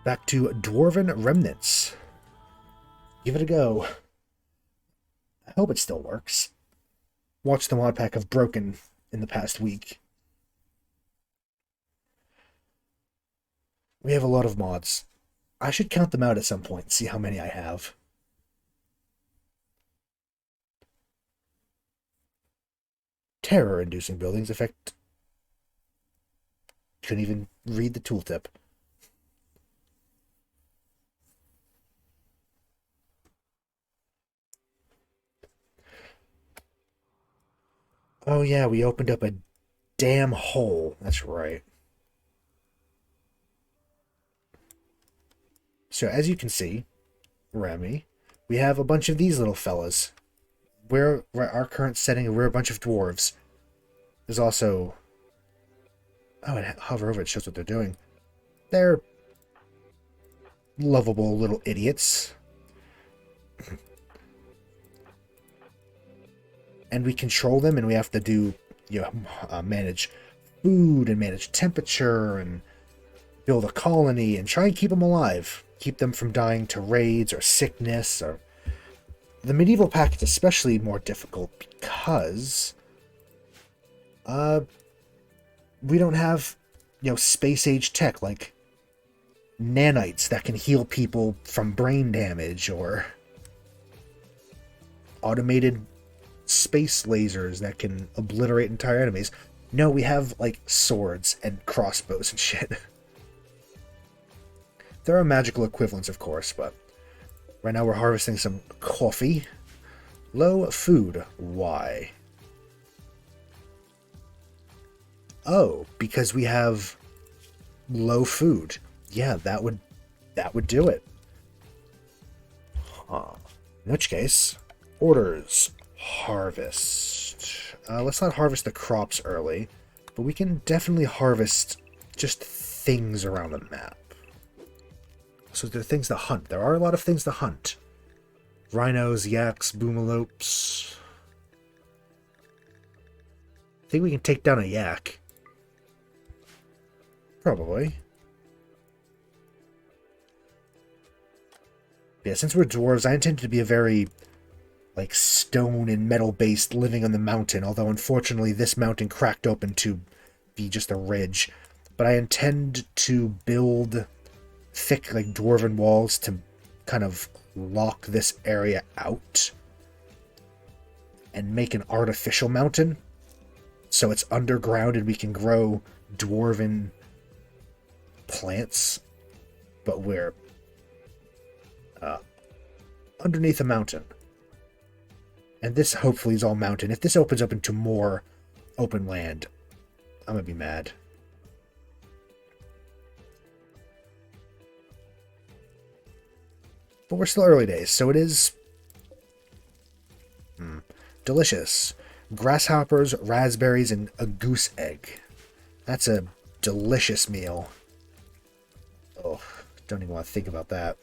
Back to Dwarven Remnants. Give it a go. I hope it still works. Watch the mod pack have broken in the past week. We have a lot of mods. I should count them out at some point and see how many I have. Terror-inducing buildings affect... Couldn't even read the tooltip. Oh yeah, we opened up a damn hole. That's right. So as you can see, Remy, we have a bunch of these little fellas. We're our current setting, we're a bunch of dwarves. There's also... Oh, and hover over it shows what they're doing. They're lovable little idiots. And we control them, and we have to do, manage food and manage temperature and build a colony and try and keep them alive. Keep them from dying to raids or sickness. Or the medieval pack is especially more difficult because we don't have, space age tech like nanites that can heal people from brain damage or automated space lasers that can obliterate entire enemies. No, we have like swords and crossbows and shit. There are magical equivalents, of course, but right now we're harvesting some coffee. Low food. Why? Oh, because we have low food. Yeah, that would do it. Huh. In which case, orders. Harvest. Let's not harvest the crops early, but we can definitely harvest just things around the map. So there are things to hunt. There are a lot of things to hunt. Rhinos, yaks, boomalopes. I think we can take down a yak. Probably. Yeah, since we're dwarves, I intend to be a very, stone and metal-based living on the mountain, although unfortunately this mountain cracked open to be just a ridge. But I intend to build thick, dwarven walls to kind of lock this area out and make an artificial mountain so it's underground and we can grow dwarven plants, but we're underneath a mountain. And this hopefully is all mountain. If this opens up into more open land, I'm gonna be mad. But we're still early days, so it is delicious. Grasshoppers, raspberries, and a goose egg. That's a delicious meal. Oh, don't even want to think about that.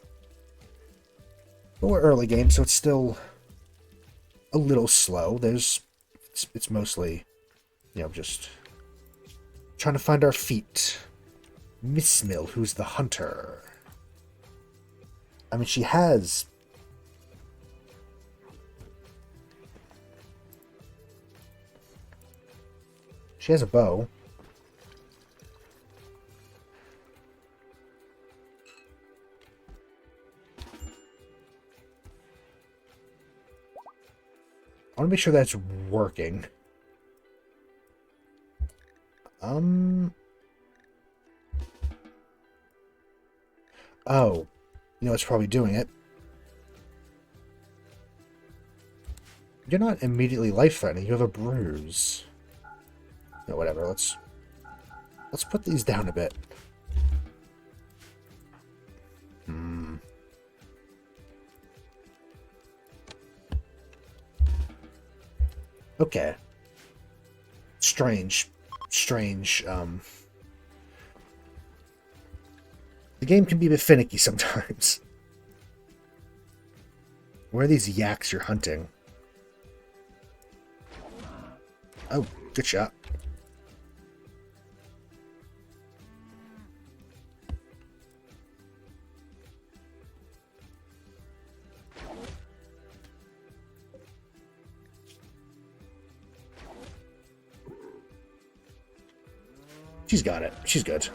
But we're early game, so it's still a little slow. It's mostly, just trying to find our feet. Miss Mill, who's the hunter. I mean, she has... She has a bow. I want to make sure that's working. Oh. It's probably doing it. You're not immediately life-threatening. You have a bruise. No, whatever. Let's put these down a bit. Okay. Strange. The game can be a bit finicky sometimes. Where are these yaks you're hunting? Oh, good shot. She's got it. She's good.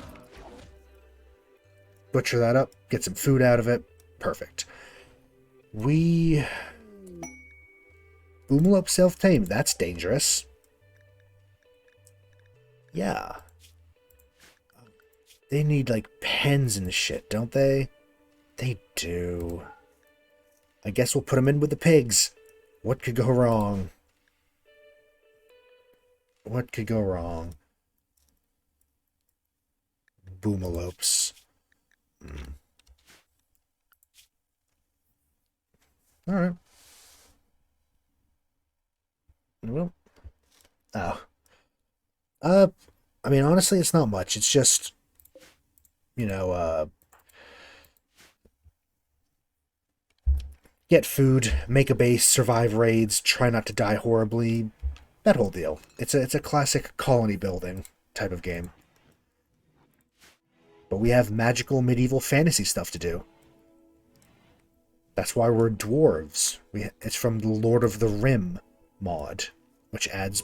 Butcher that up. Get some food out of it. Perfect. Boomelope self-tamed. That's dangerous. Yeah. They need, like, pens and shit, don't they? They do. I guess we'll put them in with the pigs. What could go wrong? What could go wrong? Boomelopes. Alright. Well. Oh. I mean, honestly, it's not much. It's just, you know, get food, make a base, survive raids, try not to die horribly. That whole deal. It's a classic colony building type of game. But we have magical medieval fantasy stuff to do. That's why we're dwarves. It's from the Lord of the Rim mod, which adds,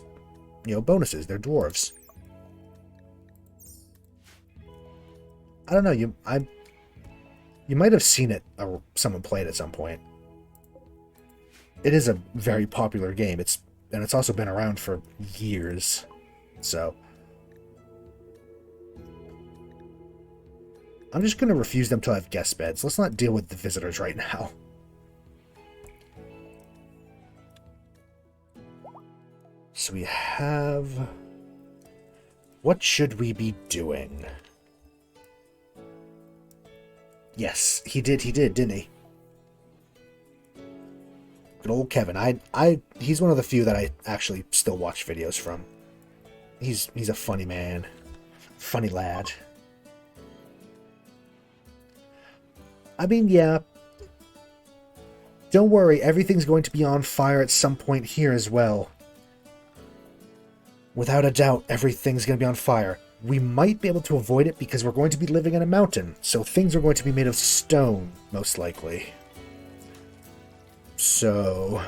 you know, bonuses. They're dwarves. I don't know. You might have seen it or someone play it at some point. It is a very popular game. It's also been around for years. So I'm just going to refuse them till I have guest beds. Let's not deal with the visitors right now. So we have... What should we be doing? Yes, he did, didn't he? Good old Kevin. He's one of the few that I actually still watch videos from. He's a funny man. Funny lad. I mean, yeah. Don't worry, everything's going to be on fire at some point here as well. Without a doubt, everything's going to be on fire. We might be able to avoid it because we're going to be living in a mountain, so things are going to be made of stone, most likely. So...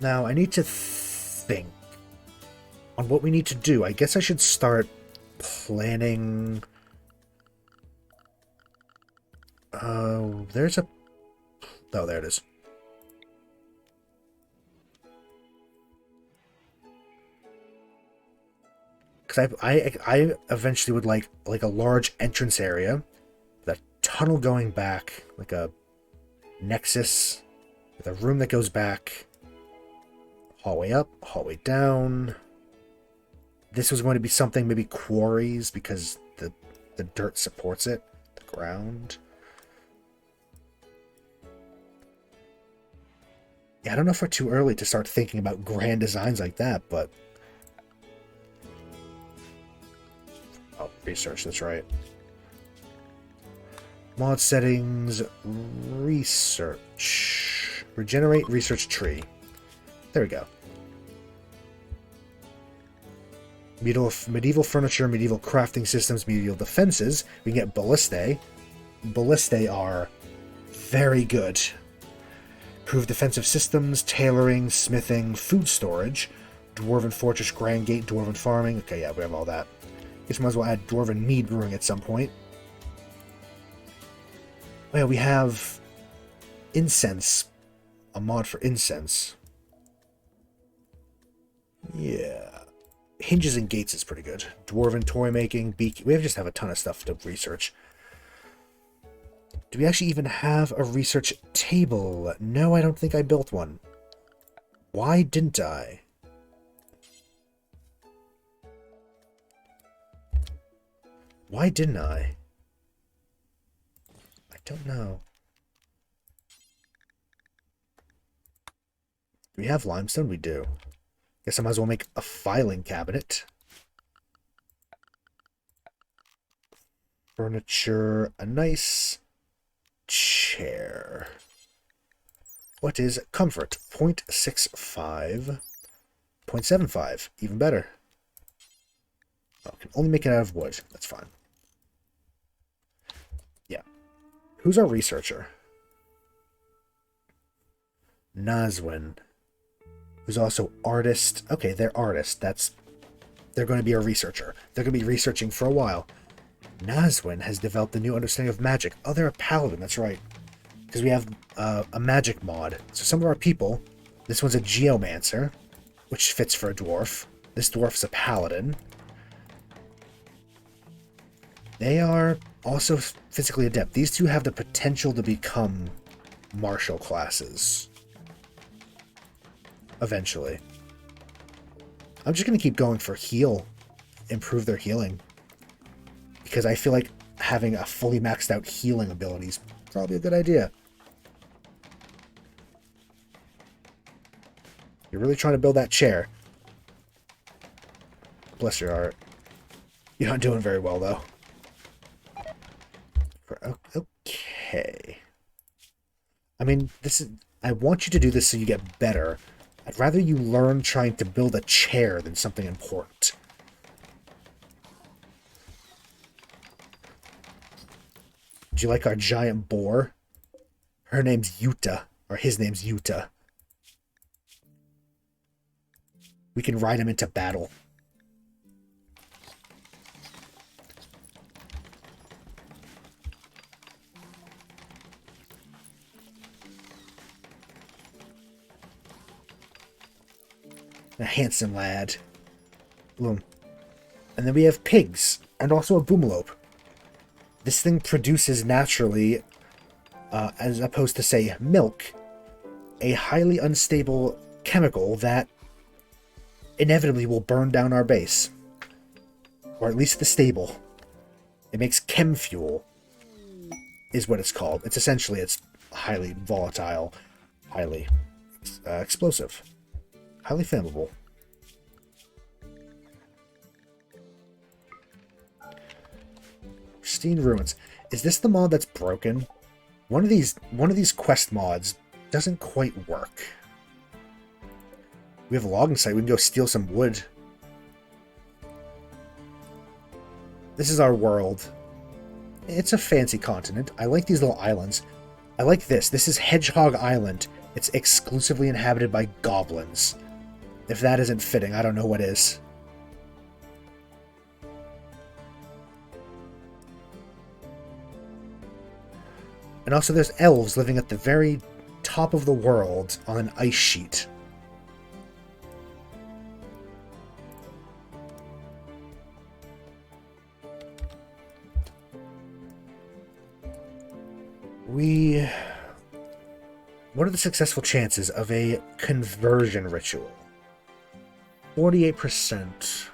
Now, I need to think on what we need to do. I guess I should start planning... there's a... Oh, there it is. Because I eventually would like a large entrance area, with a tunnel going back, like a nexus, with a room that goes back, hallway up, hallway down. This was going to be something, maybe quarries, because the dirt supports it, the ground. Yeah, I don't know if we're too early to start thinking about grand designs like that, but... Oh, research, that's right. Mod settings, research. Regenerate research tree. There we go. Medieval furniture, medieval crafting systems, medieval defenses. We can get ballistae. Ballistae are very good. Improved defensive systems, tailoring, smithing, food storage, Dwarven Fortress, Grand Gate, Dwarven Farming. Okay, yeah, we have all that. Guess we might as well add Dwarven Mead Brewing at some point. Oh, yeah, we have incense. A mod for incense. Yeah. Hinges and gates is pretty good. Dwarven toy making, we just have a ton of stuff to research. Do we actually even have a research table? No, I don't think I built one. Why didn't I? Why didn't I? I don't know. Do we have limestone? We do. Guess I might as well make a filing cabinet. Furniture, a nice chair. What is comfort? 0.65. 0.75. Even better. Oh, I can only make it out of wood. That's fine. Yeah. Who's our researcher? Nazwin, who's also artist. Okay, they're artist. They're going to be a researcher. They're going to be researching for a while. Nazwin has developed a new understanding of magic. Oh, they're a paladin. That's right. Because we have a magic mod. So some of our people, this one's a geomancer, which fits for a dwarf. This dwarf is a paladin. They are also physically adept. These two have the potential to become martial classes. Eventually. I'm just going to keep going for heal. Improve their healing. Because I feel like having a fully maxed out healing ability is probably a good idea. You're really trying to build that chair. Bless your heart. You're not doing very well, though. Okay. I mean, I want you to do this so you get better. I'd rather you learn trying to build a chair than something important. Do you like our giant boar? Her name's Yuta. Or his name's Yuta. We can ride him into battle. A handsome lad. Boom. And then we have pigs. And also a boomalope. This thing produces naturally, as opposed to, say, milk, a highly unstable chemical that inevitably will burn down our base. Or at least the stable. It makes chem fuel, is what it's called. It's highly volatile, highly explosive, highly flammable. Pristine Ruins. Is this the mod that's broken? One of these quest mods doesn't quite work. We have a logging site. We can go steal some wood. This is our world. It's a fancy continent. I like these little islands. I like this. This is Hedgehog Island. It's exclusively inhabited by goblins. If that isn't fitting, I don't know what is. And also there's elves living at the very top of the world on an ice sheet. What are the successful chances of a conversion ritual? 48%.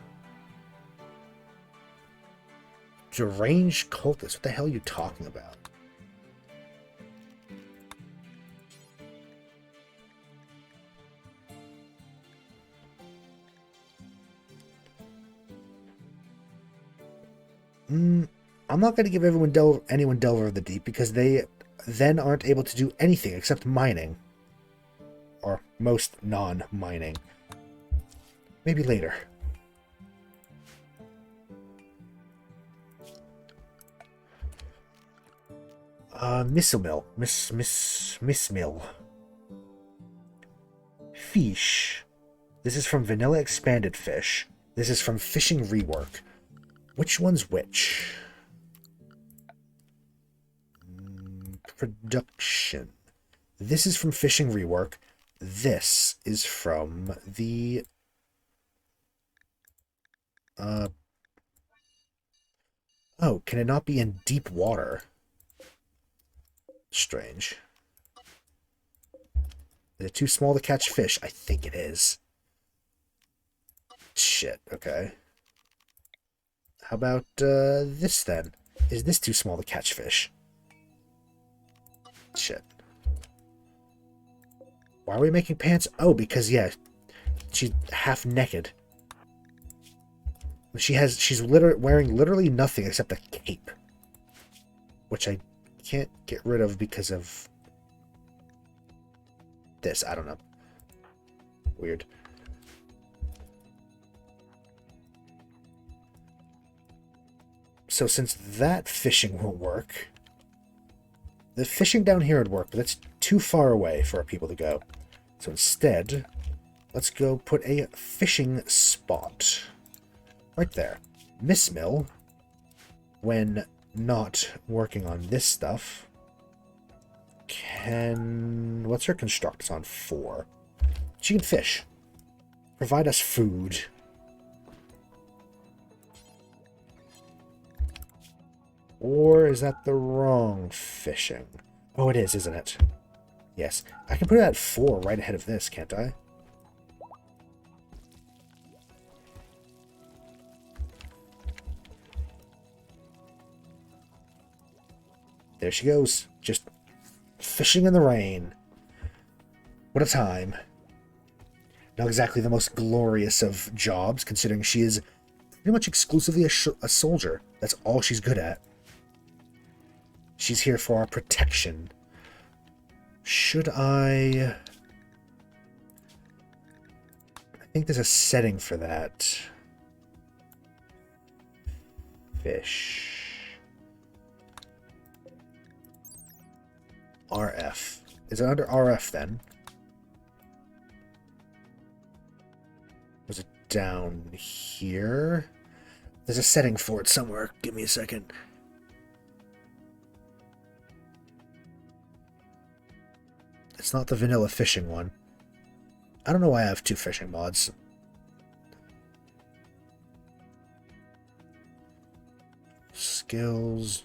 Deranged cultist. What the hell are you talking about? I'm not going to give anyone Delver of the Deep because they then aren't able to do anything except mining. Or most non-mining. Maybe later. Mistlemill. Missmill. Fish. This is from Vanilla Expanded Fish. This is from Fishing Rework. Which one's which? Production. This is from Fishing Rework. This is from the... Oh, can it not be in deep water? Strange. Is it too small to catch fish? I think it is. Shit, okay. How about this then? Is this too small to catch fish? Shit. Why are we making pants? Oh, because, yeah, she's half naked. She's wearing literally nothing except a cape. Which I can't get rid of because of this. I don't know. Weird. So since that fishing won't work, the fishing down here would work, but that's too far away for our people to go. So instead, let's go put a fishing spot right there. Miss Mill, when not working on this stuff, can... What's her construct? It's on 4. She can fish. Provide us food. Or is that the wrong fishing? Oh, it is, isn't it? Yes. I can put it at 4 right ahead of this, can't I? There she goes. Just fishing in the rain. What a time. Not exactly the most glorious of jobs, considering she is pretty much exclusively a soldier. That's all she's good at. She's here for our protection. Should I think there's a setting for that. Fish. RF. Is it under RF then? Was it down here? There's a setting for it somewhere. Give me a second. It's not the vanilla fishing one. I don't know why I have 2 fishing mods. Skills.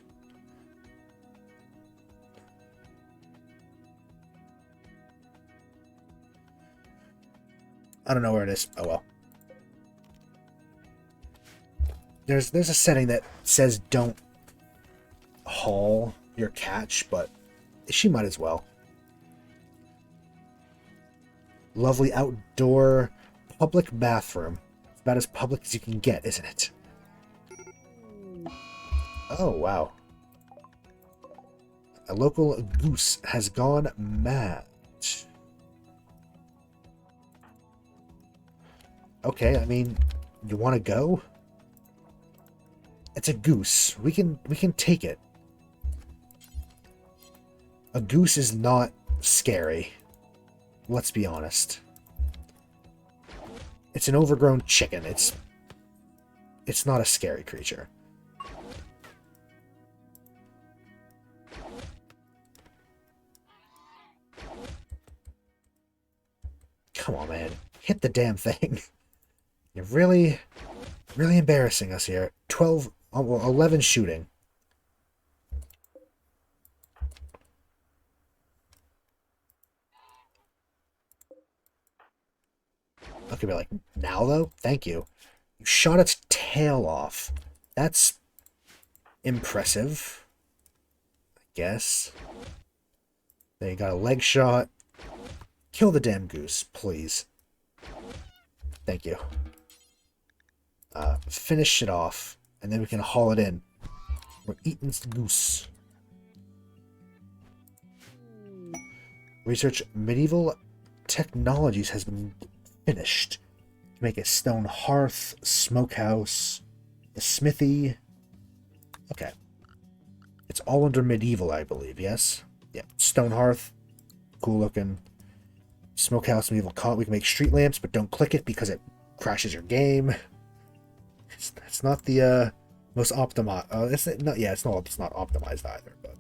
I don't know where it is. Oh well. There's a setting that says don't haul your catch, but she might as well. Lovely outdoor public bathroom. It's about as public as you can get, isn't it? Oh, wow. A local goose has gone mad. Okay, I mean, you want to go? It's a goose. We can take it. A goose is not scary. Let's be honest. It's an overgrown chicken. It's not a scary creature. Come on, man. Hit the damn thing. You're really embarrassing us here. 11 shooting. Okay, but like, now though? Thank you. You shot its tail off. That's impressive. I guess. Then you got a leg shot. Kill the damn goose, please. Thank you. Finish it off, and then we can haul it in. We're eating the goose. Research medieval technologies has been finished. To make a stone hearth, smokehouse, a smithy. Okay. It's all under medieval, I believe, yes? Yeah. Stone hearth. Cool looking. Smokehouse, medieval cot. We can make street lamps, but don't click it because it crashes your game. It's not the most optimized. It's not. Yeah, it's not optimized either. But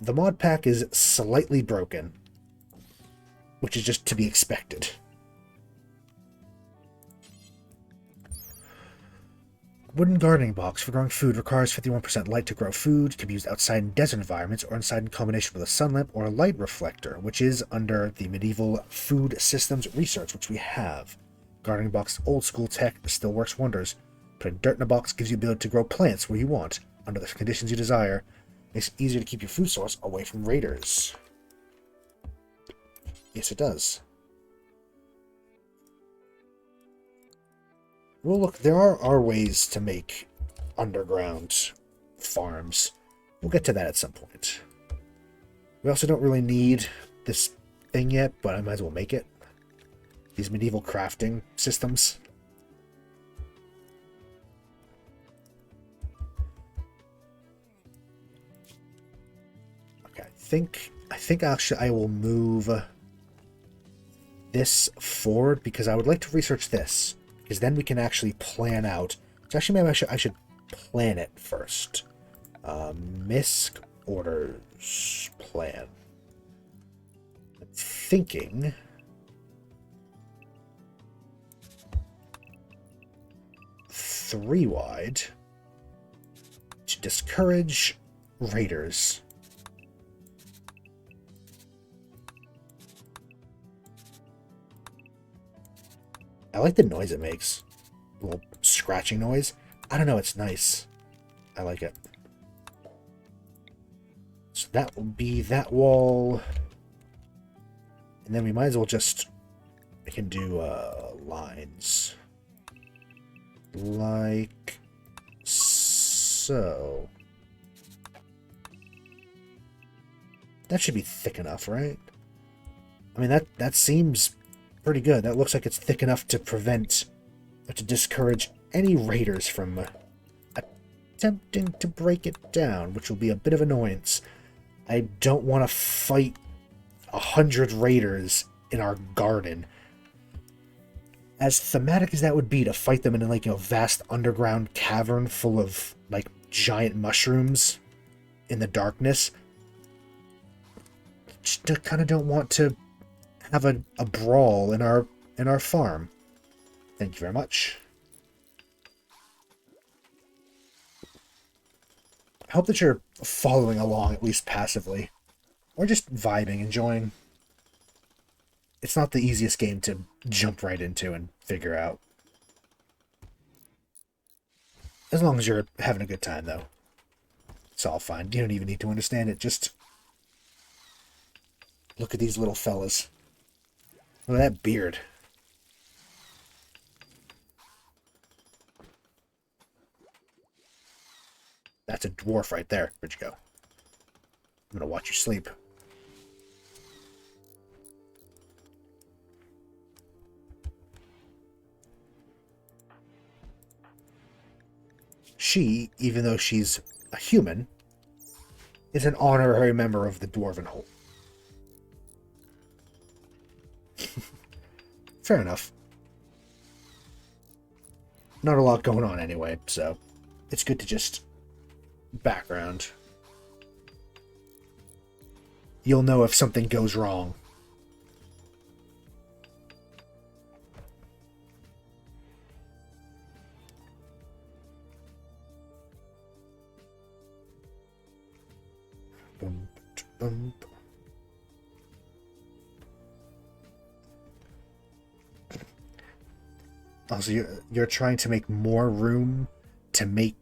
the mod pack is slightly broken, which is just to be expected. Wooden gardening box for growing food requires 51% light to grow food. Can be used outside in desert environments or inside in combination with a sun lamp or a light reflector, which is under the medieval food systems research, which we have. Gardening box, old school tech, still works wonders. Putting dirt in a box gives you the ability to grow plants where you want, under the conditions you desire. Makes it easier to keep your food source away from raiders. Yes, it does. Well, look, there are ways to make underground farms. We'll get to that at some point. We also don't really need this thing yet, but I might as well make it. These medieval crafting systems. Okay, I think I think actually I will move this forward because I would like to research this, because then we can actually plan out. So actually, maybe I should plan it first. MISC orders plan. I'm thinking 3 wide to discourage raiders. I like the noise it makes. A little scratching noise. I don't know, it's nice. I like it. So that will be that wall. And then we might as well just... I can do lines. Like so. That should be thick enough, right? I mean, that seems pretty good. That looks like it's thick enough to prevent, or to discourage any raiders from attempting to break it down, which will be a bit of annoyance. I don't want to fight 100 raiders in our garden. As thematic as that would be to fight them in, like, you know, vast underground cavern full of, like, giant mushrooms in the darkness, just kind of don't want to have a brawl in our farm. Thank you very much. I hope that you're following along, at least passively. Or just vibing, enjoying. It's not the easiest game to jump right into and figure out. As long as you're having a good time, though. It's all fine. You don't even need to understand it. Just look at these little fellas. Look at that beard. That's a dwarf right there. Where'd you go? I'm gonna watch you sleep. She, even though she's a human, is an honorary member of the Dwarven Hole. Fair enough. Not a lot going on anyway, so it's good to just background. You'll know if something goes wrong. Also, you're trying to make more room to make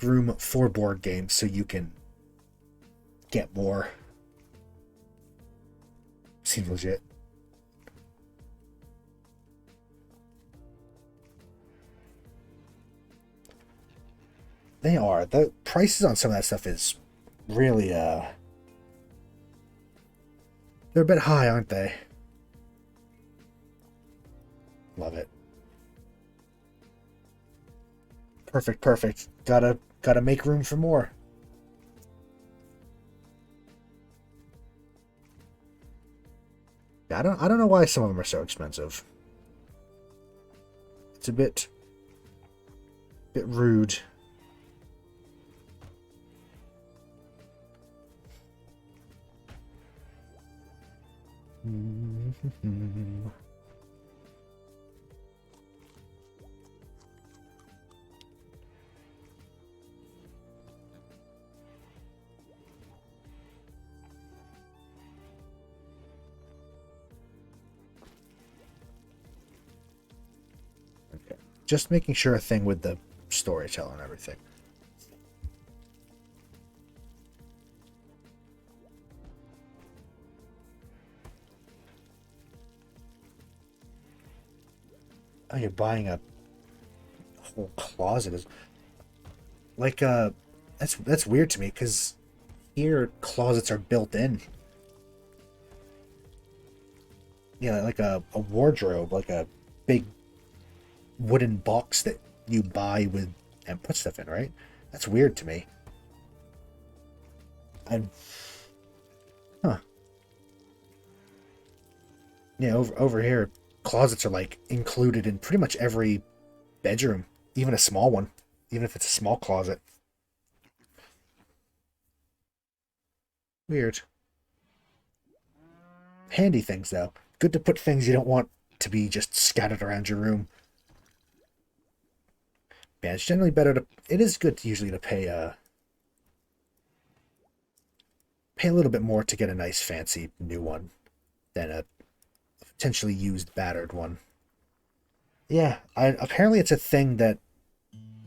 room for board games so you can get more. Seems legit. They are. The prices on some of that stuff is really, they're a bit high, aren't they? Love it. Perfect, perfect. Gotta make room for more. I don't know why some of them are so expensive. It's a bit rude. Okay. Just making sure a thing with the storytelling and everything. Oh, you're buying a whole closet. Is like that's weird to me because here closets are built in. Yeah, like a wardrobe, like a big wooden box that you buy with and put stuff in, right? That's weird to me. I'm huh. Yeah, over here, closets are like included in pretty much every bedroom, even a small one, even if it's a small closet. Weird. Handy things though. Good to put things you don't want to be just scattered around your room. Yeah, it's generally better to. It is good to usually to pay a little bit more to get a nice fancy new one than a potentially used battered one. Yeah, apparently it's a thing that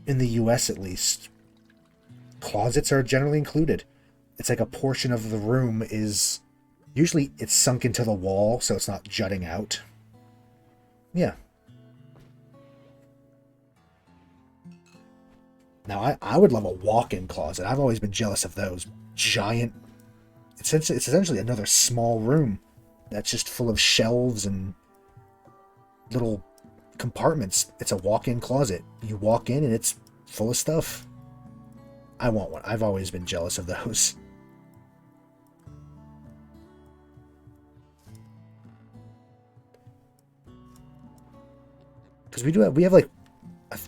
in the U.S. at least, closets are generally included. It's like a portion of the room is usually it's sunk into the wall, so it's not jutting out. Yeah. Now I would love a walk-in closet. I've always been jealous of those giant. It's essentially another small room that's just full of shelves and little compartments. It's a walk-in closet. You walk in and it's full of stuff. I want one. I've always been jealous of those. Because we have like,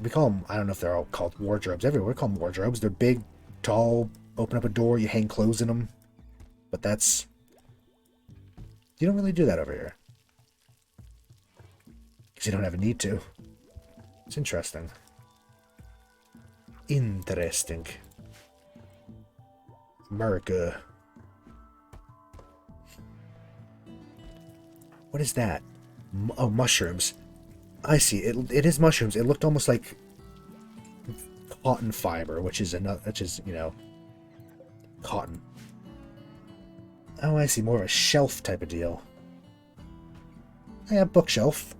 we call them, I don't know if they're all called wardrobes everywhere. We call them wardrobes. They're big, tall, open up a door, you hang clothes in them. But that's, you don't really do that over here. Because you don't have a need to. It's interesting. Interesting. America. What is that? Oh, mushrooms. I see. It is mushrooms. It looked almost like cotton fiber, which is you know, cotton. Oh, I see. More of a shelf type of deal. Yeah, bookshelf.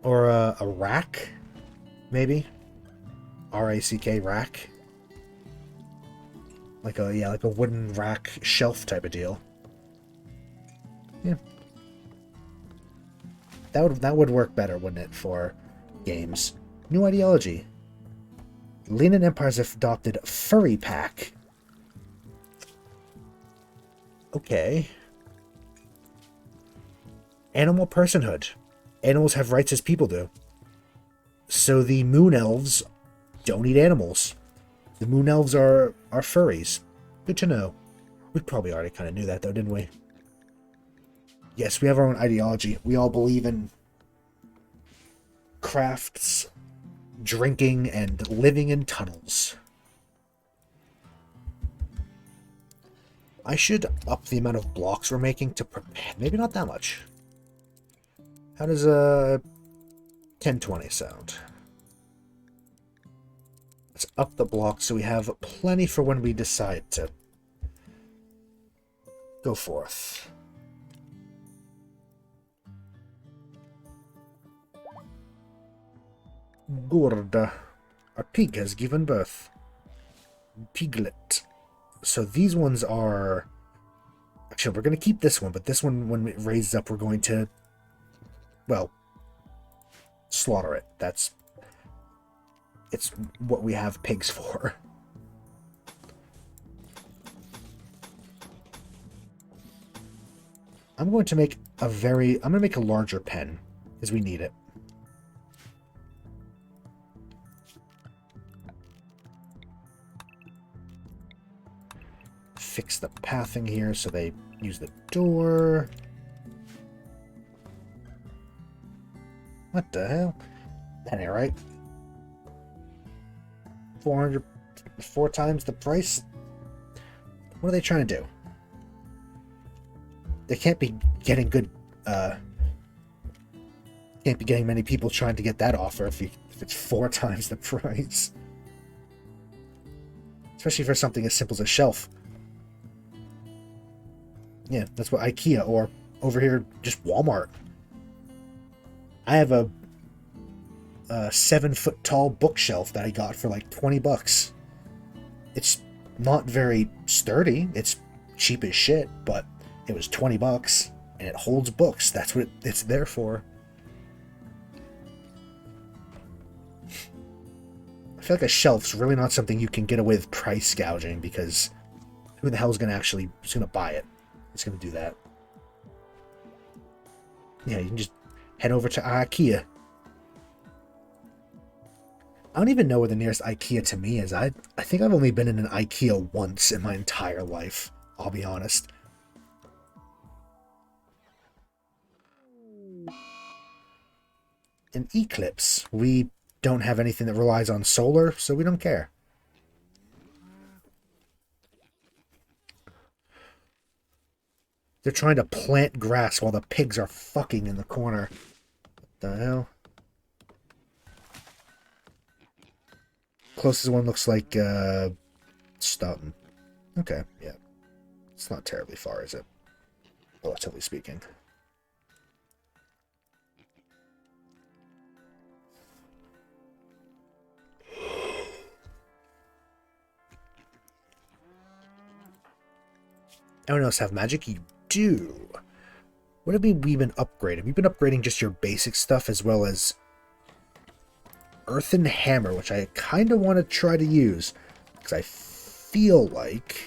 Or a rack, maybe. R-A-C-K, rack. Like a wooden rack shelf type of deal. Yeah. That would work better, wouldn't it, for games? New ideology. Lenin empires have adopted furry pack. Okay. Animal personhood. Animals have rights as people do. So the moon elves don't eat animals. The moon elves are furries. Good to know. We probably already kind of knew that, though, didn't we? Yes, we have our own ideology. We all believe in crafts, drinking, and living in tunnels. I should up the amount of blocks we're making to prepare. Maybe not that much. How does 1020 sound? Let's up the blocks so we have plenty for when we decide to go forth. Gorda. A pig has given birth. Piglet. So these ones are... Actually, we're going to keep this one, but this one, when it raises up, we're going to, well, slaughter it. It's what we have pigs for. I'm going to make a larger pen, because we need it. Fix the pathing here so they use the door. What the hell? That ain't right. 4 times the price? What are they trying to do? They can't be getting good, can't be getting many people trying to get that offer if it's 4 times the price. Especially for something as simple as a shelf. Yeah, that's what IKEA, or over here, just Walmart. I have a 7-foot tall bookshelf that I got for like $20. It's not very sturdy. It's cheap as shit, but it was $20 and it holds books. That's what it's there for. I feel like a shelf's really not something you can get away with price gouging, because who the hell is going to buy it? It's going to do that. Yeah, you can just head over to IKEA. I don't even know where the nearest IKEA to me is. I think I've only been in an IKEA once in my entire life, I'll be honest. An eclipse. We don't have anything that relies on solar, so we don't care. They're trying to plant grass while the pigs are fucking in the corner. What the hell? Closest one looks like, Stoughton. Okay, yeah. It's not terribly far, is it? Relatively speaking. Anyone else have magic? You do. What have we been upgrading? We've been upgrading just your basic stuff as well as Earthen Hammer, which I kind of want to try to use. Because I feel like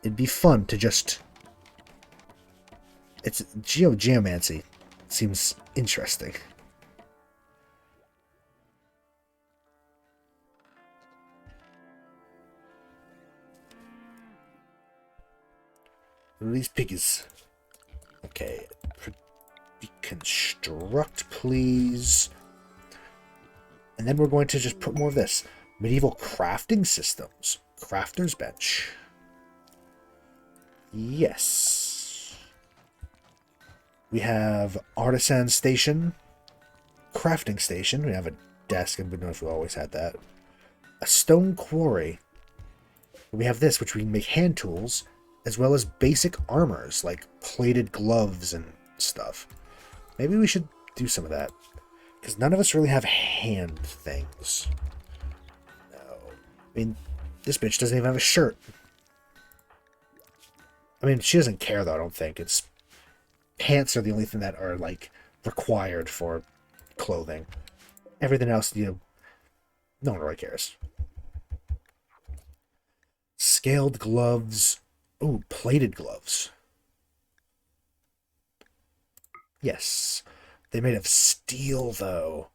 it'd be fun to just... It's geomancy. Seems interesting. What are these piggies? Okay. Deconstruct, please. And then we're going to just put more of this. Medieval crafting systems. Crafter's bench. Yes. We have artisan station. Crafting station. We have a desk. I don't know if we always had that. A stone quarry. We have this, which we can make hand tools, as well as basic armors, like plated gloves and stuff. Maybe we should do some of that. Because none of us really have hand things. No. I mean, this bitch doesn't even have a shirt. I mean, she doesn't care, though, I don't think. It's... Pants are the only thing that are, like, required for clothing. Everything else, you know, no one really cares. Scaled gloves. Ooh, plated gloves. Yes. They're made of steel, though.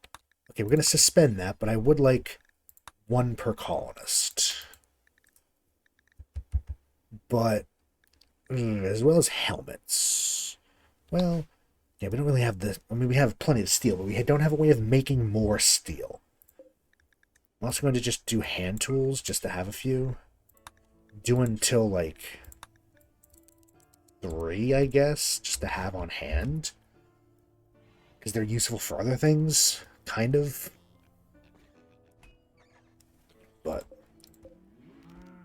Okay, we're going to suspend that, but I would like one per colonist. But, as well as helmets. Well, yeah, we don't really have the... I mean, we have plenty of steel, but we don't have a way of making more steel. I'm also going to just do hand tools, just to have a few. Do until, like... 3, I guess, just to have on hand. Because they're useful for other things, kind of. But,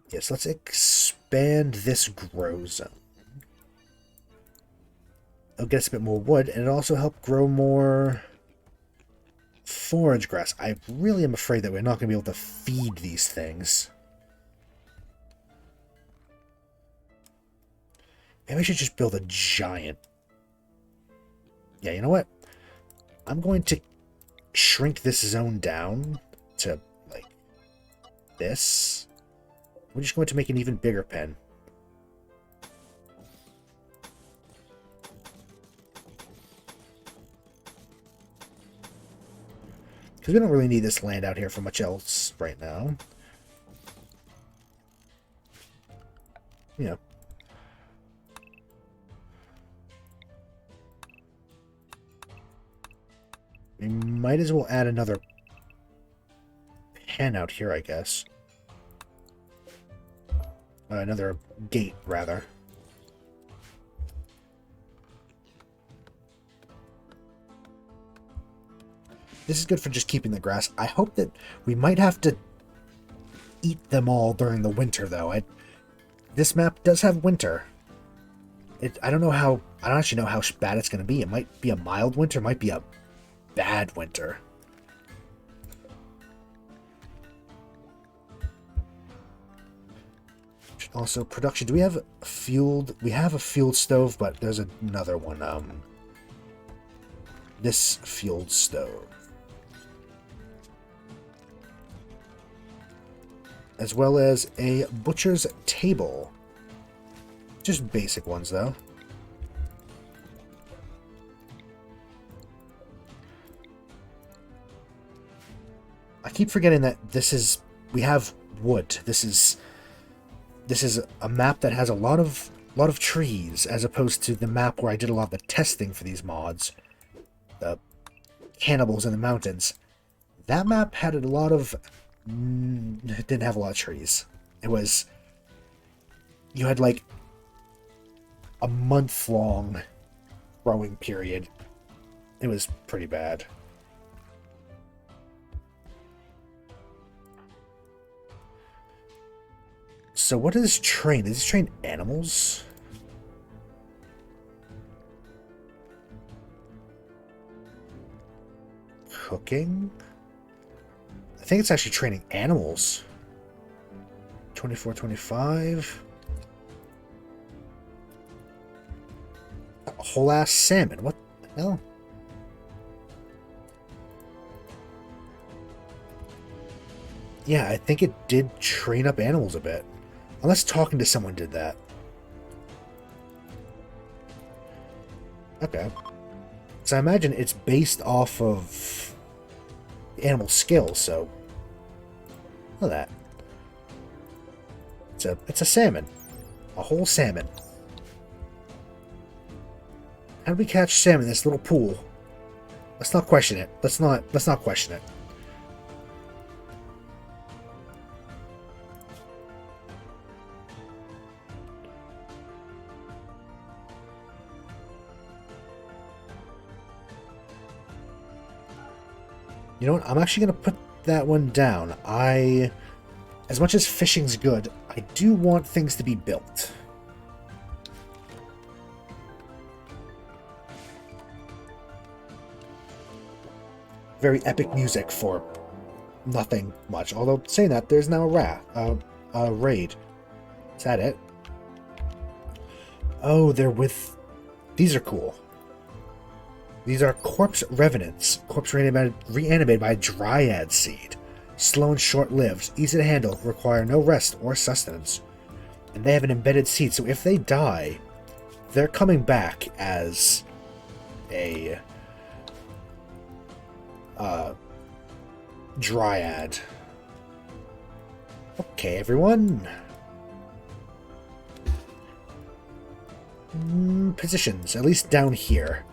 yes, let's expand this grow zone. It'll get us a bit more wood, and it'll also help grow more forage grass. I really am afraid that we're not going to be able to feed these things. Maybe I should just build a giant... Yeah, you know what? I'm going to shrink this zone down to, like, this. We're just going to make an even bigger pen. Because we don't really need this land out here for much else right now. Yeah. We might as well add another pen out here, I guess. Another gate, rather. This is good for just keeping the grass. I hope that we might have to eat them all during the winter, though. This map does have winter. I don't know how... I don't actually know how bad it's going to be. It might be a mild winter. It might be a bad winter. Also, production. Do we have fueled? We have a fueled stove, but there's another one. This fueled stove. As well as a butcher's table. Just basic ones, though. keep forgetting that we have wood. This is a map that has a lot of trees, as opposed to the map where I did a lot of the testing for these mods. The cannibals in the mountains. That map had a lot of... it didn't have a lot of trees. You had like a month-long growing period. It was pretty bad. So what does this train? Does this train animals? Cooking? I think it's actually training animals. 24, 25. A whole ass salmon. What the hell? Yeah, I think it did train up animals a bit. Unless talking to someone did that. Okay. So I imagine it's based off of animal skills, so... Look at that. It's a salmon. A whole salmon. How do we catch salmon in this little pool? Let's not question it. Let's not question it. You know what? I'm actually going to put that one down. As much as fishing's good, I do want things to be built. Very epic music for nothing much. Although, saying that, there's now a raid. Is that it? Oh, they're with... These are cool. These are corpse revenants. Corpse reanimated by a dryad seed. Slow and short-lived, easy to handle, require no rest or sustenance. And they have an embedded seed, so if they die, they're coming back as a dryad. Okay, everyone. Positions, at least down here.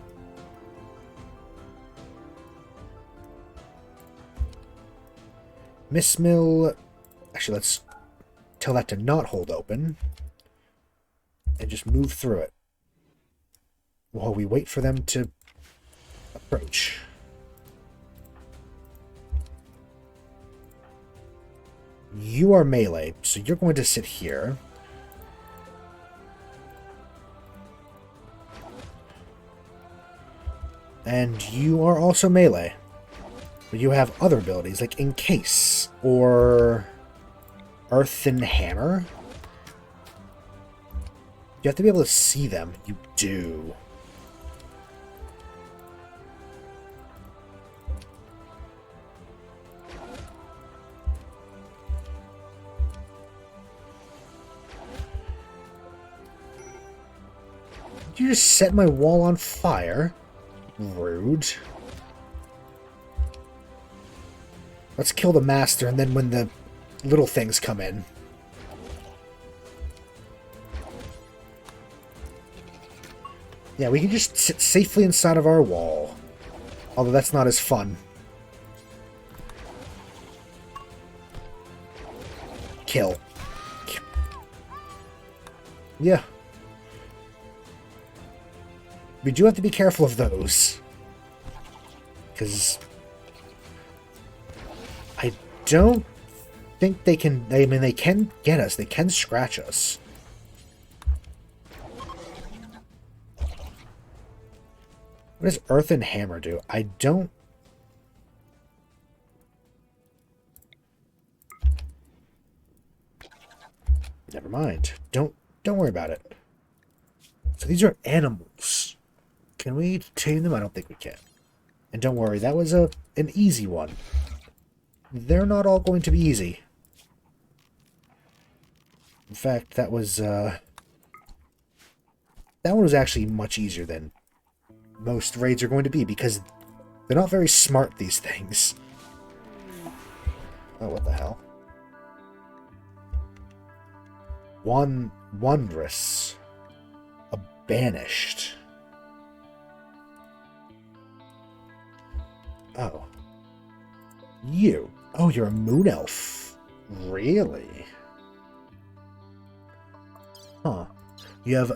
Miss Mill... Actually, let's tell that to not hold open. And just move through it. While we wait for them to approach. You are melee, so you're going to sit here. And you are also melee. But you have other abilities, like Encase, or Earthen Hammer. You have to be able to see them. You do. Did you just set my wall on fire? Rude. Let's kill the master, and then when the little things come in. Yeah, we can just sit safely inside of our wall. Although that's not as fun. Kill. Yeah. We do have to be careful of those. Because... I don't think they can... I mean, they can get us. They can scratch us. What does Earthen Hammer do? I don't... Never mind. Don't worry about it. So these are animals. Can we tame them? I don't think we can. And don't worry, that was an easy one. They're not all going to be easy. In fact, that one was actually much easier than most raids are going to be, because they're not very smart, these things. Oh, what the hell? Wondrous. A banished. Oh. You. Oh, you're a moon elf. Really? Huh. You have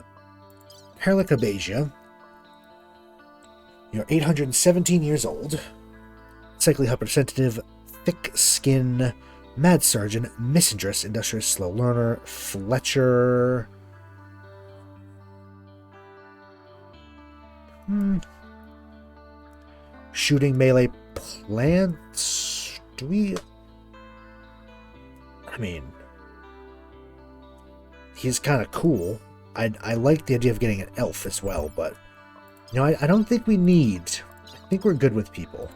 Perlicabasia. You're 817 years old. Cyclically hypersensitive, thick skin, mad surgeon, misandrous, industrious, slow learner, Fletcher. Shooting melee plants. Do we? I mean, he's kind of cool. I like the idea of getting an elf as well, but you know, I don't think we need. I think we're good with people.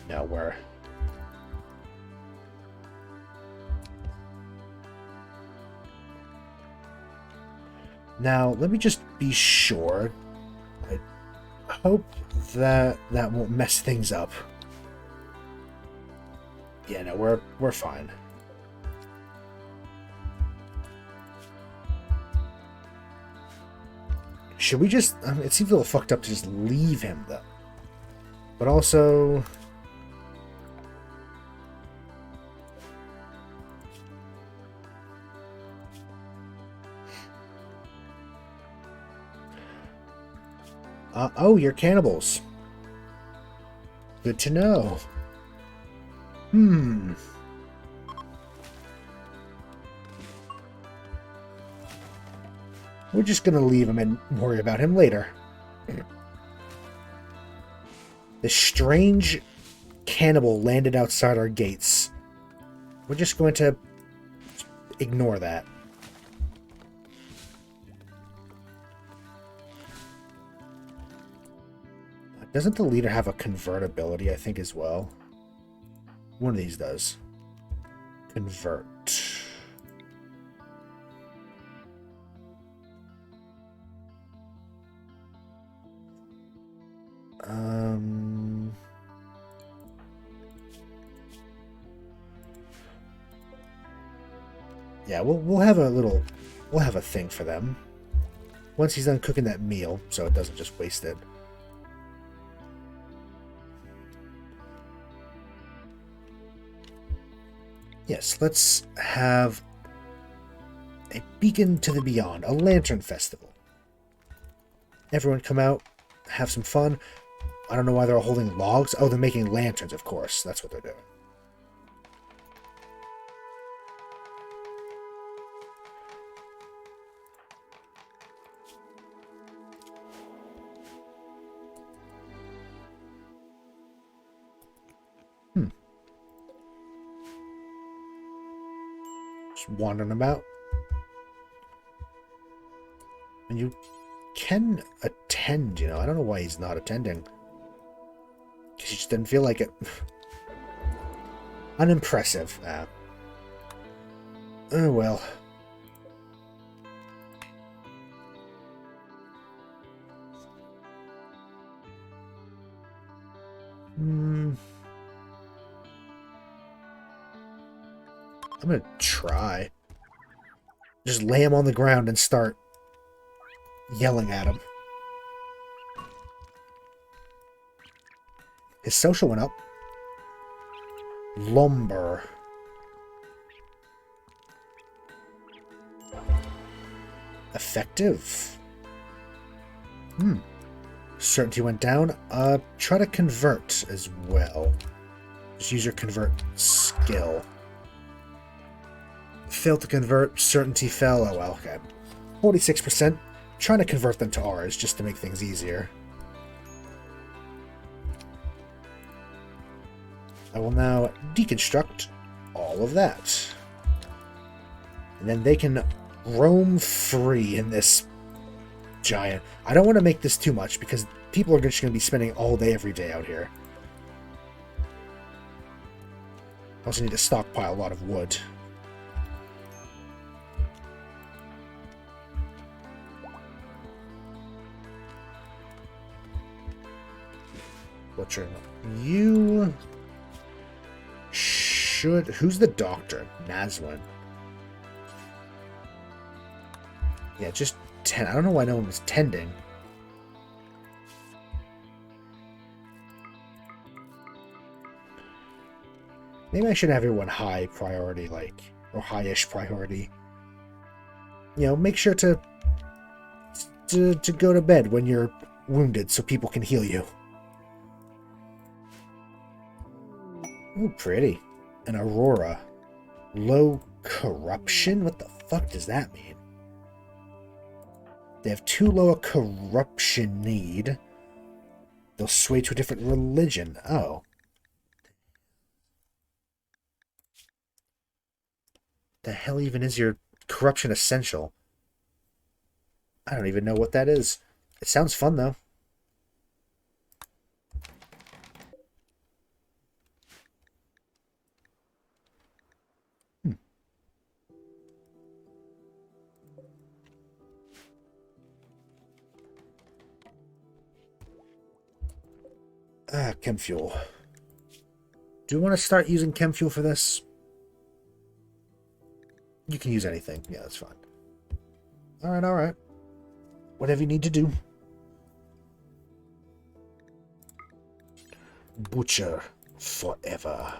No, we're. Now, let me just be sure. I hope that won't mess things up. Yeah, no, we're fine. Should we just... it seems a little fucked up to just leave him, though. But also... oh, you're cannibals. Good to know. We're just gonna leave him and worry about him later. The strange cannibal landed outside our gates. We're just going to ignore that. Doesn't the leader have a convertibility, I think, as well? One of these does. Convert. Yeah, we'll have a thing for them. Once he's done cooking that meal, so it doesn't just waste it. Yes, let's have a beacon to the beyond, a lantern festival. Everyone come out, have some fun. I don't know why they're all holding logs. Oh, they're making lanterns, of course. That's what they're doing. Just wandering about. And you can attend, you know. I don't know why he's not attending. Because he just didn't feel like it. Unimpressive. Oh, well. I'm gonna try. Just lay him on the ground and start yelling at him. His social went up. Lumber. Effective. Certainty went down. Try to convert as well. Just use your convert skill. Failed to convert. Certainty fell. Oh well, okay. 46%. Trying to convert them to ours just to make things easier. I will now deconstruct all of that. And then they can roam free in this giant... I don't want to make this too much because people are just going to be spending all day every day out here. Also need to stockpile a lot of wood. Butcher. You should... Who's the doctor? Nazwin. Yeah, just 10. I don't know why no one was tending. Maybe I should have everyone high priority, like, or high-ish priority. You know, make sure to go to bed when you're wounded so people can heal you. Ooh, pretty. An Aurora. Low corruption? What the fuck does that mean? They have too low a corruption need. They'll sway to a different religion. Oh. The hell even is your corruption essential? I don't even know what that is. It sounds fun, though. Chem fuel. Do you want to start using chem fuel for this? You can use anything. Yeah, that's fine. Alright, alright. Whatever you need to do. Butcher forever.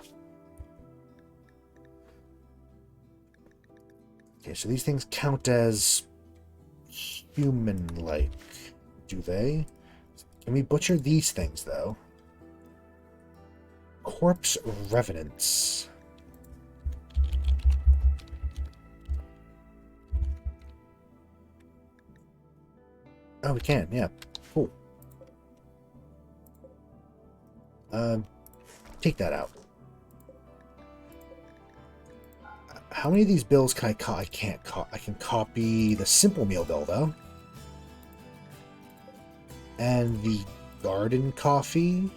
Okay, so these things count as human-like. Do they? Can we butcher these things, though? Corpse revenants. Oh, we can, yeah. Cool. Take that out. How many of these bills can I copy? I can't copy. I can copy the simple meal bill, though. And the garden coffee.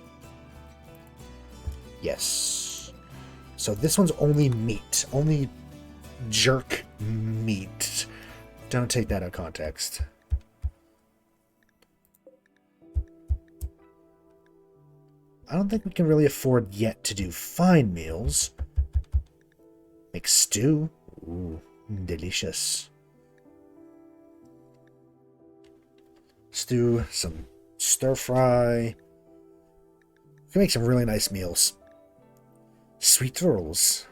Yes. So this one's only meat. Only jerk meat. Don't take that out of context. I don't think we can really afford yet to do fine meals. Make stew. Ooh, delicious. Stew, some stir fry. We can make some really nice meals. Sweet rolls.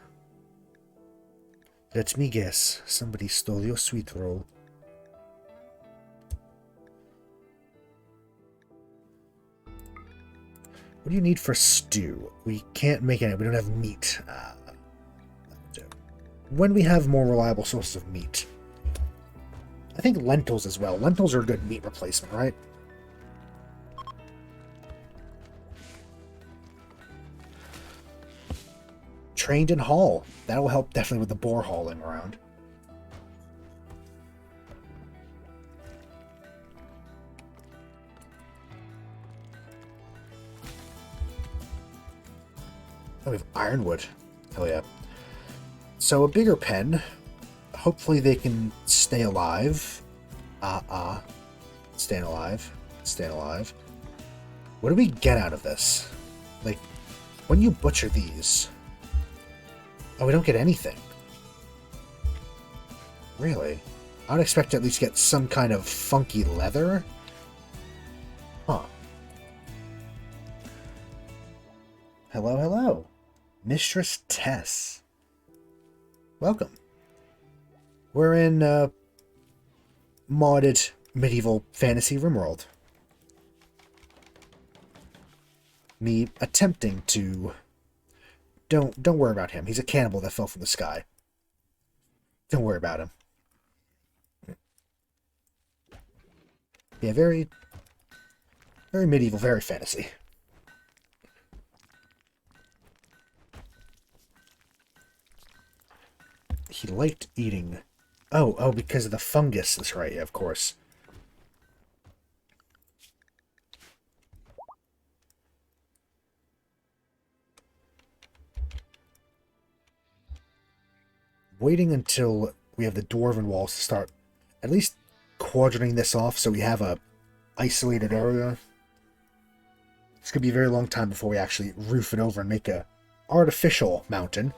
Let me guess. Somebody stole your sweet roll. What do you need for stew? We can't make any. We don't have meat. When we have more reliable sources of meat. I think lentils as well. Lentils are a good meat replacement, right? Trained and haul. That will help definitely with the boar hauling around. Oh, we have ironwood. Hell yeah. So a bigger pen. Hopefully they can stay alive. Staying alive. Staying alive. What do we get out of this? Like, when you butcher these... Oh, we don't get anything. Really? I would expect to at least get some kind of funky leather. Huh. Hello, hello. Mistress Tess. Welcome. We're in, modded medieval fantasy Rimworld. Me attempting to... Don't worry about him. He's a cannibal that fell from the sky. Don't worry about him. Yeah, very medieval, very fantasy. He liked eating... Oh, because of the fungus. That's right, yeah, of course. Waiting until we have the Dwarven walls to start at least quadrating this off so we have a isolated area It's going to be a very long time before we actually roof it over and make a artificial mountain.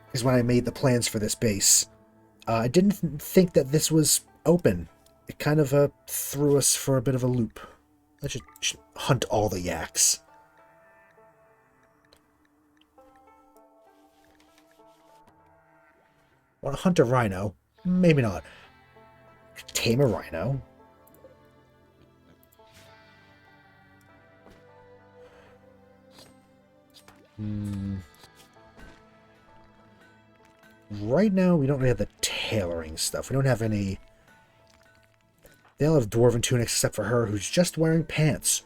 Because when I made the plans for this base, I didn't think that this was open. It kind of threw us for a bit of a loop. Let's just hunt all the yaks. Want to hunt a rhino? Maybe not. Tame a rhino? Right now, we don't really have the tailoring stuff. We don't have any... They all have dwarven tunics except for her, who's just wearing pants.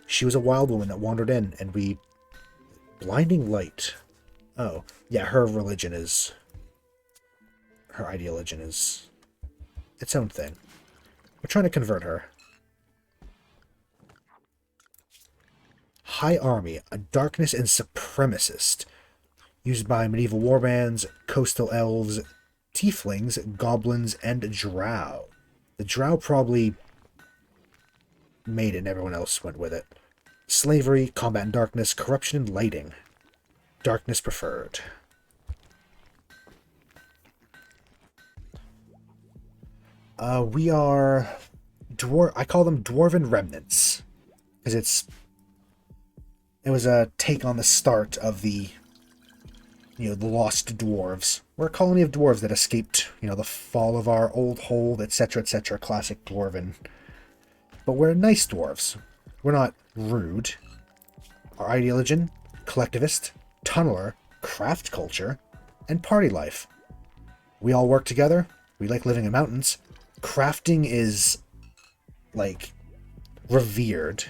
She was a wild woman that wandered in, and we... Blinding light. Oh, yeah, her religion is... Her ideology is its own thing. We're trying to convert her. High Army, a darkness and supremacist. Used by medieval warbands, coastal elves, tieflings, goblins, and drow. The drow probably made it and everyone else went with it. Slavery, combat and darkness, corruption and lighting. Darkness preferred. We are... I call them Dwarven Remnants. Because it was a take on the start of the... the lost dwarves. We're a colony of dwarves that escaped, the fall of our old hold, etc., etc., classic Dwarven. But we're nice dwarves. We're not rude. Our ideology, collectivist, tunneler, craft culture, and party life. We all work together. We like living in mountains. Crafting is, revered.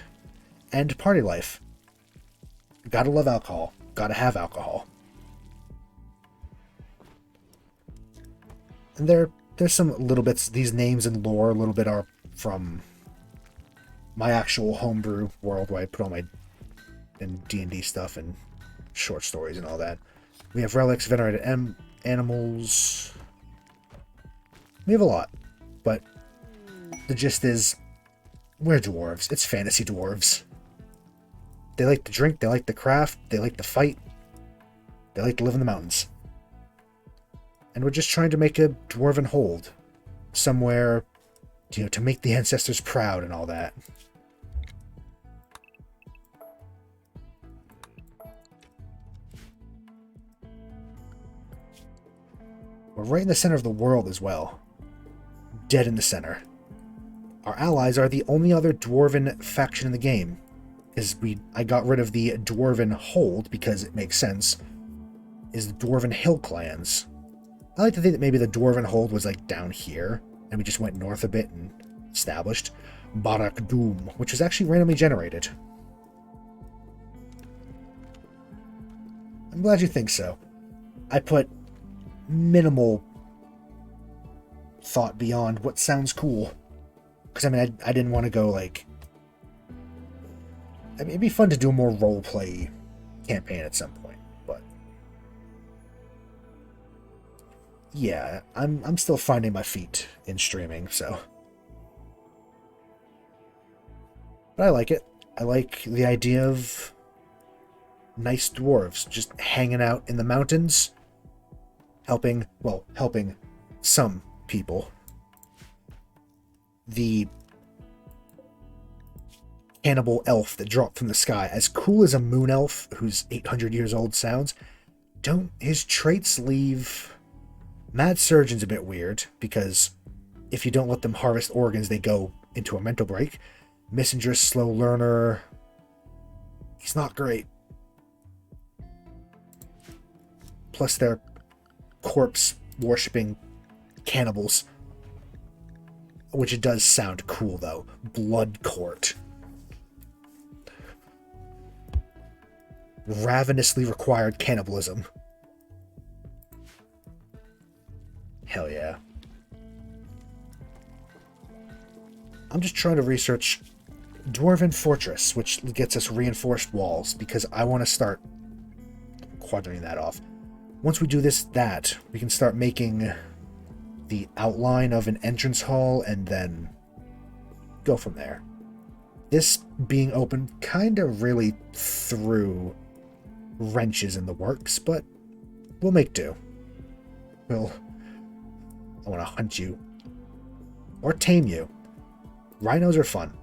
And party life. Gotta love alcohol. Gotta have alcohol. And there's some little bits, these names and lore a little bit are from my actual homebrew world where I put all my D&D stuff and short stories and all that. We have relics, venerated animals. We have a lot. But the gist is, we're dwarves. It's fantasy dwarves. They like to drink, they like to craft, they like to fight, they like to live in the mountains. And we're just trying to make a dwarven hold. Somewhere, to make the ancestors proud and all that. We're right in the center of the world as well. Dead in the center. Our allies are the only other dwarven faction in the game. I got rid of the dwarven hold, because it makes sense, is the dwarven hill clans. I like to think that maybe the dwarven hold was down here, and we just went north a bit and established Barak Doom, which was actually randomly generated. I'm glad you think so. I put minimal thought beyond what sounds cool. Because, I didn't want to go, it'd be fun to do a more roleplay campaign at some point, but... Yeah, I'm still finding my feet in streaming, so... But I like it. I like the idea of nice dwarves just hanging out in the mountains, helping some people. The cannibal elf that dropped from the sky, as cool as a moon elf who's 800 years old sounds, his traits leave... Mad Surgeon's a bit weird, because if you don't let them harvest organs, they go into a mental break. Messenger's slow learner... He's not great. Plus they're corpse-worshipping cannibals. Which it does sound cool, though. Blood Court. Ravenously required cannibalism. Hell yeah. I'm just trying to research Dwarven Fortress, which gets us reinforced walls, because I want to start quadrating that off. Once we do that, we can start making the outline of an entrance hall and then go from there. This being open kind of really threw wrenches in the works, but we'll make do. I want to hunt you. Or tame you. Rhinos are fun.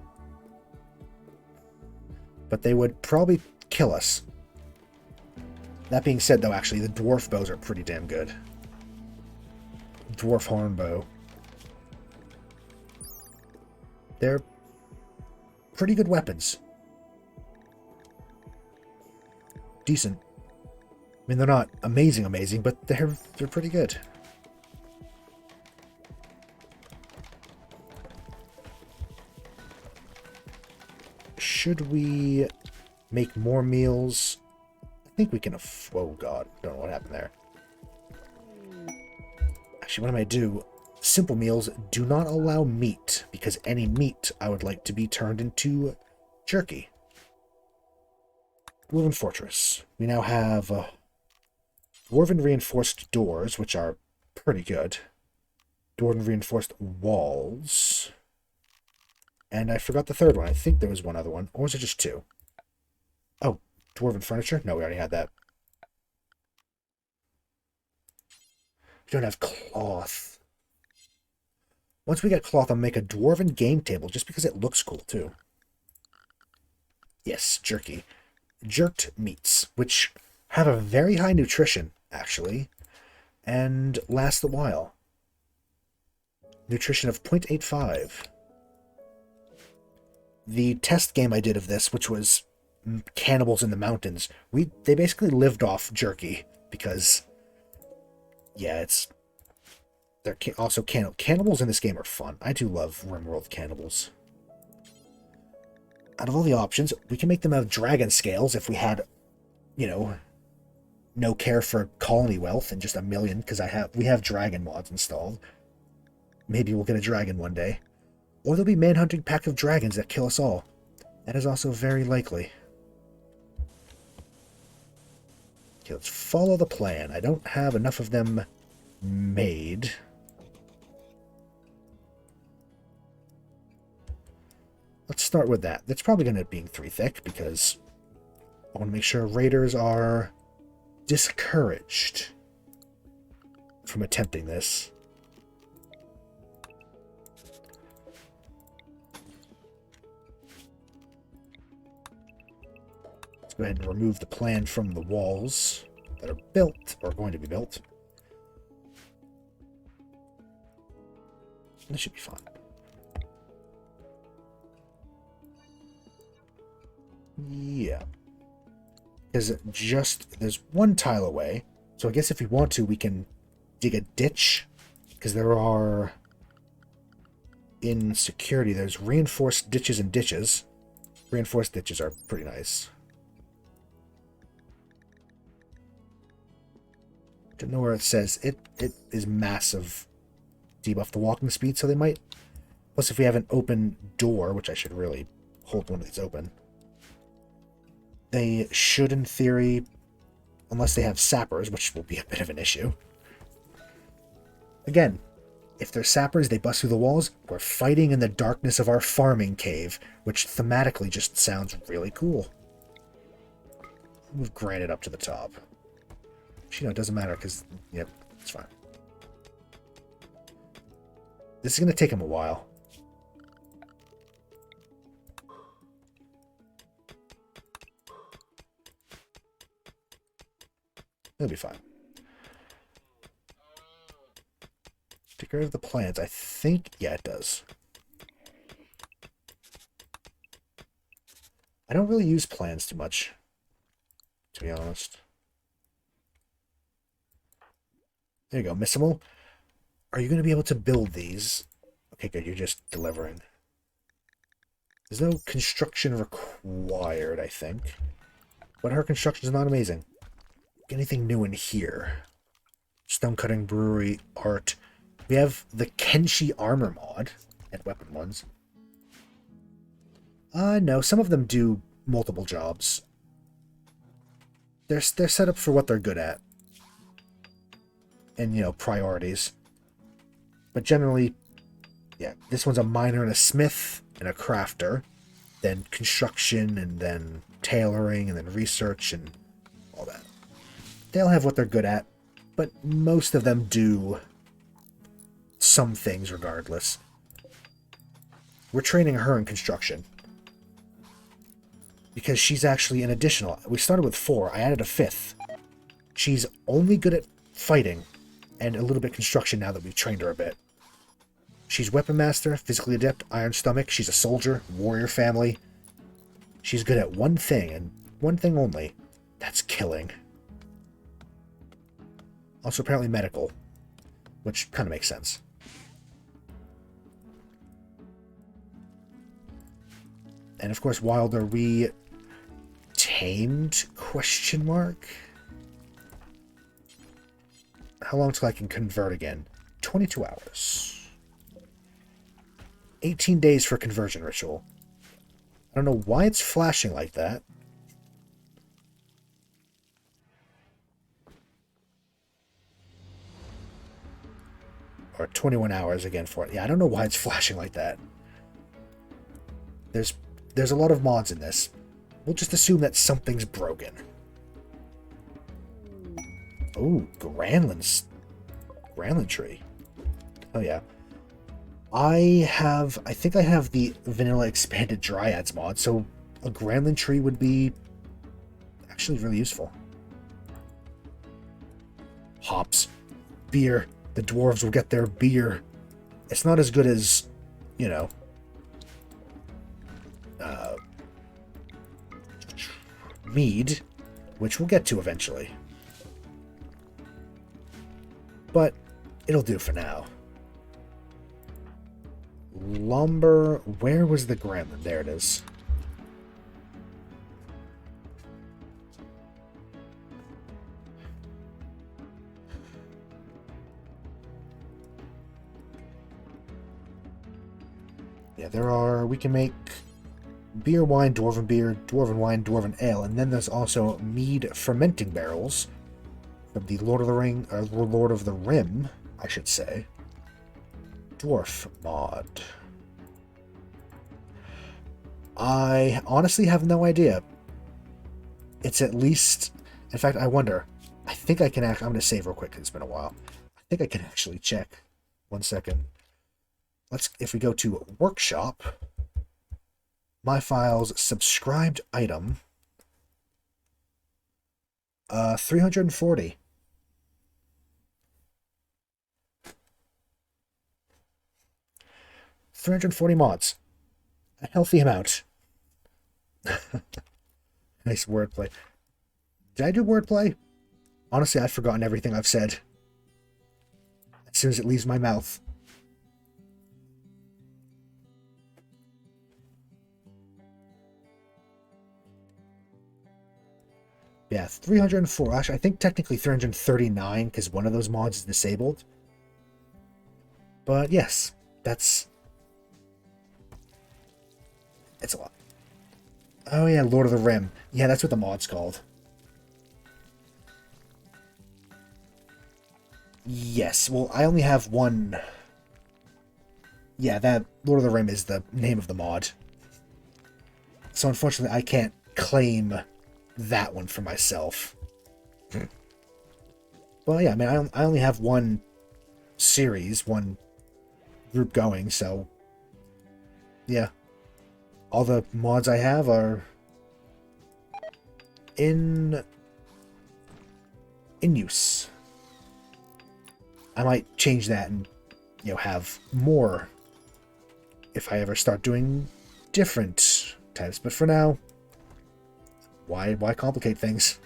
But they would probably kill us. That being said, though, actually, the dwarf bows are pretty damn good. Dwarf horn bow. They're pretty good weapons. Decent. I mean, they're not amazing, but they're pretty good. Should we make more meals? I think we can. Oh god, don't know what happened there. Actually, what I might do? Simple meals do not allow meat, because any meat I would like to be turned into jerky. Dwarven Fortress. We now have Dwarven reinforced doors, which are pretty good. Dwarven reinforced walls. And I forgot the third one. I think there was one other one. Or was it just two? Oh, Dwarven furniture? No, we already had that. We don't have cloth. Once we get cloth, I'll make a Dwarven game table, just because it looks cool, too. Yes, jerky. Jerked meats, which have a very high nutrition, actually, and last a while. Nutrition of 0.85. The test game I did of this, which was Cannibals in the Mountains, they basically lived off jerky, because, yeah, they're also cannibals in this game are fun. I do love Rimworld cannibals. Out of all the options, we can make them have dragon scales if we had, you know, no care for colony wealth and just a million, because we have dragon mods installed. Maybe we'll get a dragon one day. Or there'll be manhunting pack of dragons that kill us all. That is also very likely. Okay, let's follow the plan. I don't have enough of them made. Let's start with that. That's probably going to be 3 thick, because I want to make sure raiders are discouraged from attempting this. Let's go ahead and remove the plan from the walls that are built, or going to be built. This should be fine. Yeah. Because there's one tile away. So I guess if we want to, we can dig a ditch. Because there are, in security, there's reinforced ditches and ditches. Reinforced ditches are pretty nice. Don't know where it says. It is massive. Debuff the walking speed, so they might. Plus, if we have an open door, which I should really hold one of these open, they should, in theory, unless they have sappers, which will be a bit of an issue. Again, if they're sappers, they bust through the walls. We're fighting in the darkness of our farming cave, which thematically just sounds really cool. Move granite up to the top. Actually, no, it doesn't matter, because, yep, it's fine. This is going to take him a while. It'll be fine. Take care of the plants. I think, yeah, it does. I don't really use plans too much, to be honest. There you go, Missimo. Are you going to be able to build these? Okay, good. You're just delivering. There's no construction required, I think. But her construction is not amazing. Anything new in here? Stone cutting, brewery, art. We have the Kenshi armor mod and weapon ones. No, some of them do multiple jobs. They're set up for what they're good at. And, you know, priorities. But generally, yeah, this one's a miner and a smith and a crafter. then construction, and then tailoring, and then research, and all that. They'll have what they're good at, but most of them do some things regardless. We're training her in construction. Because she's actually an additional. We started with 4. I added a 5th. She's only good at fighting and a little bit construction now that we've trained her a bit. She's weapon master, physically adept, iron stomach. She's a soldier, warrior family. She's good at one thing and one thing only. That's killing. Also apparently medical, which kind of makes sense. And of course, Wilder, we tamed? Question mark? How long till I can convert again? 22 hours. 18 days for conversion ritual. I don't know why it's flashing like that. Or 21 hours again for it. Yeah, I don't know why it's flashing like that. There's a lot of mods in this. We'll just assume that something's broken. Oh, Granland tree. Oh yeah. I think I have the vanilla expanded dryads mod, so a Granland tree would be actually really useful. Hops. Beer. The dwarves will get their beer. It's not as good as, you know, mead, which we'll get to eventually. But it'll do for now. Lumber. Where was the Gremlin? There it is. Yeah, there are. We can make beer, wine, dwarven wine, dwarven ale, and then there's also mead fermenting barrels from the Lord of the Ring, or Lord of the Rim, I should say. Dwarf mod. I honestly have no idea. It's at least... In fact, I wonder. I think I can actually... I'm going to save real quick, 'cause it's been a while. I think I can actually check. 1 second. If we go to Workshop, My Files, Subscribed Item, 340. $340 mods. A healthy amount. Nice wordplay. Did I do wordplay? Honestly, I've forgotten everything I've said. As soon as it leaves my mouth. Yeah, 304. Actually, I think technically 339, because one of those mods is disabled. But yes, it's a lot. Oh yeah, Lord of the Rim. Yeah, that's what the mod's called. Yes, well, I only have one. Yeah, that Lord of the Rim is the name of the mod. So unfortunately, I can't claim that one for myself. Well, yeah, I mean, I only have one series, one group going, so yeah. All the mods I have are in use. I might change that and, you know, have more if I ever start doing different types. But for now, why complicate things?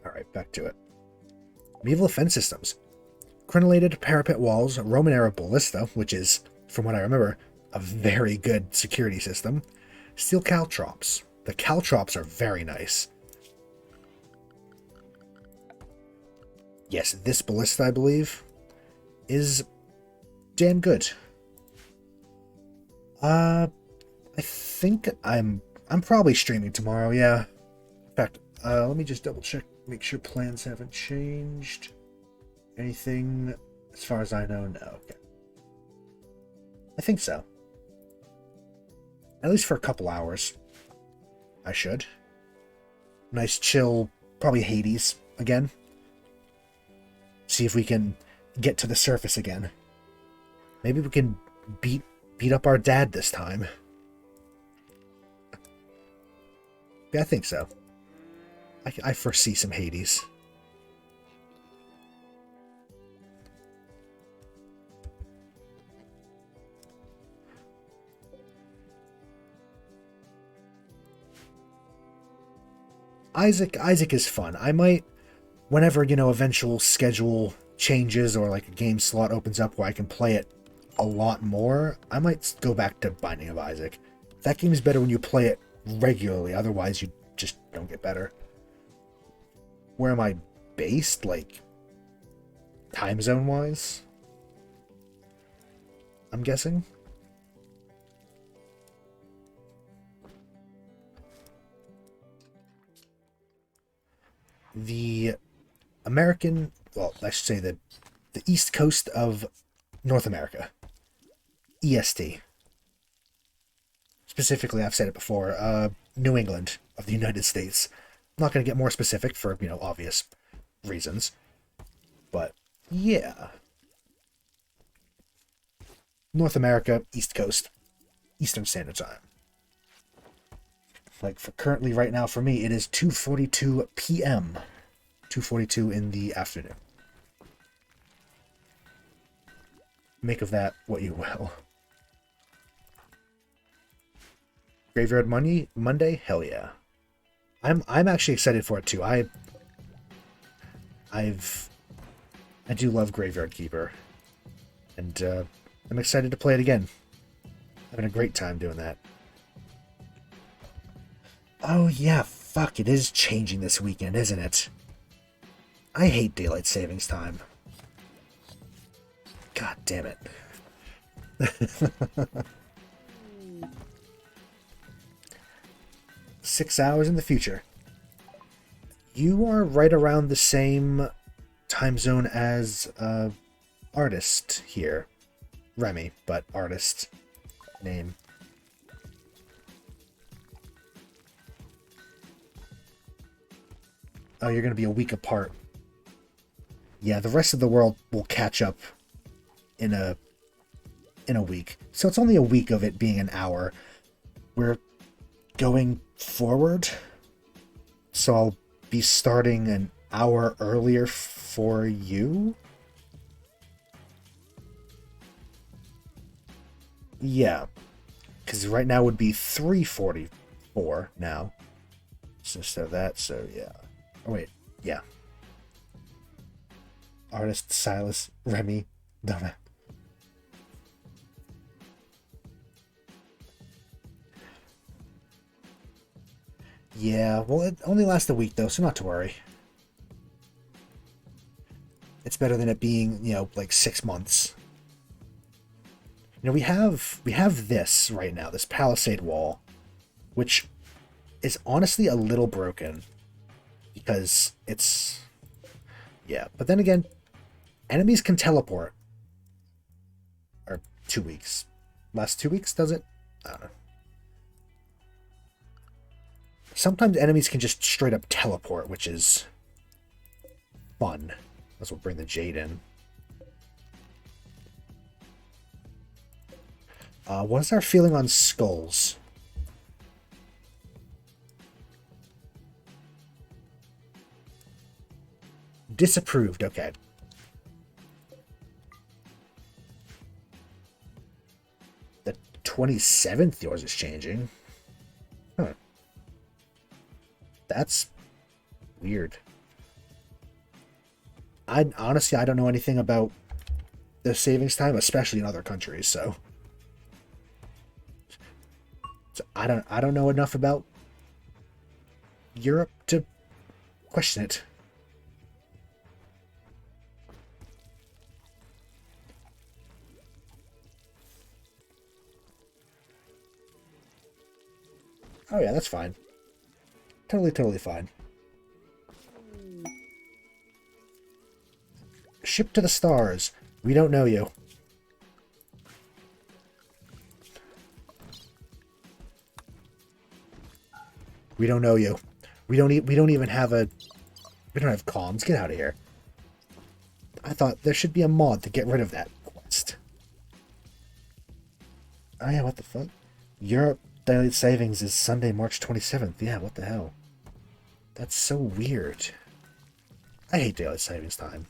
Alright, back to it. Medieval defense systems. Crenellated parapet walls, Roman era ballista, which is, from what I remember, a very good security system. Steel caltrops. The caltrops are very nice. Yes, this ballista, I believe. is damn good. I think I'm probably streaming tomorrow, yeah. In fact, let me just double check, make sure plans haven't changed. Anything, as far as I know, no. Okay. I think so. At least for a couple hours. I should. Nice chill, probably Hades again. See if we can get to the surface again. Maybe we can beat up our dad this time. Yeah, I think so. I foresee some Hades. Isaac is fun. I might, whenever, eventual schedule changes or like a game slot opens up where I can play it a lot more, I might go back to Binding of Isaac. That game is better when you play it regularly, otherwise you just don't get better. Where am I based? Like, time zone wise? I'm guessing? The American, well, I should say the East Coast of North America. EST. Specifically, I've said it before, New England of the United States. I'm not going to get more specific for, obvious reasons. But, yeah. North America, East Coast, Eastern Standard Time. Like, for currently, right now, for me, it is 2:42 p.m. 2:42 in the afternoon. Make of that what you will. Graveyard Monday? Hell yeah. I'm actually excited for it too. I do love Graveyard Keeper. And I'm excited to play it again. Having a great time doing that. Oh yeah, fuck, it is changing this weekend, isn't it? I hate daylight savings time. God damn it. 6 hours in the future. You are right around the same time zone as artist here. Remy, but artist name. Oh, you're going to be a week apart. Yeah, the rest of the world will catch up in a week. So it's only a week of it being an hour. We're going forward. So I'll be starting an hour earlier for you. Yeah. Because right now would be 3:44 now. So instead of that, so yeah. Oh, wait. Yeah. Artist, Silas, Remy, Donna. Yeah, well, it only lasts a week, though, so not to worry. It's better than it being, like 6 months. We have this right now, this palisade wall, which is honestly a little broken. Because it's... Yeah, but then again, enemies can teleport. Or 2 weeks. Last 2 weeks, does it? I don't know. Sometimes enemies can just straight up teleport, which is fun. That's what bring the Jade in. What is our feeling on skulls? Disapproved, okay. The 27th yours is changing. Huh. That's weird. Honestly, I don't know anything about the savings time, especially in other countries, so I don't know enough about Europe to question it. Oh yeah, that's fine. Totally, totally fine. Ship to the stars. We don't know you. We don't know you. We don't even have a... We don't have comms. Get out of here. I thought there should be a mod to get rid of that quest. Oh yeah, what the fuck? Europe daily savings is Sunday, March 27th. Yeah, what the hell? That's so weird. I hate daylight savings time.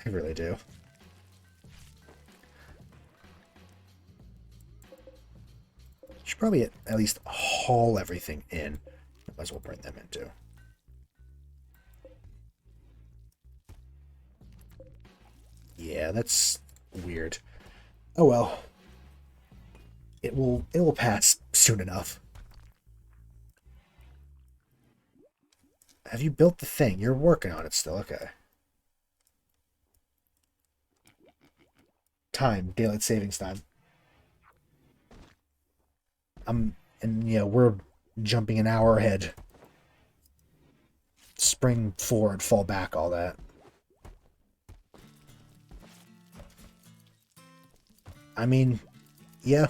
I really do. Should probably at least haul everything in. Might as well bring them in too. Yeah, that's weird. Oh well. It will pass soon enough. Have you built the thing? You're working on it still, okay. Time, daylight savings time. And yeah, we're jumping an hour ahead. Spring forward, fall back, all that. I mean, yeah.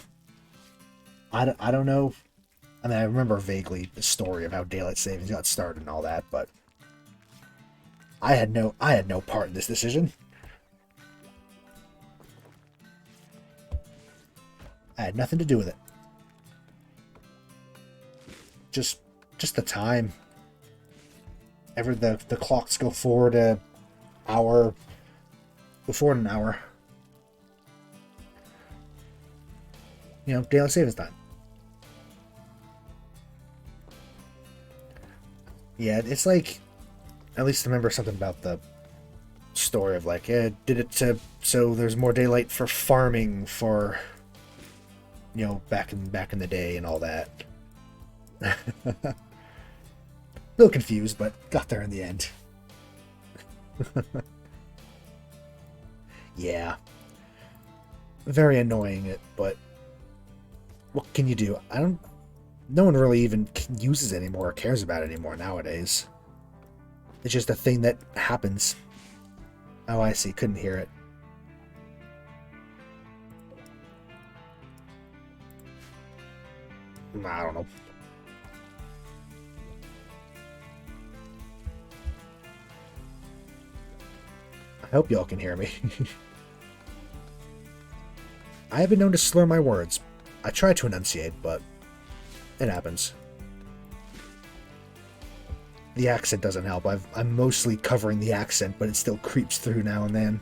I don't know. I mean, I remember vaguely the story of how daylight savings got started and all that, but I had no part in this decision. I had nothing to do with it. Just the time. The clocks go forward an hour. Go forward an hour. You know, daylight savings time. Yeah, it's like, at least I remember something about the story of like, did it to so there's more daylight for farming for, you know, back in the day and all that. A little confused, but got there in the end. Yeah. Very annoying, but what can you do? No one really even uses it anymore or cares about it anymore nowadays. It's just a thing that happens. Oh, I see. Couldn't hear it. I don't know. I hope y'all can hear me. I have been known to slur my words. I try to enunciate, but it happens. The accent doesn't help. I'm mostly covering the accent, but it still creeps through now and then.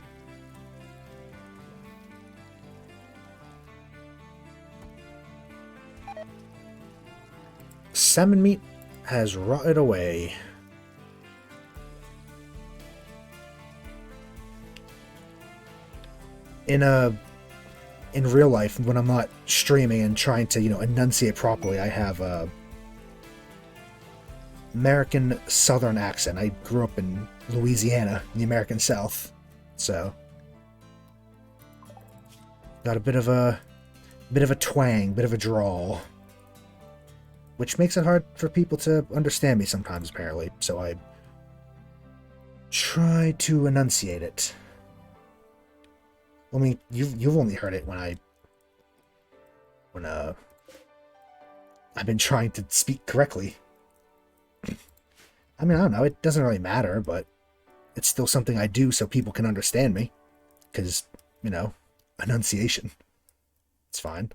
Salmon meat has rotted away. In real life, when I'm not streaming and trying to, you know, enunciate properly, I have a American Southern accent. I grew up in Louisiana, in the American South, so got a bit of a twang, bit of a drawl, which makes it hard for people to understand me sometimes, apparently. So I try to enunciate it. I mean, you've only heard it when I've been trying to speak correctly. I mean, I don't know, it doesn't really matter, but it's still something I do so people can understand me. Because, you know, enunciation. It's fine.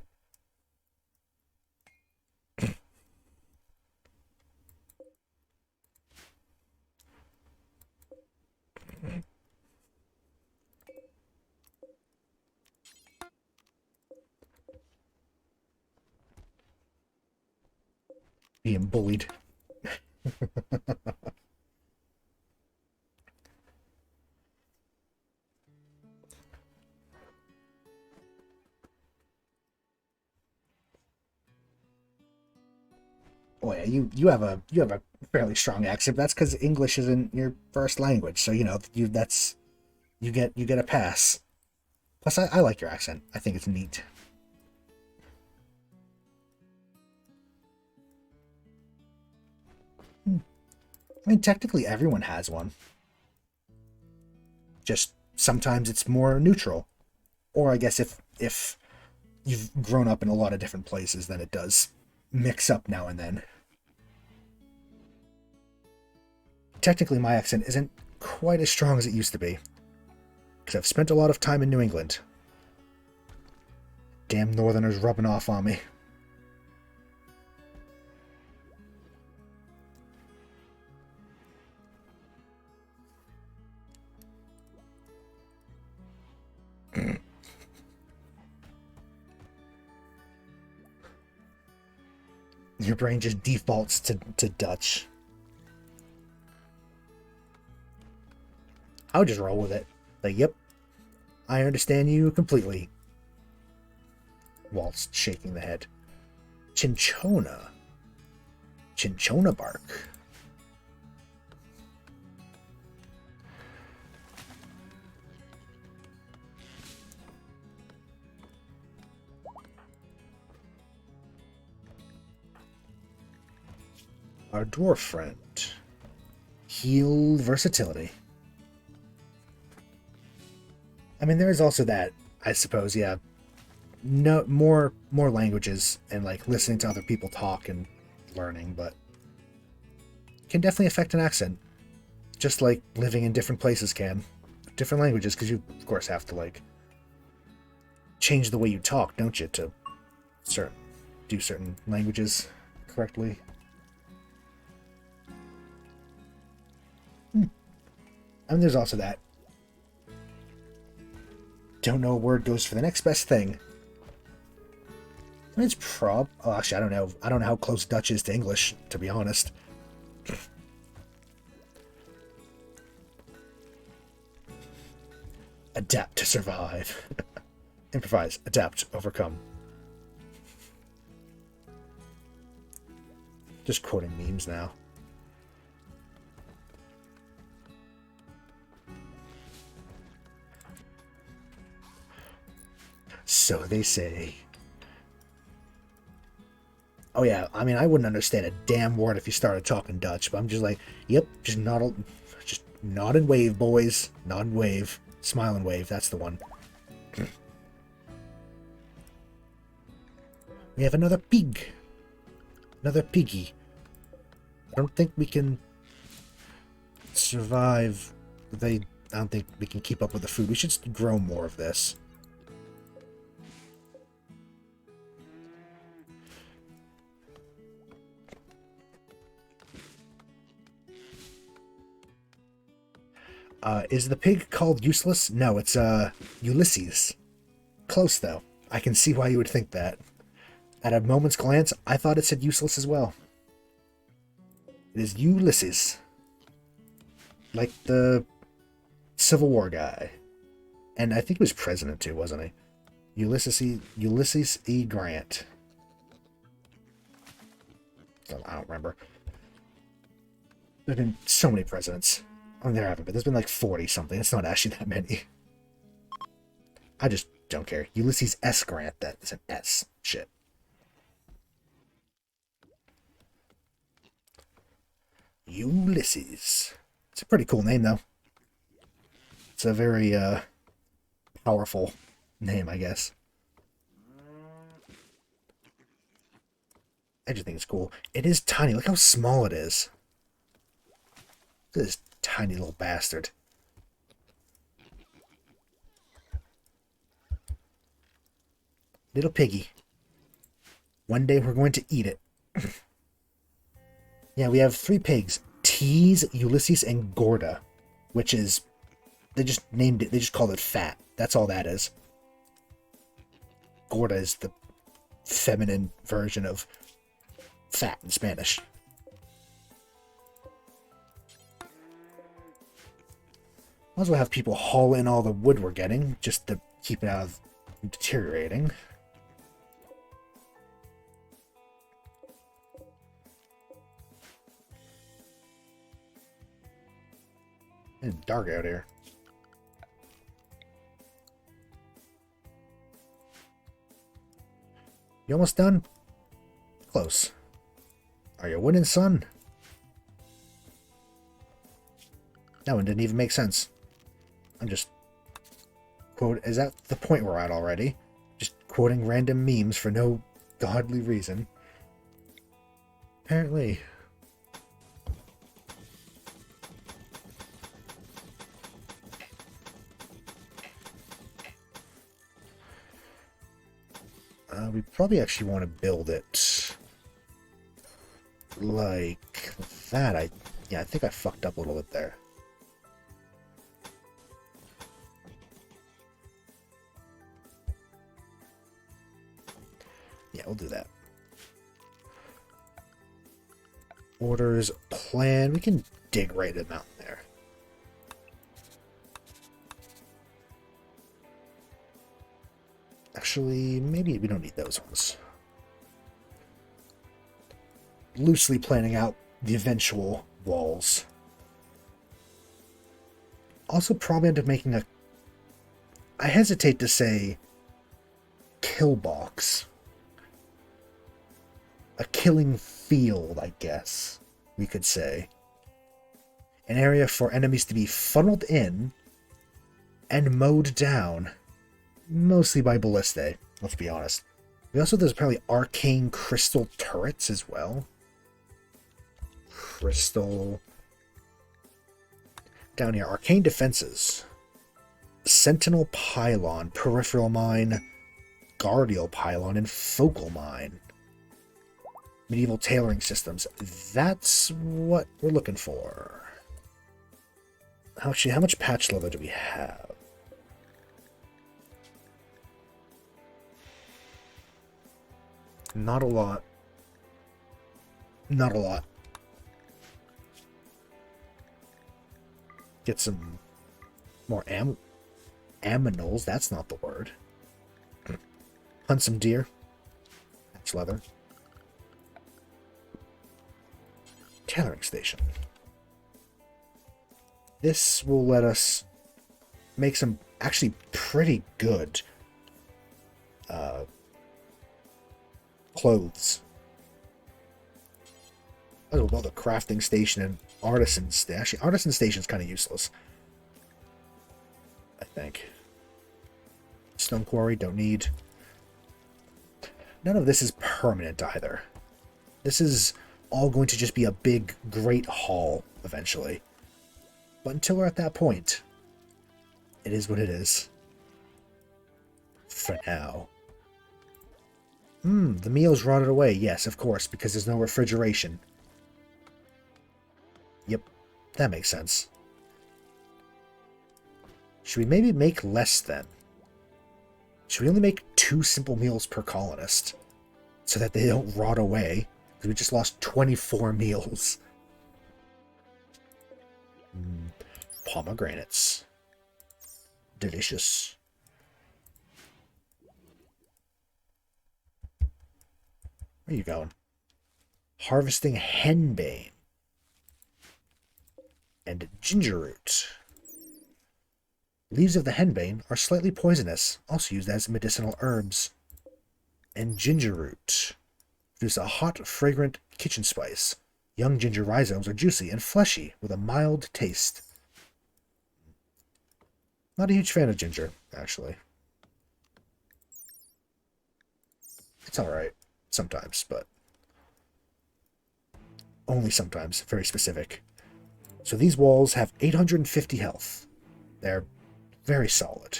Being bullied. Oh yeah, you have a fairly strong accent. That's because English isn't your first language, so you know you get a pass. Plus, I like your accent. I think it's neat. I mean, technically everyone has one. Just sometimes it's more neutral. Or I guess if you've grown up in a lot of different places, then it does mix up now and then. Technically, my accent isn't quite as strong as it used to be, because I've spent a lot of time in New England. Damn Northerners rubbing off on me. Your brain just defaults to Dutch. I would just roll with it. Like, yep, I understand you completely. Walt's shaking the head. Cinchona. Cinchona bark. Our dwarf friend. Heal versatility. I mean, there is also that, I suppose, yeah. No more languages and like listening to other people talk and learning, but can definitely affect an accent. Just like living in different places can. Different languages, because you of course have to like change the way you talk, don't you, to do certain languages correctly. And there's also that. Don't know a word goes for the next best thing. I mean, it's oh, actually, I don't know. I don't know how close Dutch is to English, to be honest. Adapt to survive. Improvise. Adapt. Overcome. Just quoting memes now. So they say. Oh yeah, I mean, I wouldn't understand a damn word if you started talking Dutch, but I'm just like, yep, just nod and wave, boys. Nod and wave. Smile and wave, that's the one. We have another pig. Another piggy. I don't think we can survive. I don't think we can keep up with the food. We should grow more of this. Is the pig called Useless? No, it's, Ulysses. Close, though. I can see why you would think that. At a moment's glance, I thought it said Useless as well. It is Ulysses. Like the Civil War guy. And I think he was president, too, wasn't he? Ulysses E. Grant. I don't remember. There's been so many presidents. I mean, there haven't been. There's been like 40-something. It's not actually that many. I just don't care. Ulysses S. Grant. That is an S. Shit. Ulysses. It's a pretty cool name, though. It's a very, powerful name, I guess. I just think it's cool. It is tiny. Look how small it is. Look at this tiny little bastard. Little piggy. One day we're going to eat it. Yeah, we have 3 pigs. Tease, Ulysses, and Gorda. Which is... They just named it... They just called it Fat. That's all that is. Gorda is the feminine version of fat in Spanish. Might as well have people haul in all the wood we're getting, just to keep it out of deteriorating. It's dark out here. You almost done? Close. Are you winning, son? That one didn't even make sense. I'm just quote. Is that the point we're at already? Just quoting random memes for no godly reason. Apparently. We probably actually want to build it like that. I think I fucked up a little bit there. Yeah, we'll do that. Orders, plan. We can dig right in the mountain there. Actually, maybe we don't need those ones. Loosely planning out the eventual walls. Also probably end up making a... I hesitate to say kill box. A killing field, I guess we could say. An area for enemies to be funneled in and mowed down. Mostly by ballistae, let's be honest. There's apparently arcane crystal turrets as well. Crystal. Down here, arcane defenses. Sentinel pylon, peripheral mine, guardial pylon, and focal mine. Medieval tailoring systems. That's what we're looking for. Actually, how much patch leather do we have? Not a lot. Not a lot. Get some more aminals. That's not the word. Hunt some deer. Patch leather. Tailoring station. This will let us make some actually pretty good clothes. I don't know, the crafting station and artisan station. Actually, artisan station is kind of useless, I think. Stone quarry, don't need. None of this is permanent either. This is all going to just be a big, great haul eventually. But until we're at that point, it is what it is. For now. The meal's rotted away. Yes, of course, because there's no refrigeration. Yep, that makes sense. Should we maybe make less then? Should we only make 2 simple meals per colonist? So that they don't rot away? Because we just lost 24 meals. Pomegranates. Delicious. Where are you going? Harvesting henbane. And ginger root. Leaves of the henbane are slightly poisonous, also used as medicinal herbs. And ginger root. Produce a hot, fragrant kitchen spice. Young ginger rhizomes are juicy and fleshy, with a mild taste. Not a huge fan of ginger, actually. It's alright. Sometimes, but only sometimes. Very specific. So these walls have 850 health. They're very solid.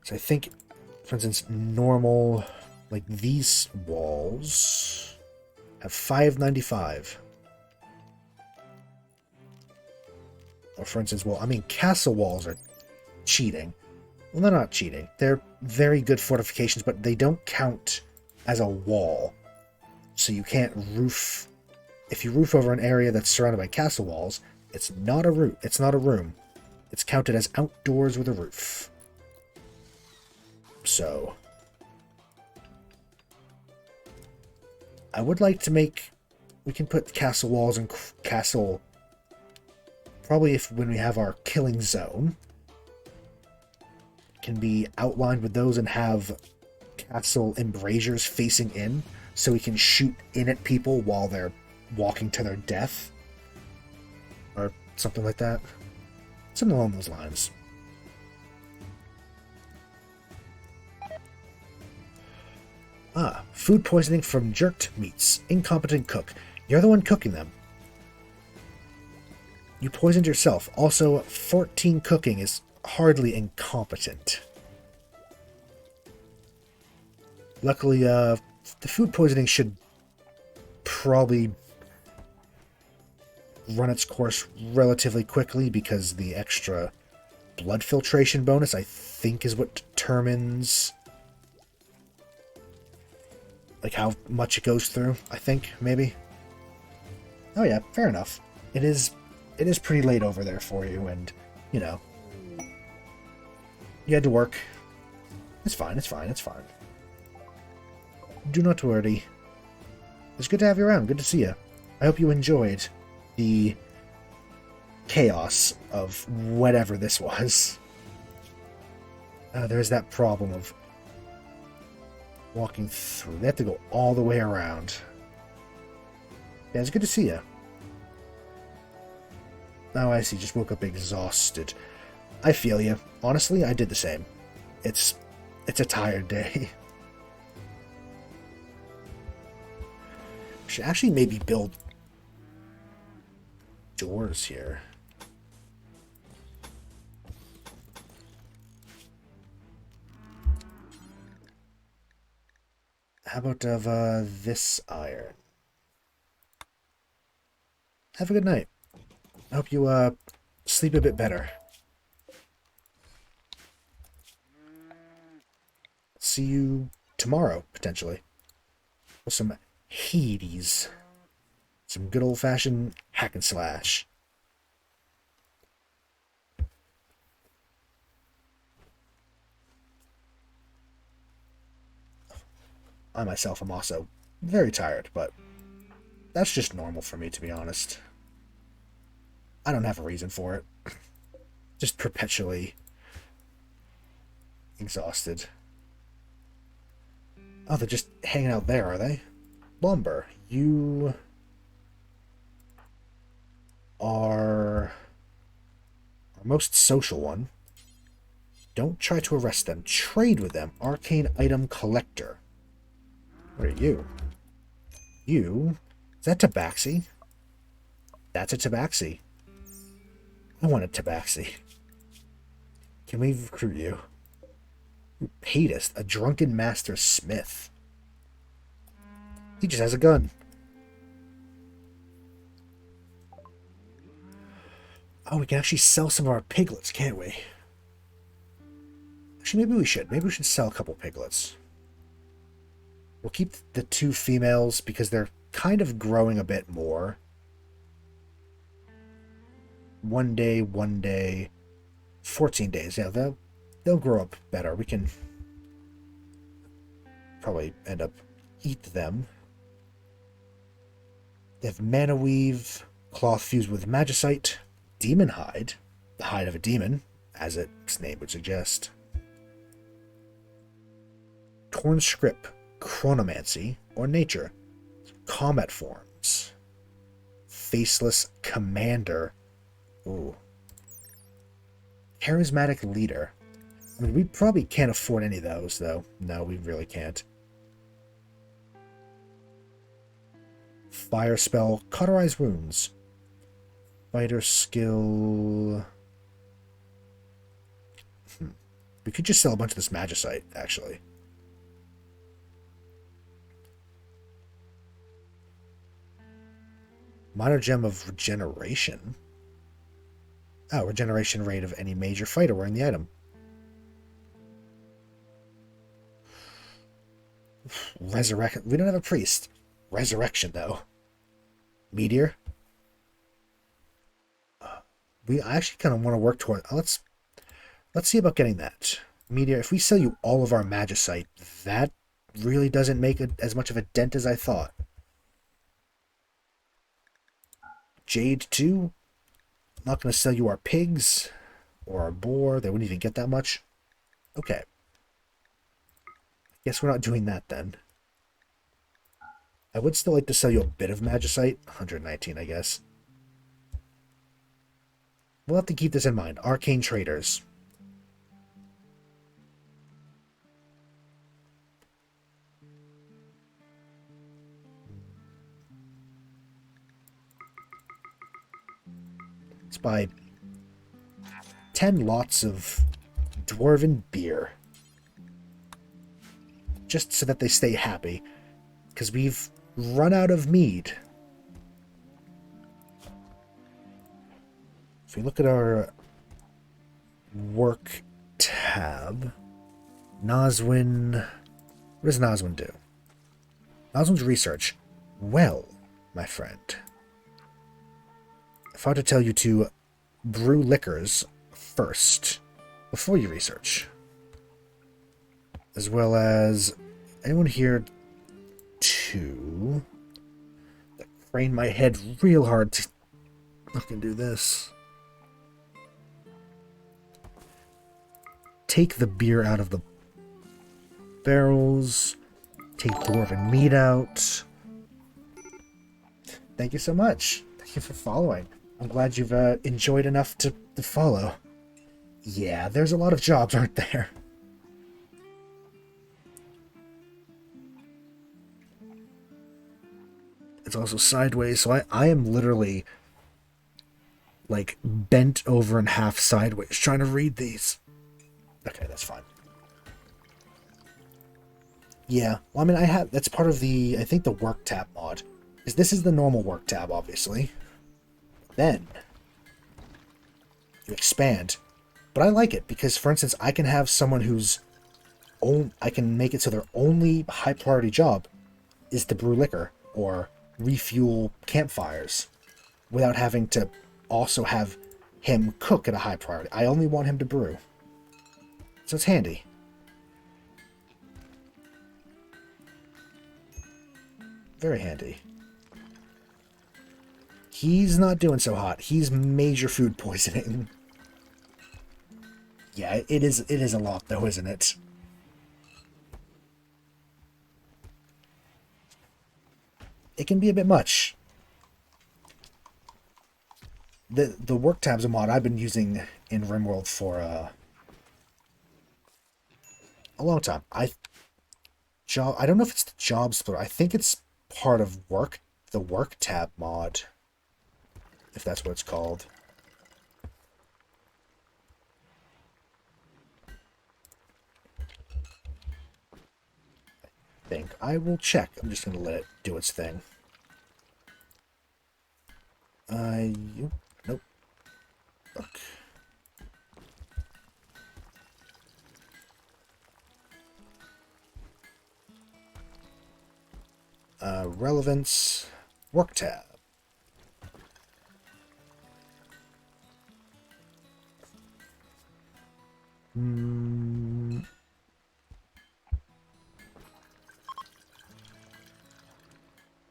So I think, for instance, normal, like these walls have 595. Or for instance, well, I mean, castle walls are cheating. Well, they're not cheating. They're very good fortifications, but they don't count as a wall. So you can't roof... If you roof over an area that's surrounded by castle walls, it's not a room. It's not a room. It's counted as outdoors with a roof. So... I would like to make... We can put castle walls and castle... Probably when we have our killing zone... can be outlined with those and have castle embrasures facing in so we can shoot in at people while they're walking to their death. something like that. Something along those lines. Ah, food poisoning from jerked meats. Incompetent cook. You're the one cooking them. You poisoned yourself. Also, 14 cooking is hardly incompetent. Luckily, the food poisoning should probably run its course relatively quickly because the extra blood filtration bonus, I think, is what determines like how much it goes through, I think, maybe. Oh yeah, fair enough. It is pretty late over there for you, and, you know, you had to work. It's fine, it's fine, it's fine. Do not worry. It's good to have you around, good to see you. I hope you enjoyed the chaos of whatever this was. There's that problem of walking through. They have to go all the way around. Yeah, it's good to see you. Oh, I see. Just woke up exhausted. I feel you. Honestly, I did the same. It's a tired day. Should actually maybe build doors here. How about this iron? Have a good night. I hope you sleep a bit better. See you tomorrow, potentially. With some Hades. Some good old-fashioned hack and slash. I myself am also very tired, but that's just normal for me, to be honest. I don't have a reason for it. Just perpetually exhausted. Oh, they're just hanging out there, are they? Lumber, you are our most social one. Don't try to arrest them. Trade with them. Arcane item collector. What are you? You? Is that tabaxi? That's a tabaxi. I want a tabaxi. Can we recruit you? Patist, a drunken master smith. He just has a gun. Oh, we can actually sell some of our piglets, can't we? Actually, maybe we should. Maybe we should sell a couple piglets. We'll keep the 2 females because they're kind of growing a bit more. 1 day, 14 days. Yeah, they'll grow up better. We can probably end up eat them. They have mana weave, cloth fused with magicite, demon hide, the hide of a demon, as its name would suggest. Torn script, chronomancy, or nature. Combat forms. Faceless commander. Ooh. Charismatic leader. I mean, we probably can't afford any of those, though. No, we really can't. Fire spell, cauterize wounds. Fighter skill. We could just sell a bunch of this magicite, actually. Minor gem of regeneration. Oh, regeneration rate of any major fighter wearing the item. Resurrection. We don't have a priest. Resurrection, though. Meteor. I actually kind of want to work toward. Let's see about getting that. Meteor. If we sell you all of our magicite, that really doesn't make as much of a dent as I thought. Jade 2. I'm not going to sell you our pigs or our boar. They wouldn't even get that much. Okay. Guess we're not doing that then. I would still like to sell you a bit of magicite. 119, I guess. We'll have to keep this in mind. Arcane traders. Let's buy 10 lots of Dwarven beer. Just so that they stay happy. Because we've run out of mead. If we look at our work tab, Noswin... What does Noswin do? Noswin's research. Well, my friend, if I were to tell you to brew liquors first, before you research, as well as anyone here to crane my head real hard to look and do this. Take the beer out of the barrels. Take Dwarven meat out. Thank you so much. Thank you for following. I'm glad you've enjoyed enough to follow. Yeah, there's a lot of jobs, aren't there? It's also sideways, so I am literally like bent over and half sideways trying to read these. Okay, that's fine. Yeah, well, I mean, that's part of the, I think, the work tab mod. Because this is the normal work tab, obviously. Then, you expand. But I like it, because, for instance, I can have someone whose I can make it so their only high priority job is to brew liquor, or refuel campfires, without having to also have him cook at a high priority. I only want him to brew. So it's handy. Very handy. He's not doing so hot. He's major food poisoning. Yeah, it is a lot though, isn't it? It can be a bit much. The work tab's a mod I've been using in Rimworld for a long time. I don't know if it's the job splitter. I think it's part of the work tab mod, if that's what it's called. I think I will check. I'm just gonna let it do its thing. Nope. Look. Relevance, work tab.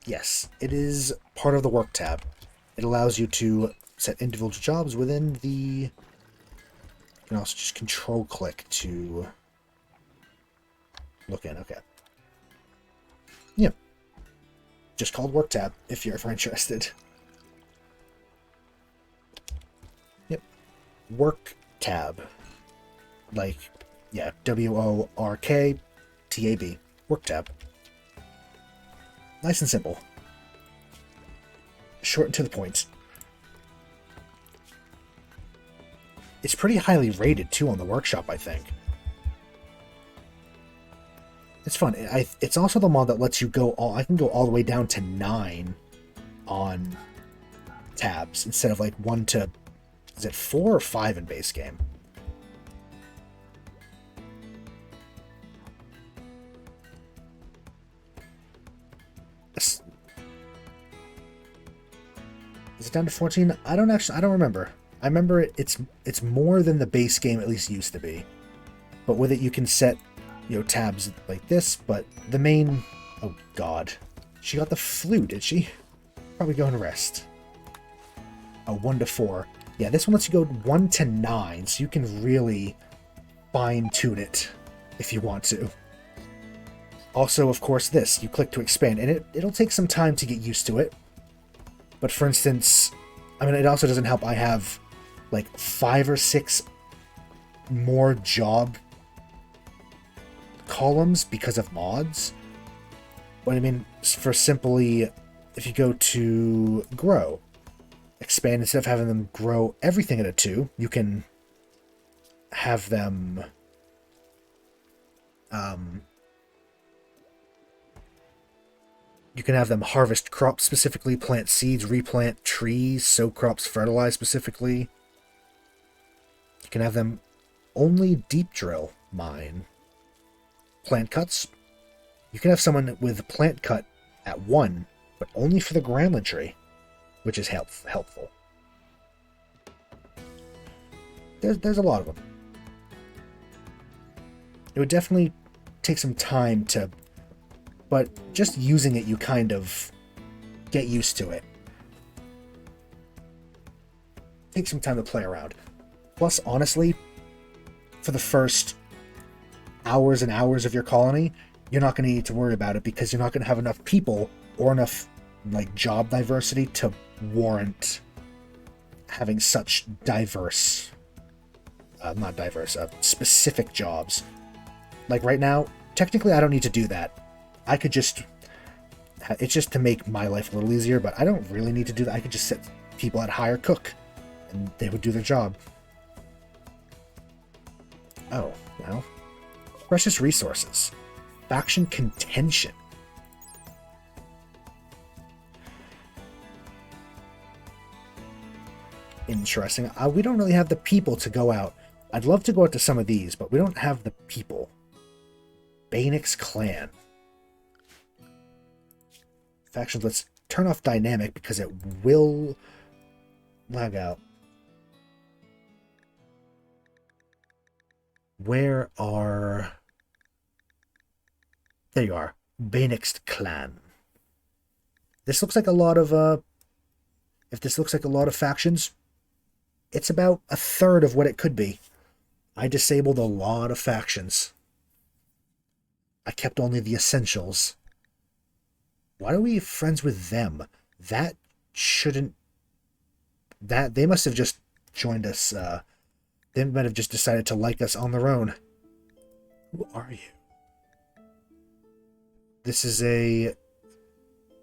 Yes, it is part of the work tab. It allows you to set individual jobs within the... You can also just control click to look in. Okay. Yeah. Just called work tab if you're ever interested. Yep. Work tab. Like, yeah, WORK-TAB. Work tab. Nice and simple. Short and to the point. It's pretty highly rated, too, on the workshop, I think. It's fun. It's also the mod that lets you go I can go all the way down to 9 on tabs, instead of, like, 1 to... Is it 4 or 5 in base game? Is it down to 14? I don't remember. I remember it's more than the base game at least used to be. But with it you can set, tabs like this, but the main... Oh god. She got the flu, did she? Probably go and rest. Oh, 1 to 4. Yeah, this one lets you go 1 to 9, so you can really fine-tune it if you want to. Also, of course, this. You click to expand, and it'll take some time to get used to it. But for instance, I mean, it also doesn't help. I have like 5 or 6 more job columns because of mods. But I mean, for simply, if you go to grow, expand, instead of having them grow everything at a 2, you can have them harvest crops specifically, plant seeds, replant trees, sow crops, fertilize specifically. You can have them only deep drill mine. Plant cuts. You can have someone with plant cut at 1, but only for the Gremlin tree, which is helpful. There's a lot of them. It would definitely take some time to, but just using it, you kind of get used to it. Take some time to play around. Plus, honestly, for the first hours and hours of your colony, you're not going to need to worry about it because you're not going to have enough people or enough like job diversity to warrant having such diverse, specific jobs. Like right now, technically I don't need to do that. I could just, it's just to make my life a little easier, but I don't really need to do that. I could just set people at hire cook and they would do their job. Oh, well. Precious resources. Faction contention. Interesting. We don't really have the people to go out. I'd love to go out to some of these, but we don't have the people. Banix clan. Factions, let's turn off dynamic because it will lag out. Where are... There you are. Banix clan. This looks like a lot of, if this looks like a lot of factions, it's about a third of what it could be. I disabled a lot of factions. I kept only the essentials. Why are we friends with them? That shouldn't... That... They must have just joined us, they might have just decided to like us on their own. Who are you? This is a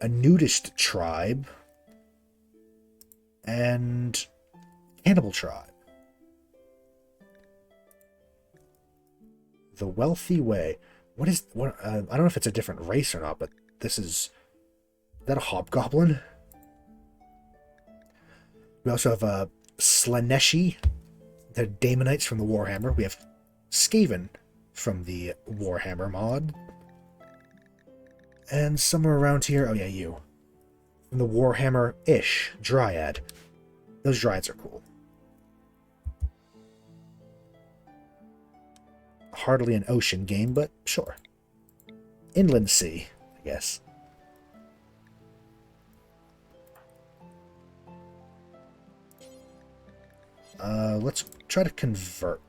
nudist tribe and cannibal tribe. The Wealthy Way. What is... What? I don't know if it's a different race or not, but this is... Is that a hobgoblin? We also have Slaneshi. They're Daemonites from the Warhammer. We have Skaven from the Warhammer mod. And somewhere around here... Oh yeah, you. From the Warhammer-ish Dryad. Those Dryads are cool. Hardly an ocean game, but sure. Inland Sea, I guess. Let's try to convert.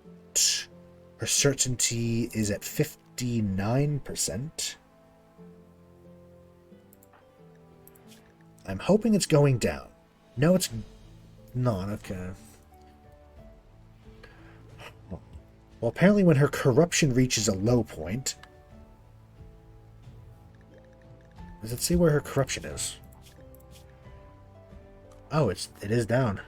Her certainty is at 59%. I'm hoping it's going down. No, it's not. Okay. Well, apparently when her corruption reaches a low point... Does it say where her corruption is? Oh, it is down.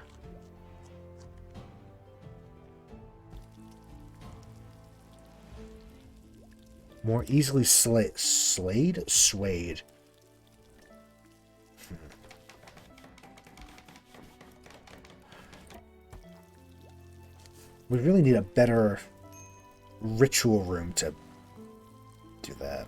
More easily swayed? Swayed. We really need a better ritual room to do that.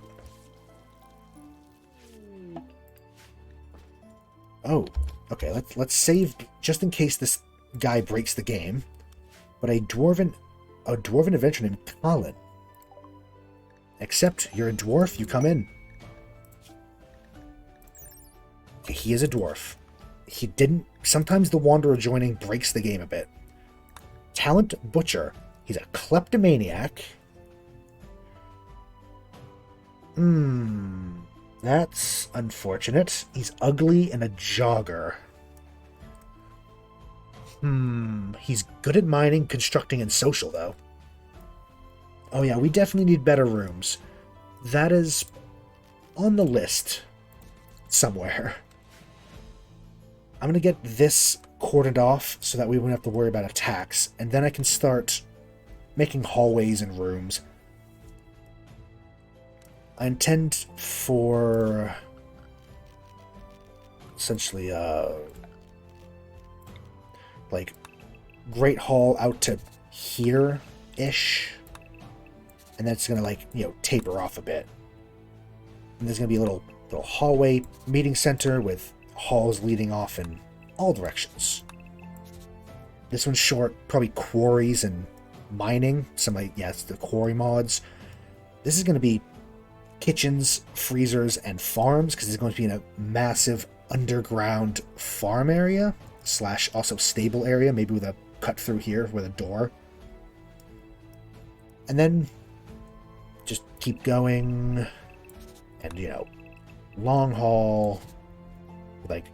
Oh, okay, let's save just in case this guy breaks the game. But a dwarven adventurer named Colin. Except you're a dwarf, you come in. Okay, he is a dwarf. He didn't... Sometimes the Wanderer joining breaks the game a bit. Talent Butcher. He's a kleptomaniac. That's unfortunate. He's ugly and a jogger. He's good at mining, constructing, and social, though. Oh yeah, we definitely need better rooms. That is on the list somewhere. I'm going to get this cordoned off so that we won't have to worry about attacks, and then I can start making hallways and rooms. I intend for essentially like Great Hall out to here-ish, and then it's gonna, like, you know, taper off a bit. And there's gonna be a little hallway meeting center with halls leading off in all directions. This one's short, probably quarries and mining. It's the quarry mods. This is gonna be kitchens, freezers, and farms, because it's going to be in a massive underground farm area / also stable area, maybe with a cut through here with a door. And then just keep going, and, you know, long haul, like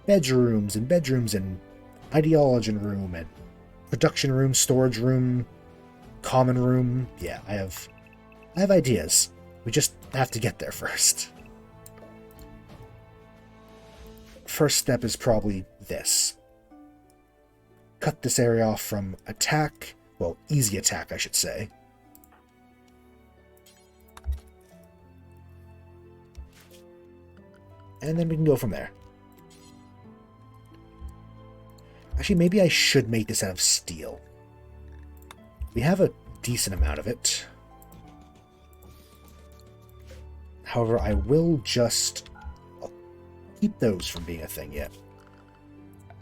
bedrooms and ideology room and production room, storage room, common room. Yeah, I have ideas. We just have to get there first. First step is probably this. Cut this area off from attack. Well, easy attack, I should say. And then we can go from there. Actually, maybe I should make this out of steel. We have a decent amount of it. However, I will just keep those from being a thing yet.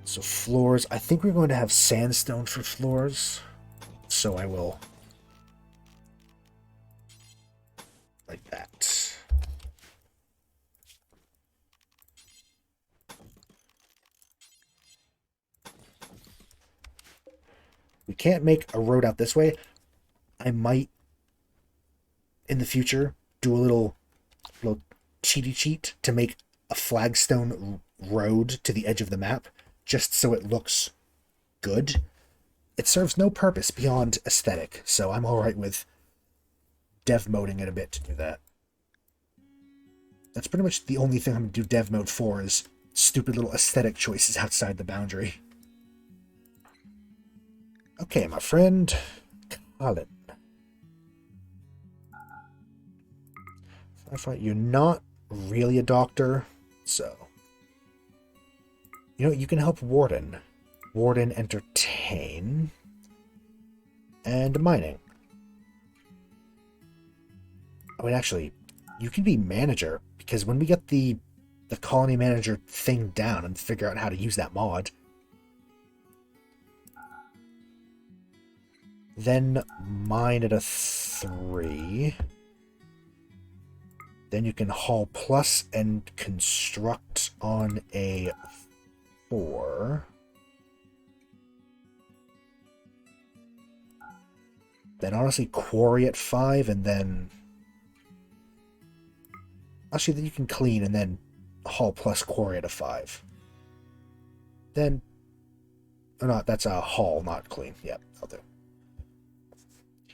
So floors, I think we're going to have sandstone for floors. So I will, like that. We can't make a road out this way. I might, in the future, do a little cheaty cheat to make a flagstone road to the edge of the map, just so it looks good. It serves no purpose beyond aesthetic, so I'm alright with dev moding it a bit to do that. That's pretty much the only thing I'm going to do dev mode for, is stupid little aesthetic choices outside the boundary. Okay, my friend, Colin. You're not really a doctor, so... You know, you can help Warden. Warden entertain. And mining. I mean, actually, you can be manager, because when we get the colony manager thing down and figure out how to use that mod, then mine at a 3... Then you can haul plus and construct on a 4. Then honestly quarry at 5, and then... Actually, then you can clean and then haul plus quarry at a 5. Then... Or not, that's a haul, not clean. Yep, I'll do.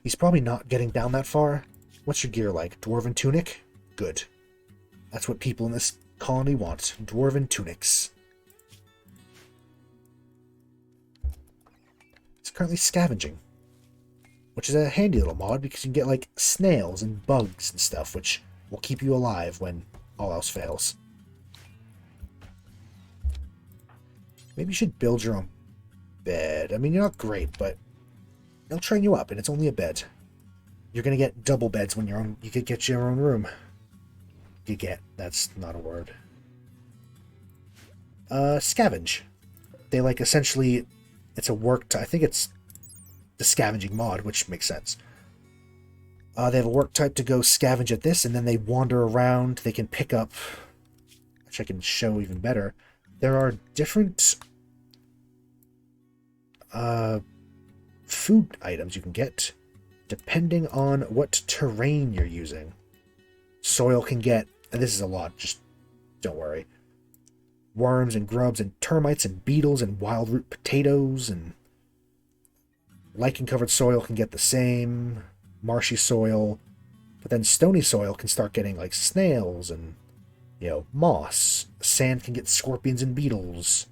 He's probably not getting down that far. What's your gear like? Dwarven tunic? Good. That's what people in this colony want. Dwarven tunics. It's currently scavenging, which is a handy little mod because you can get, like, snails and bugs and stuff, which will keep you alive when all else fails. Maybe you should build your own bed. I mean, you're not great, but they'll train you up, and it's only a bed. You're gonna get double beds when you could get your own room. That's not a word. Scavenge. They, like, essentially, it's a work type. I think it's the scavenging mod, which makes sense. They have a work type to go scavenge at this, and then they wander around. They can pick up, which I can show even better. There are different food items you can get depending on what terrain you're using. Soil can get, and this is a lot, just don't worry. worms and grubs and termites and beetles and wild root potatoes, and lichen-covered soil can get the same, marshy soil, but then stony soil can start getting like snails and, moss. Sand can get scorpions and beetles.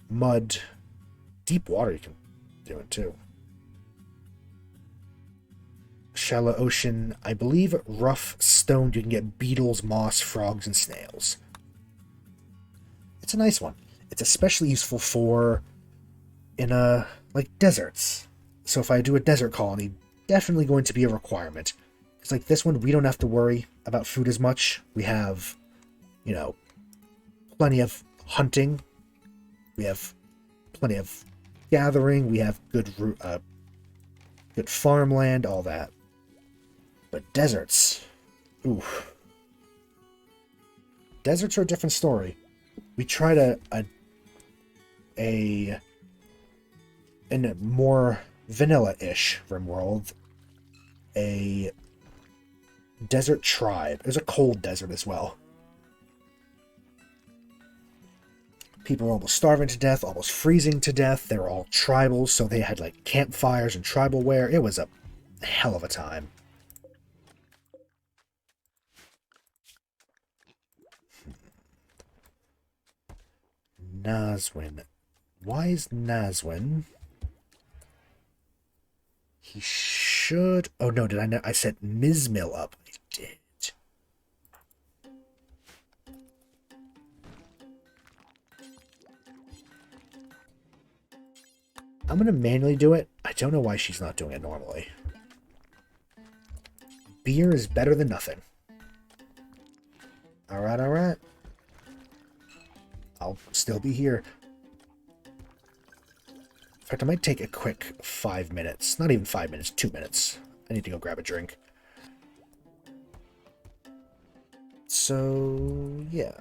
Mud. Deep water you can do it too. Shallow ocean, I believe rough stone you can get beetles, moss, frogs, and snails. It's a nice one. It's especially useful for deserts. So if I do a desert colony, definitely going to be a requirement. Because like this one, we don't have to worry about food as much. We have, plenty of hunting. We have plenty of gathering. We have good farmland, all that. But deserts, ooh. Deserts are a different story. We tried in a more vanilla-ish Rimworld, a desert tribe. There's a cold desert as well. People were almost starving to death, almost freezing to death. They were all tribals, so they had like campfires and tribal wear. It was a hell of a time. Nazwin. Why is Nazwin? He should... Oh, no, did I know? I set Mizmil up. I did. I'm going to manually do it. I don't know why she's not doing it normally. Beer is better than nothing. Alright, alright. I'll still be here. In fact, I might take a quick 5 minutes. Not even 5 minutes, 2 minutes. I need to go grab a drink. So, yeah.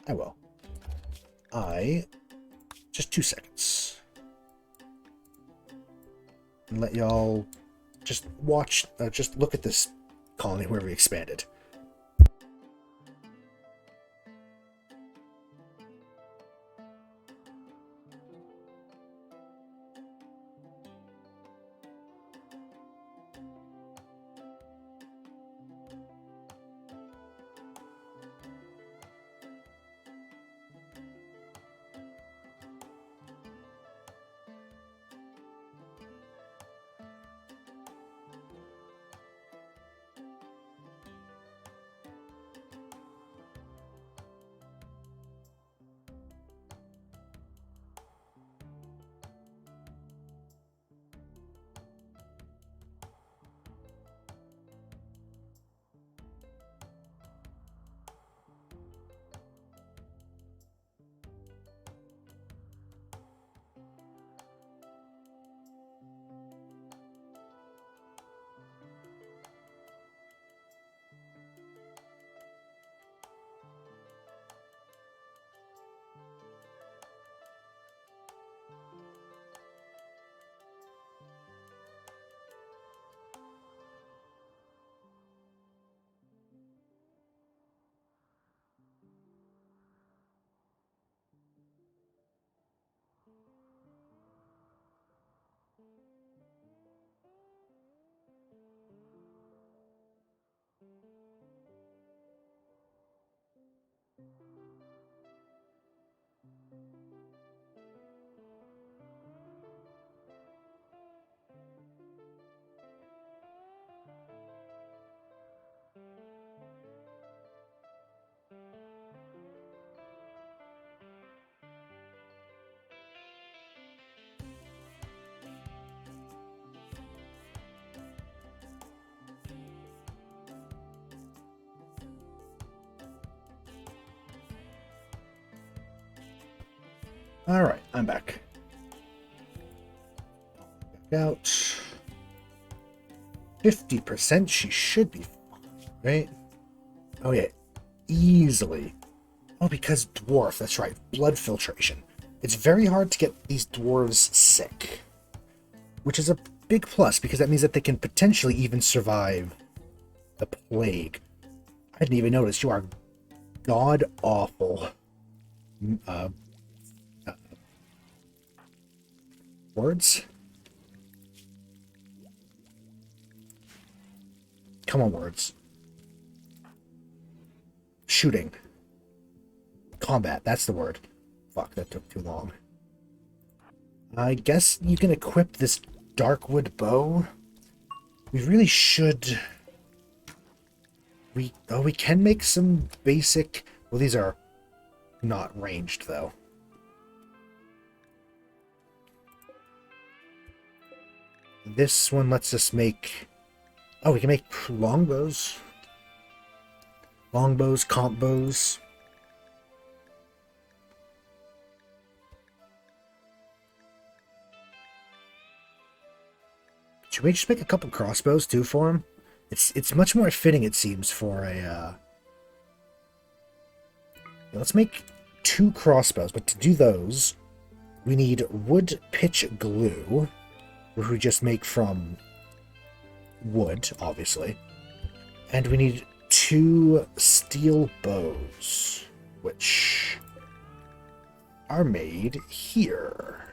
I will. Just 2 seconds. And let y'all just watch, just look at this colony where we expanded. Alright, I'm back. Back out. 50%, she should be fine, right? Oh yeah, easily. Oh, because dwarf, that's right, blood filtration. It's very hard to get these dwarves sick, which is a big plus, because that means that they can potentially even survive the plague. I didn't even notice. You are god-awful. Uh, words? Come on, words. Shooting. Combat, that's the word. Fuck, that took too long. I guess you can equip this Darkwood bow. We really should... we can make some basic... Well, these are not ranged, though. This one lets us make... Oh, we can make longbows. Longbows, comp bows. Should we just make a couple crossbows, too, for him? It's much more fitting, it seems, for a... Yeah, let's make 2 crossbows, but to do those, we need wood pitch glue, which we just make from wood, obviously. And we need 2 steel bows, which are made here.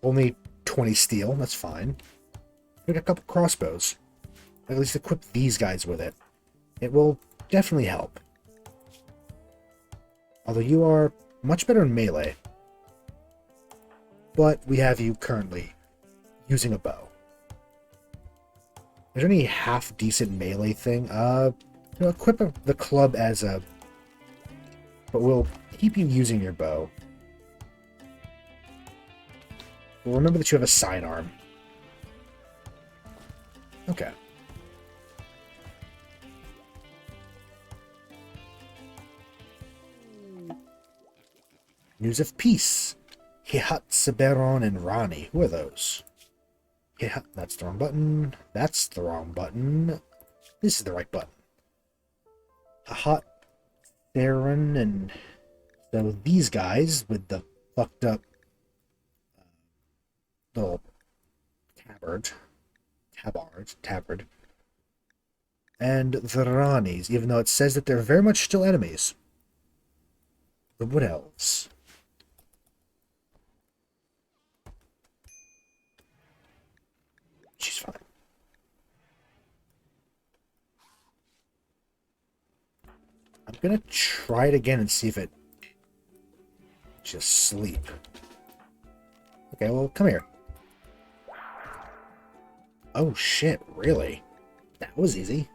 Only 20 steel, that's fine. Make a couple crossbows. At least equip these guys with it. It will definitely help. Although you are much better in melee. But we have you currently using a bow. Is there any half-decent melee thing? Equip the club as a... But we'll keep you using your bow. Well, remember that you have a sidearm. Okay. News of peace. Hihat, Siberon, and Rani. Who are those? Hihat, that's the wrong button. That's the wrong button. This is the right button. Hihat, Theron, and... So these guys with the fucked up little tabard, and the Ranis, even though it says that they're very much still enemies. The Wood Elves. She's fine. I'm gonna try it again and see if it just sleep. Okay, well, come here. Oh shit, really? That was easy.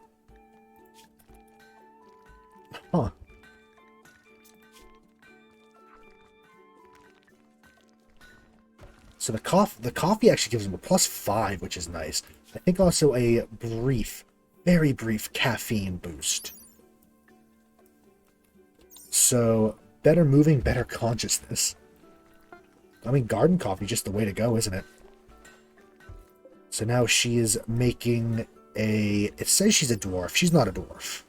Huh. So the coffee actually gives him a +5, which is nice. I think also a brief, very brief caffeine boost. So, better moving, better consciousness. I mean, garden coffee is just the way to go, isn't it? So now she is making a... It says she's a dwarf. She's not a dwarf.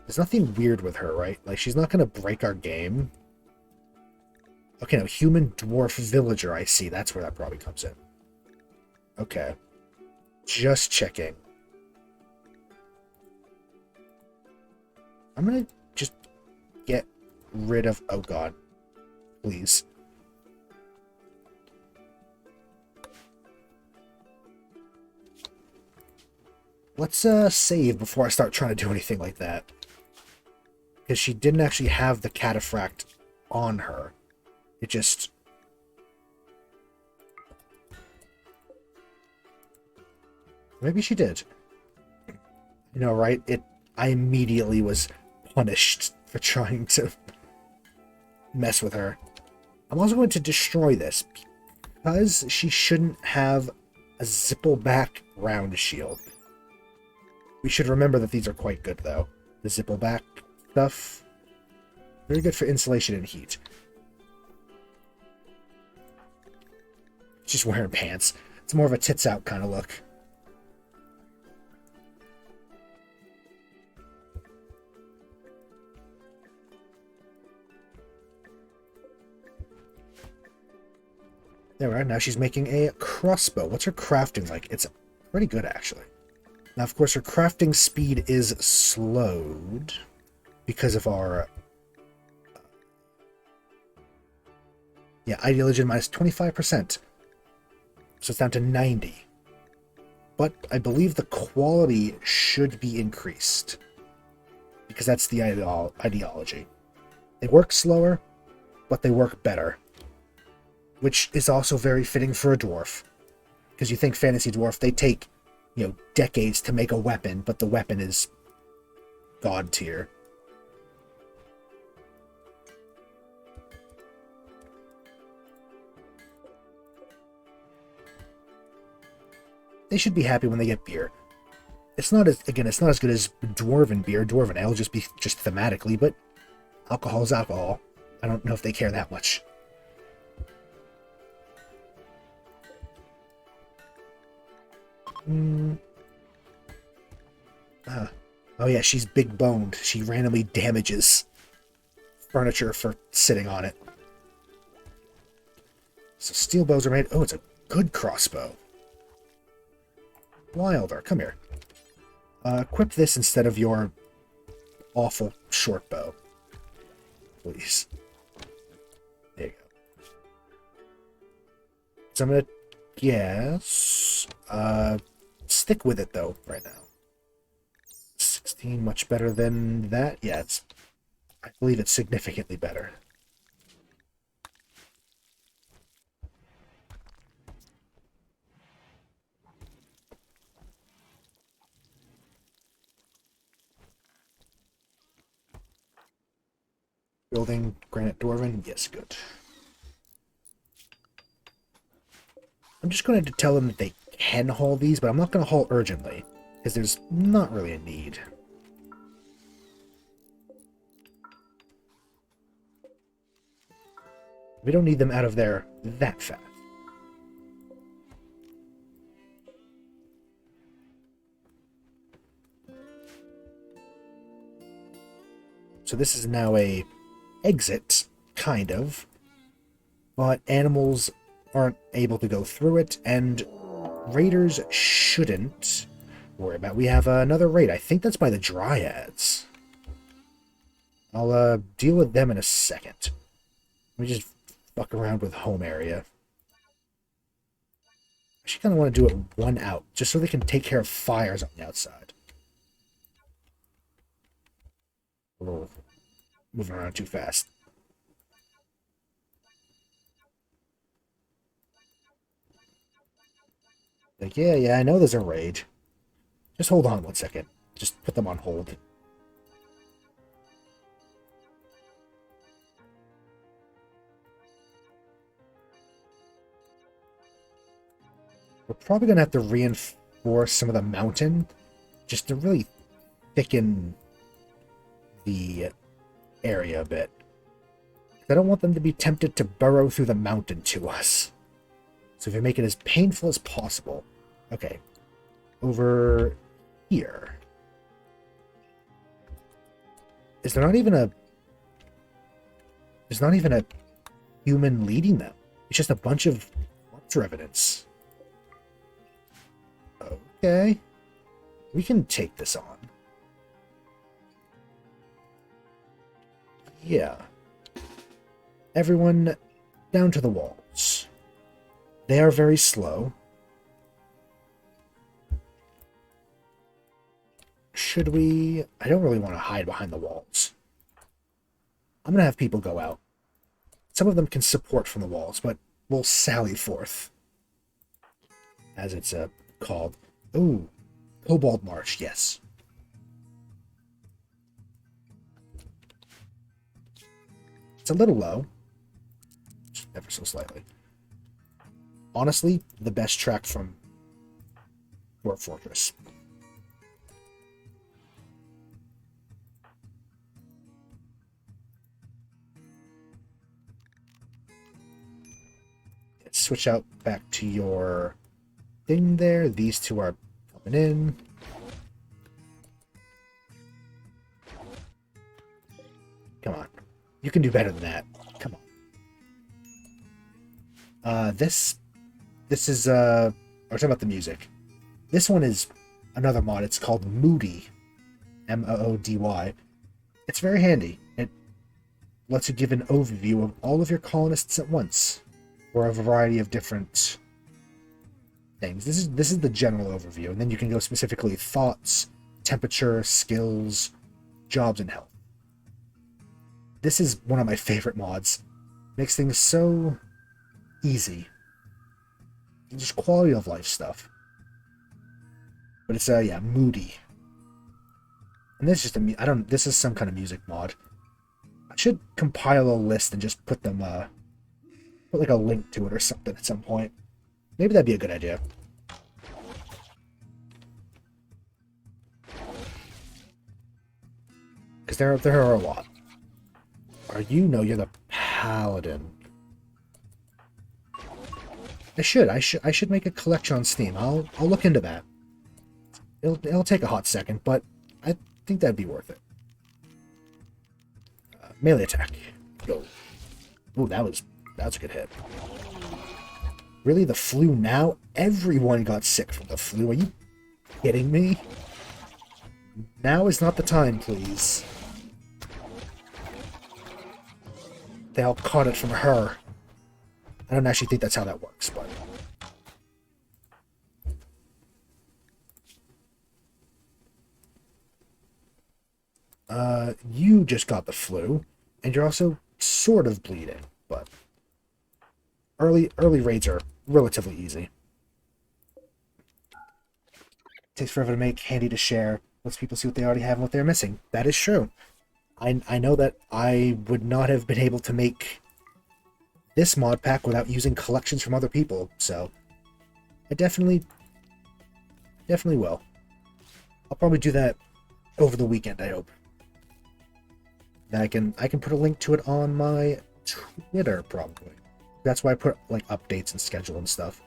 There's nothing weird with her, right? Like, she's not going to break our game. Okay, no, human dwarf villager, I see. That's where that probably comes in. Okay. Just checking. I'm going to just get rid of... Oh, God. Please. Let's save before I start trying to do anything like that. Because she didn't actually have the cataphract on her. It just... Maybe she did. You know, right? I immediately was punished for trying to mess with her. I'm also going to destroy this because she shouldn't have a zippleback round shield. We should remember that these are quite good, though. The zippleback stuff. Very good for insulation and heat. Just wearing pants. It's more of a tits out kind of look. There we are. Now she's making a crossbow. What's her crafting like? It's pretty good, actually. Now, of course, her crafting speed is slowed because of our... Yeah, ideology minus 25%. So it's down to 90. But I believe the quality should be increased. Because that's the ideology. They work slower, but they work better. Which is also very fitting for a dwarf. Because you think fantasy dwarf, they take, decades to make a weapon, but the weapon is god tier. They should be happy when they get beer. It's not as good as Dwarven beer, Dwarven ale, just thematically, but alcohol is alcohol. I don't know if they care that much. Oh yeah, she's big boned. She randomly damages furniture for sitting on it. So steel bows are made. Oh, it's a good crossbow. Wilder, come here. Equip this instead of your awful short bow. Please. There you go. So I'm gonna guess... stick with it, though, right now. 16, much better than that? Yeah, I believe it's significantly better. Building granite dwarven? Yes, good. I'm just going to tell them that they can haul these, but I'm not going to haul urgently, because there's not really a need. We don't need them out of there that fast. So this is now a exit, kind of, but animals aren't able to go through it, and raiders shouldn't worry about. We have another raid. I think that's by the Dryads. I'll deal with them in a second. Let me just fuck around with home area. I actually kind of want to do it one out, just so they can take care of fires on the outside. A little moving around too fast. Like, yeah, I know there's a raid. Just hold on 1 second. Just put them on hold. We're probably going to have to reinforce some of the mountain just to really thicken the area a bit. I don't want them to be tempted to burrow through the mountain to us. So if you make it as painful as possible. Okay. Over here. Is there not even a... There's not even a human leading them. It's just a bunch of monster evidence. Okay. We can take this on. Yeah. Everyone down to the walls. They are very slow. Should we... I don't really want to hide behind the walls. I'm going to have people go out. Some of them can support from the walls, but we'll sally forth. As it's called. Ooh. Kobold March, yes. It's a little low. Just ever so slightly. Honestly, the best track from Dwarf Fortress. Let's switch out back to your thing there. These two are coming in. Come on. You can do better than that. Come on. This is we're talking about the music. This one is another mod. It's called Moody, Moody. It's very handy. It lets you give an overview of all of your colonists at once, or a variety of different things. This is the general overview, and then you can go specifically thoughts, temperature, skills, jobs, and health. This is one of my favorite mods. Makes things so easy. Just quality of life stuff. But it's yeah, Moody. And this is just this is some kind of music mod. I should compile a list and just put them put like a link to it or something at some point. Maybe that'd be a good idea. Because there are a lot. Are you? No, you're the paladin. I should make a collection on Steam. I'll look into that. It'll take a hot second, but I think that'd be worth it. Melee attack. Go. Ooh, that was a good hit. Really, the flu now? Everyone got sick from the flu. Are you kidding me? Now is not the time, please. They all caught it from her. I don't actually think that's how that works, but... you just got the flu, and you're also sort of bleeding, but... Early raids are relatively easy. Takes forever to make, handy to share, lets people see what they already have and what they're missing. That is true. I know that I would not have been able to make this mod pack without using collections from other people, so I definitely will. I'll probably do that over the weekend, I hope. Then I can put a link to it on my Twitter, probably. That's why I put like updates and schedule and stuff.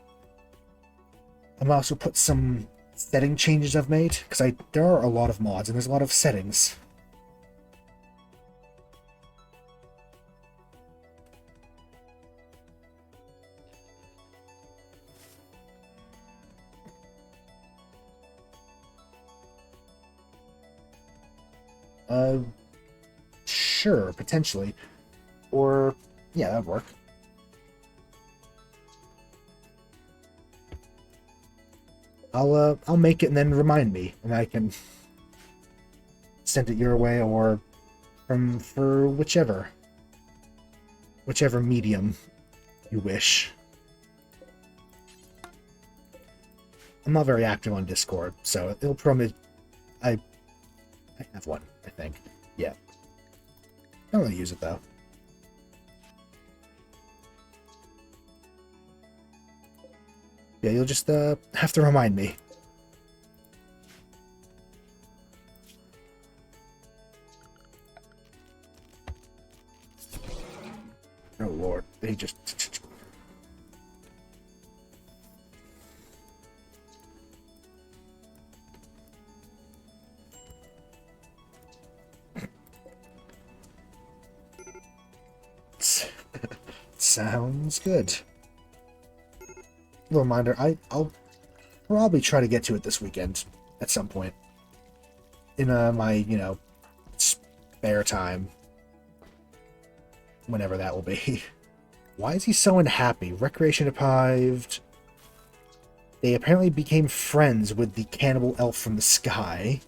I'm also put some setting changes I've made, because there are a lot of mods and there's a lot of settings. Sure, potentially. Or, yeah, that'd work. I'll make it and then remind me, and I can send it your way, or for whichever medium you wish. I'm not very active on Discord, so it'll probably... I have one, I think. Yeah. I don't really use it, though. Yeah, you'll just have to remind me. Oh, Lord. They just... Sounds good. Reminder, I'll probably try to get to it this weekend at some point. In my, spare time. Whenever that will be. Why is he so unhappy? Recreation deprived. They apparently became friends with the cannibal elf from the sky.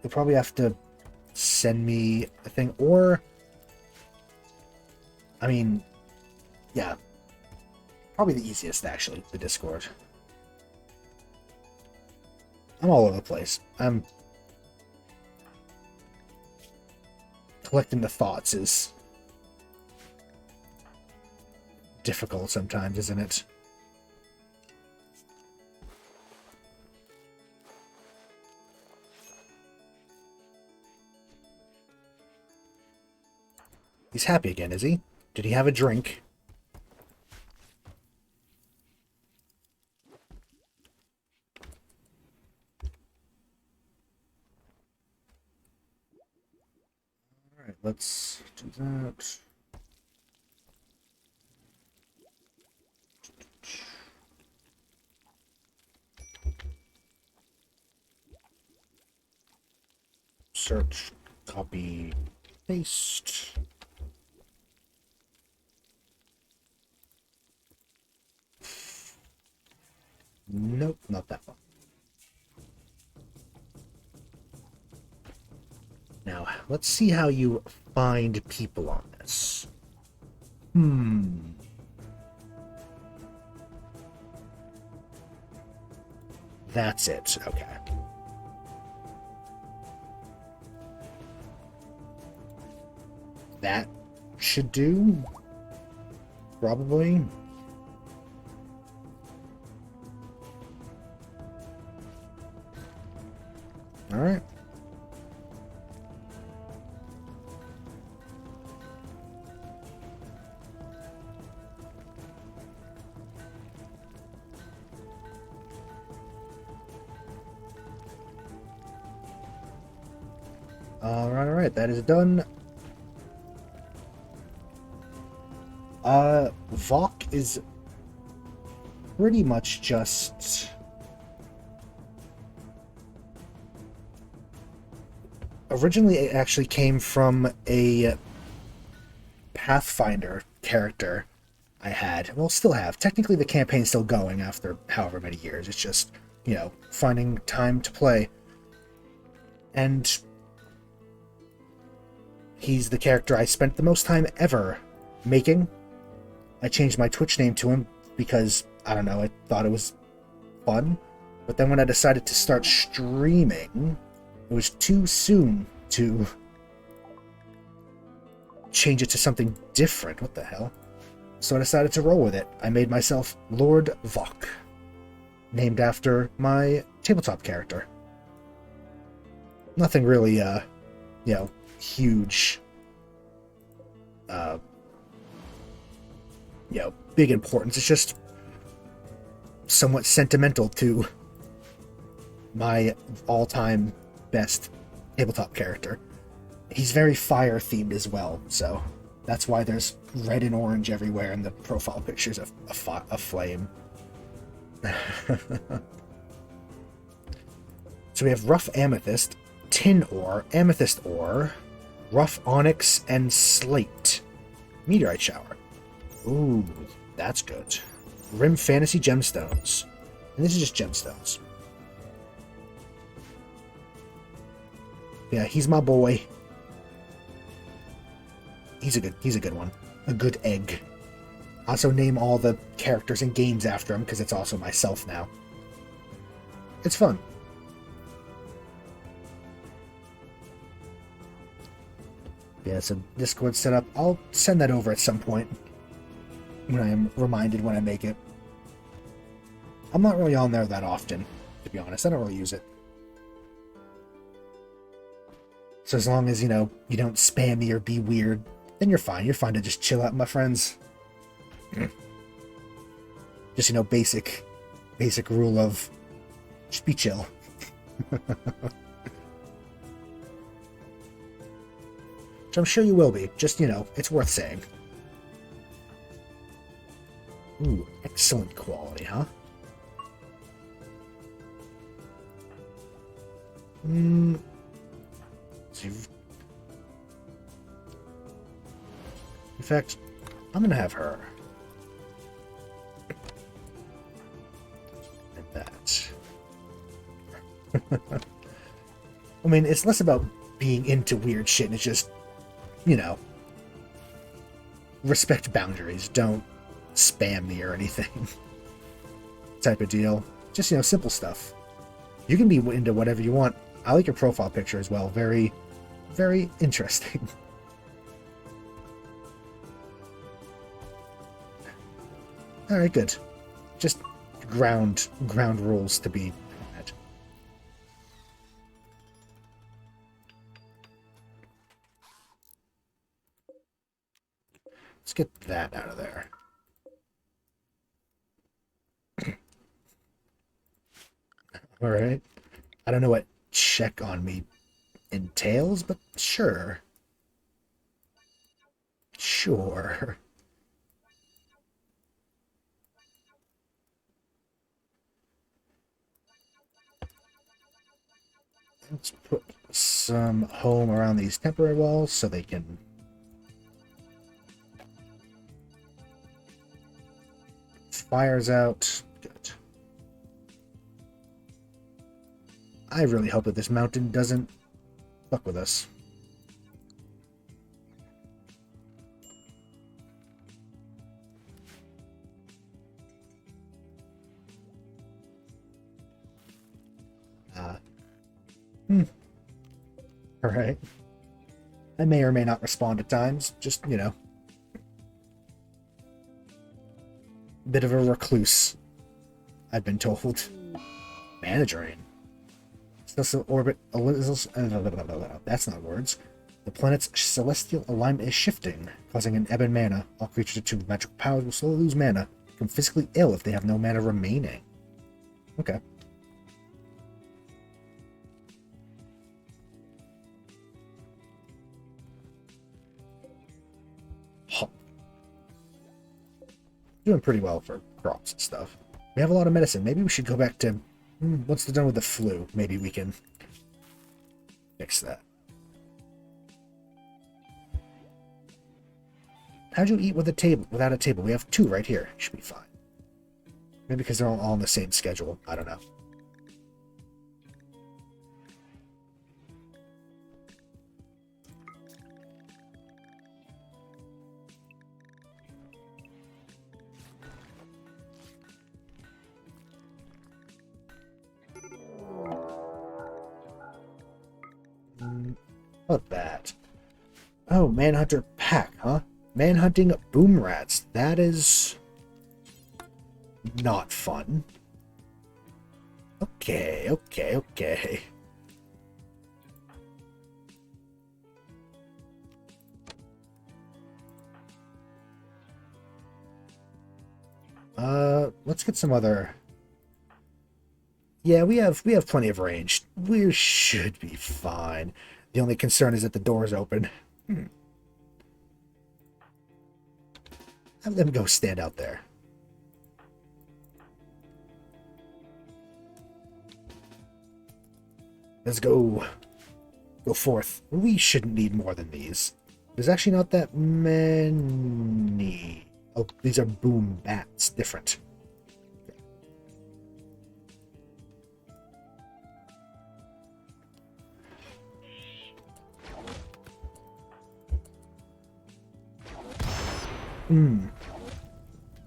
They'll probably have to send me a thing, or... I mean, yeah. Probably the easiest, actually, the Discord. I'm all over the place. I'm... Collecting the thoughts is... difficult sometimes, isn't it? He's happy again, is he? Did he have a drink? Alright, let's do that. Search, copy, paste. Nope, not that one. Now, let's see how you find people on this. That's it. Okay. That should do. Probably. Alright. Alright, that is done. Vok is pretty much just... Originally, it actually came from a Pathfinder character I had. Well, still have. Technically, the campaign's still going after however many years. It's just, you know, finding time to play. And he's the character I spent the most time ever making. I changed my Twitch name to him because, I don't know, I thought it was fun. But then when I decided to start streaming, it was too soon to change it to something different. What the hell? So I decided to roll with it. I made myself Lord Vok, named after my tabletop character. Nothing really, you know, huge, you know, big importance. It's just somewhat sentimental to my all-time best tabletop character. He's very fire-themed as well, so that's why there's red and orange everywhere in the profile pictures of a flame. So we have rough amethyst, tin ore, amethyst ore, rough onyx, and slate. Meteorite shower. Ooh, that's good. Rim fantasy gemstones. And this is just gemstones. Yeah, he's my boy. He's a good one. A good egg. I also name all the characters and games after him because it's also myself now. It's fun. Yeah, so Discord setup. I'll send that over at some point when I am reminded when I make it. I'm not really on there that often, to be honest. I don't really use it. So as long as, you know, you don't spam me or be weird, then you're fine. You're fine to just chill out, my friends. Just, you know, basic rule of just be chill. Which I'm sure you will be. Just, you know, it's worth saying. Ooh, excellent quality, huh? So in fact, I'm gonna have her. And that. I mean, it's less about being into weird shit, and it's just, you know, respect boundaries. Don't spam me or anything. Type of deal. Just, you know, simple stuff. You can be into whatever you want. I like your profile picture as well. Very, very interesting. Alright, good. Just ground rules to be had. Let's get that out of there. Alright. I don't know what check on me entails, but sure. Sure. Let's put some home around these temporary walls so they can... Fires out. Good. I really hope that this mountain doesn't fuck with us. Alright. I may or may not respond at times. Just, you know. Bit of a recluse, I've been told. Mandarin. Celestial orbit. That's not words. The planet's celestial alignment is shifting, causing an ebb in mana. All creatures attuned with magical powers will slowly lose mana, become physically ill if they have no mana remaining. Okay. Huh. Doing pretty well for crops and stuff. We have a lot of medicine. Maybe we should go back to... once they're done with the flu, maybe we can fix that. How'd you eat with a table without a table? We have 2 right here. Should be fine. Maybe because they're all on the same schedule. I don't know. What that? Oh, Manhunter Pack, huh? Manhunting boom rats. That is... not fun. Okay. Let's get some other... Yeah, we have plenty of range. We should be fine. The only concern is that the door's open. Have them go stand out there. Let's go. Go forth. We shouldn't need more than these. There's actually not that many. Oh, these are boom bats. Different. I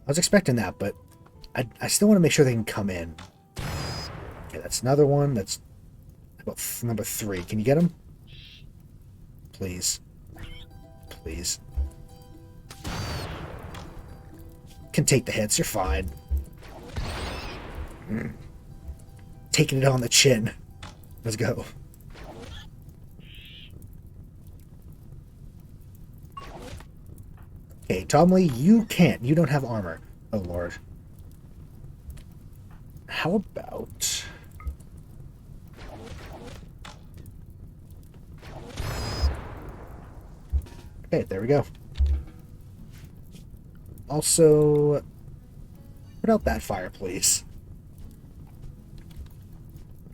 was expecting that, but I still want to make sure they can come in. Okay, that's another one. That's about number 3. Can you get them? Please. Please. Can take the hits. You're fine. Taking it on the chin. Let's go. Okay, Tomley, you can't. You don't have armor. Oh, Lord. How about... Okay, there we go. Also, put out that fire, please.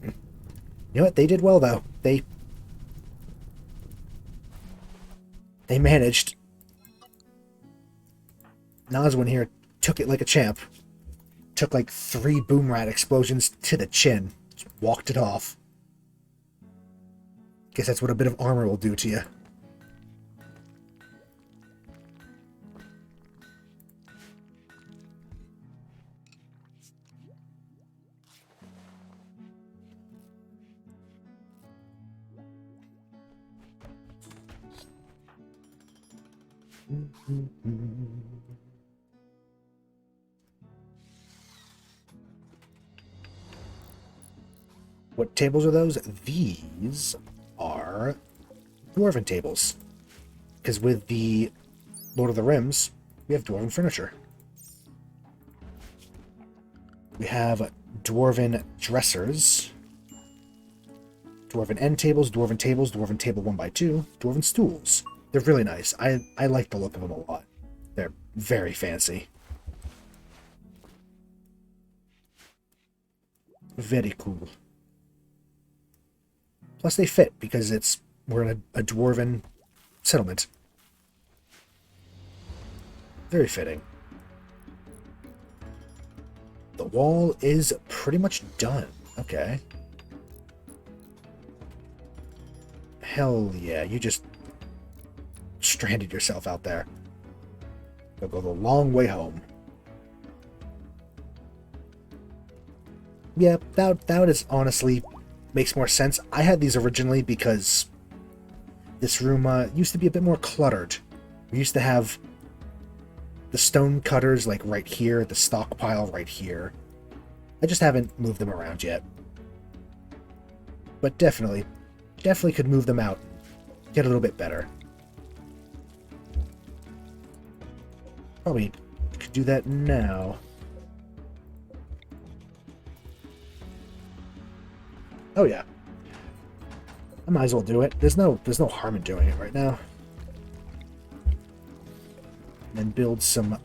You know what? They did well, though. They managed. Nazwin here took it like a champ. Took like 3 boom rat explosions to the chin. Just walked it off. Guess that's what a bit of armor will do to you. What tables are those? These are Dwarven tables. Because with the Lord of the Rims, we have Dwarven furniture. We have Dwarven dressers, Dwarven end tables, Dwarven table 1x2, Dwarven stools. They're really nice. I like the look of them a lot. They're very fancy. Very cool. Plus they fit because we're in a dwarven settlement. Very fitting. The wall is pretty much done. Okay. Hell yeah, you just stranded yourself out there. You'll go the long way home. Yeah, that is honestly makes more sense. I had these originally because this room used to be a bit more cluttered. We used to have the stone cutters like right here, the stockpile right here. I just haven't moved them around yet. But definitely could move them out. Get a little bit better. Probably could do that now. Oh yeah. I might as well do it. There's no harm in doing it right now. And then build some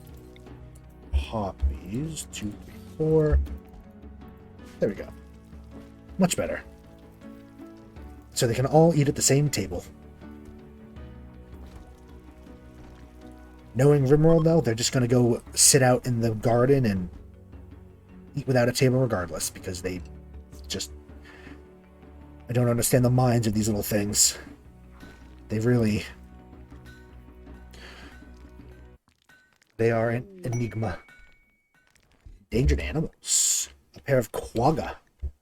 poppies. 2, 3, 4. There we go. Much better. So they can all eat at the same table. Knowing Rimworld, though, they're just going to go sit out in the garden and eat without a table regardless, because they just... I don't understand the minds of these little things. They really... They are an enigma. Endangered animals. A pair of quagga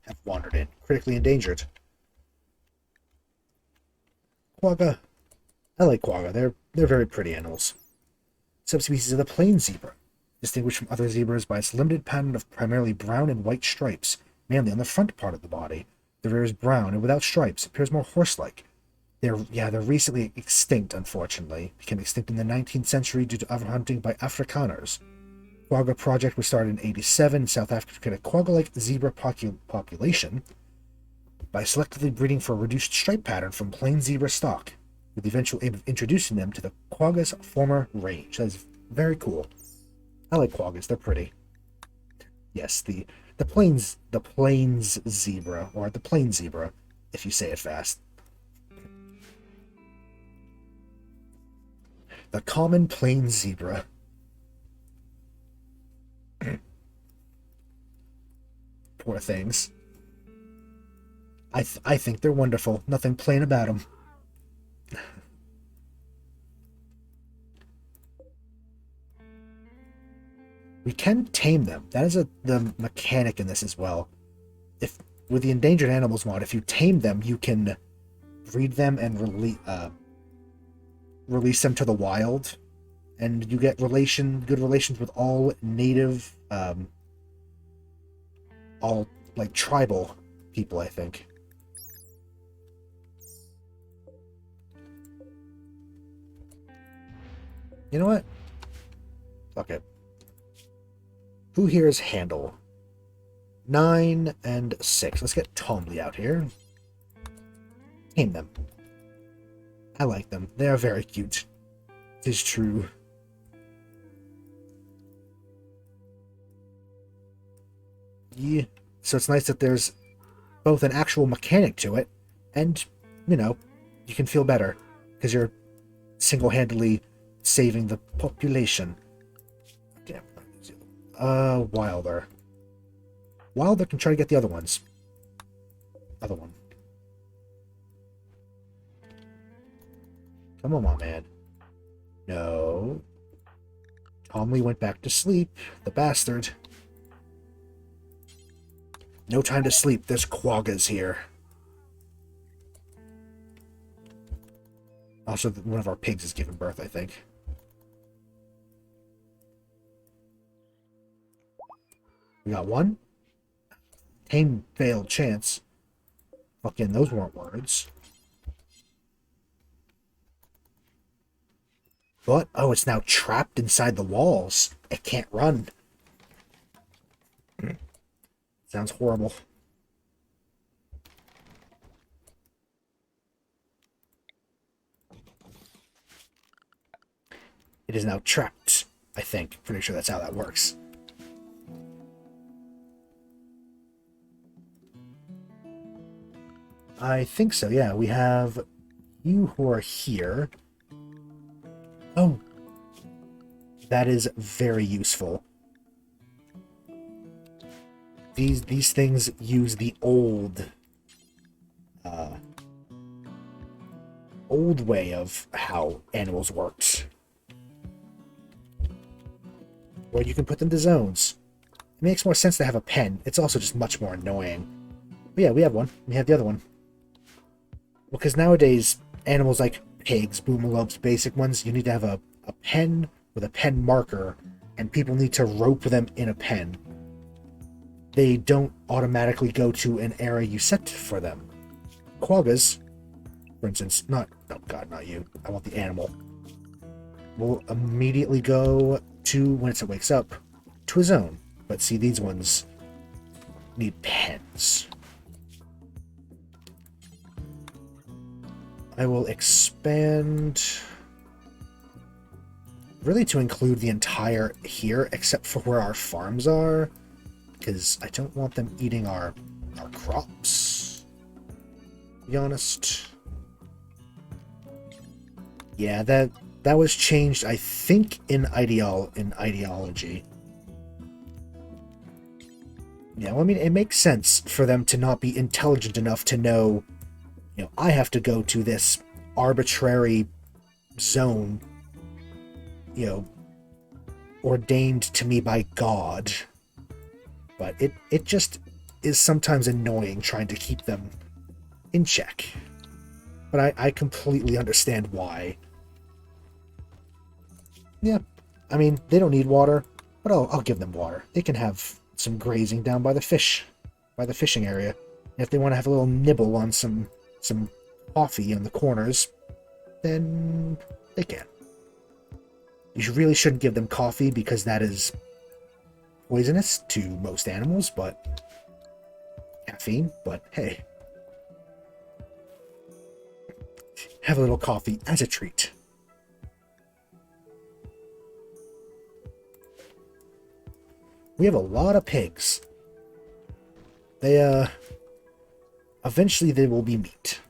have wandered in, critically endangered. Quagga. I like quagga. They're very pretty animals. Subspecies of the plain zebra, distinguished from other zebras by its limited pattern of primarily brown and white stripes, mainly on the front part of the body. The rear is brown and without stripes, appears more horse-like. They're recently extinct, unfortunately. Became extinct in the 19th century due to overhunting by Afrikaners. Quagga project was started in 1987 in South Africa to create a quagga-like zebra population by selectively breeding for a reduced stripe pattern from plain zebra stock, with the eventual aim of introducing them to the quagga's former range. That is very cool. I like quaggas, they're pretty. Yes, the plains zebra, or the plain zebra, if you say it fast. The common plain zebra. Poor things. I think they're wonderful. Nothing plain about them. We can tame them. That is the mechanic in this as well. If with the Endangered Animals mod, if you tame them, you can breed them and release them to the wild, and you get good relations with all native, all like tribal people, I think. You know what? Fuck it. Who here is Handle? 9 and 6. Let's get Tomley out here. Tame them. I like them. They are very cute. It is true. Yeah. So it's nice that there's both an actual mechanic to it, and, you know, you can feel better, because you're single-handedly saving the population. Damn. Wilder. Wilder can try to get the other ones. Other one. Come on, my man. No. Tomley went back to sleep. The bastard. No time to sleep. There's quaggas here. Also, one of our pigs has given birth, I think. We got one. Tame failed chance. Fucking, those weren't words. But, oh, it's now trapped inside the walls. It can't run. Sounds horrible. It is now trapped, I think. Pretty sure that's how that works. I think so, yeah. We have you who are here. Oh, that is very useful. These things use the old way of how animals worked, where you can put them to zones. It makes more sense to have a pen. It's also just much more annoying. But yeah, we have one. We have the other one. Well, because nowadays, animals like pigs, boomalopes, basic ones, you need to have a pen with a pen marker, and people need to rope them in a pen. They don't automatically go to an area you set for them. Quaggas, for instance, oh god, not you. I want the animal. Will immediately go to, when it wakes up, to a zone. But see, these ones need pens. I will expand really to include the entire here, except for where our farms are, because I don't want them eating our crops, to be honest. Yeah, that was changed, I think, in ideology. Yeah, well, I mean, it makes sense for them to not be intelligent enough to know, I have to go to this arbitrary zone, ordained to me by God. But it just is sometimes annoying trying to keep them in check. But I completely understand why. Yeah, I mean, they don't need water, but I'll give them water. They can have some grazing down by the fishing area. And if they want to have a little nibble on some coffee in the corners, then they can. You really shouldn't give them coffee because that is poisonous to most animals, but caffeine, but hey. Have a little coffee as a treat. We have a lot of pigs. They, eventually they will be meat.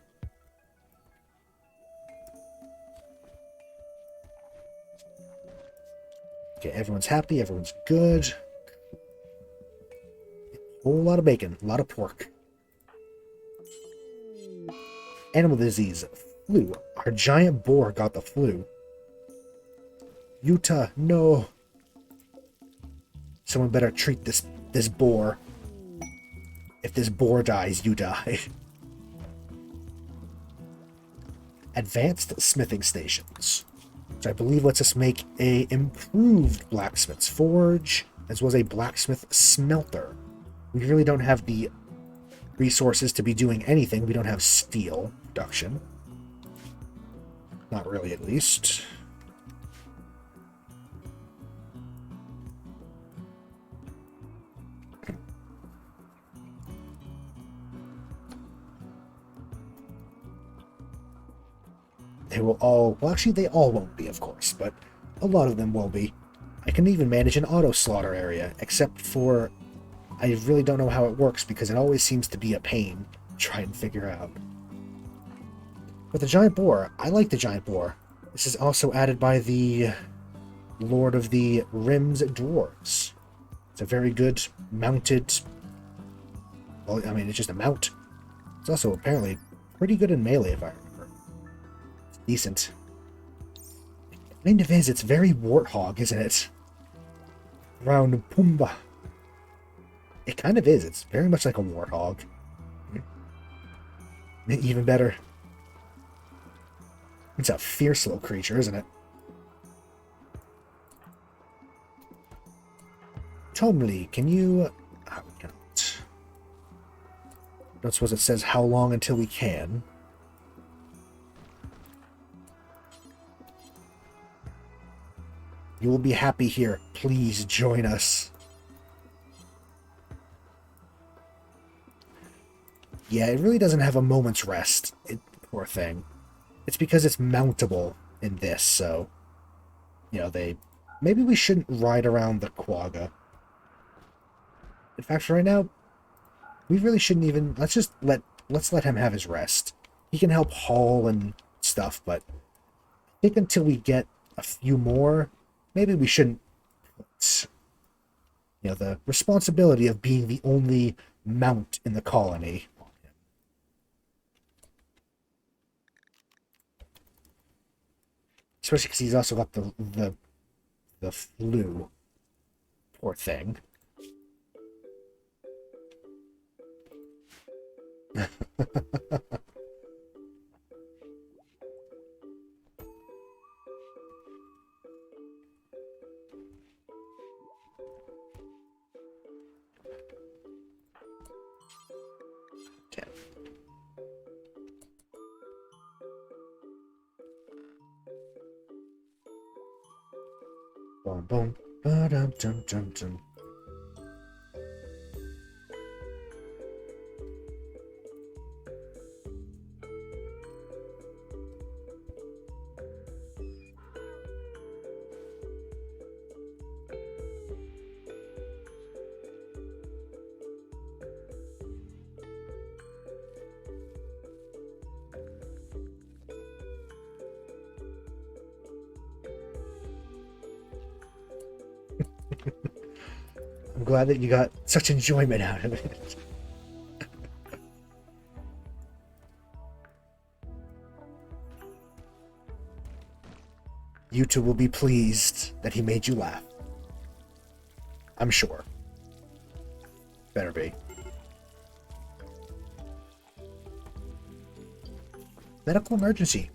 Okay, everyone's happy, everyone's good. A whole lot of bacon, a lot of pork. Animal disease, flu. Our giant boar got the flu. Utah, no. Someone better treat this boar. If this boar dies, you die. Advanced smithing stations, which I believe lets us make a improved blacksmith's forge, as well as a blacksmith smelter. We really don't have the resources to be doing anything. We don't have steel production. Not really, at least. They will all... Well, actually, they all won't be, of course, but a lot of them will be. I can even manage an auto-slaughter area, except for... I really don't know how it works, because it always seems to be a pain to try and figure out. But the giant boar, I like the giant boar. This is also added by the Lord of the Rim's Dwarves. It's a very good mounted... Well, I mean, it's just a mount. It's also apparently pretty good in melee, if I remember. Decent. It kind of is. It's very warthog, isn't it? Round Pumbaa. It kind of is. It's very much like a warthog. Even better. It's a fierce little creature, isn't it? Tomley, can you... Oh, we cannot. I don't suppose it says how long until we can. You will be happy here. Please join us. Yeah, it really doesn't have a moment's rest. Poor thing. It's because it's mountable in this, so... they... Maybe we shouldn't ride around the quagga. In fact, for right now, we really shouldn't even... Let's let him have his rest. He can help haul and stuff, but I think until we get a few more, maybe we shouldn't put, the responsibility of being the only mount in the colony on him. Especially because he's also got the flu. Poor thing. Damn. Boom, boom. Ba-dum, dum, dum, dum. I'm glad that you got such enjoyment out of it. You two will be pleased that he made you laugh. I'm sure. Better be. Medical emergency.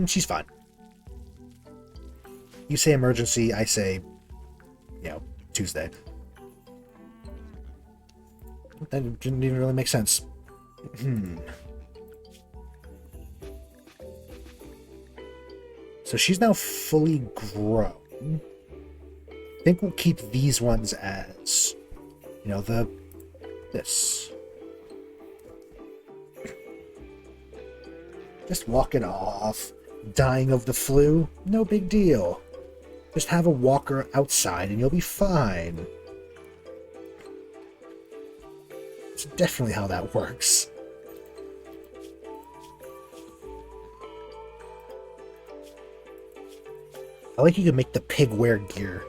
She's fine. You say emergency, I say, Tuesday. That didn't even really make sense. So she's now fully grown. I think we'll keep these ones as, this. Just walk it off. Dying of the flu? No big deal. Just have a walker outside and you'll be fine. It's definitely how that works. I like you can make the pig wear gear.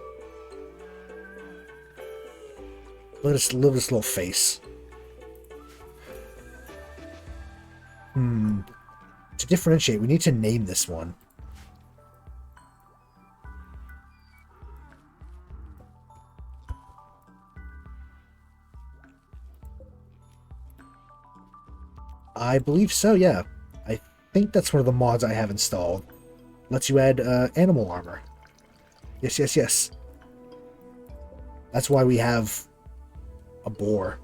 Look at this little face. To differentiate, we need to name this one. I believe so, yeah. I think that's one of the mods I have installed. Lets you add animal armor. Yes. That's why we have a boar.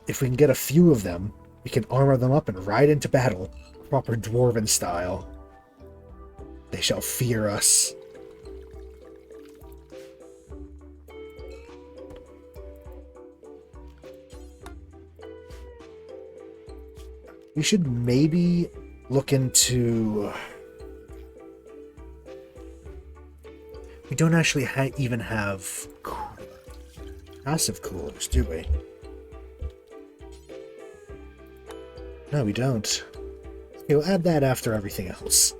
If we can get a few of them, we can armor them up and ride into battle, proper Dwarven style. They shall fear us. We should maybe look into... We don't actually even have passive coolers, do we? No, we don't. Okay, we'll add that after everything else.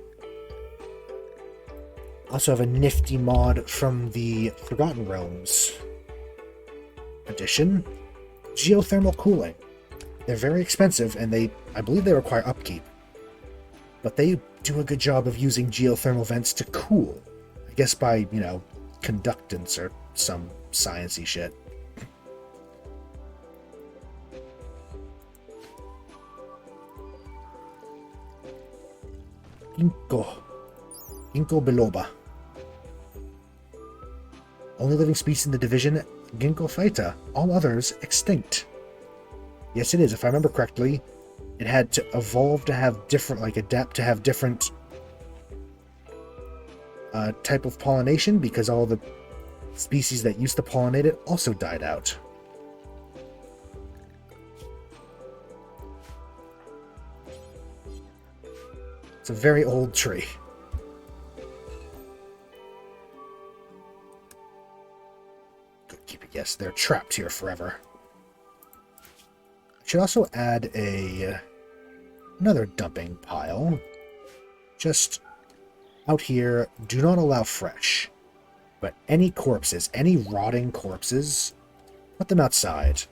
Also have a nifty mod from the Forgotten Realms edition. Geothermal cooling. They're very expensive, and I believe they require upkeep. But they do a good job of using geothermal vents to cool. I guess by, conductance or some sciencey shit. Ginkgo biloba. Only living species in the division, Ginkgo phyta. All others extinct. Yes, it is. If I remember correctly, it had to evolve to have different, adapt to have different type of pollination, because all the species that used to pollinate it also died out. It's a very old tree. Yes, they're trapped here forever. Should also add another dumping pile. Just out here, do not allow fresh. But any corpses, any rotting corpses, put them outside.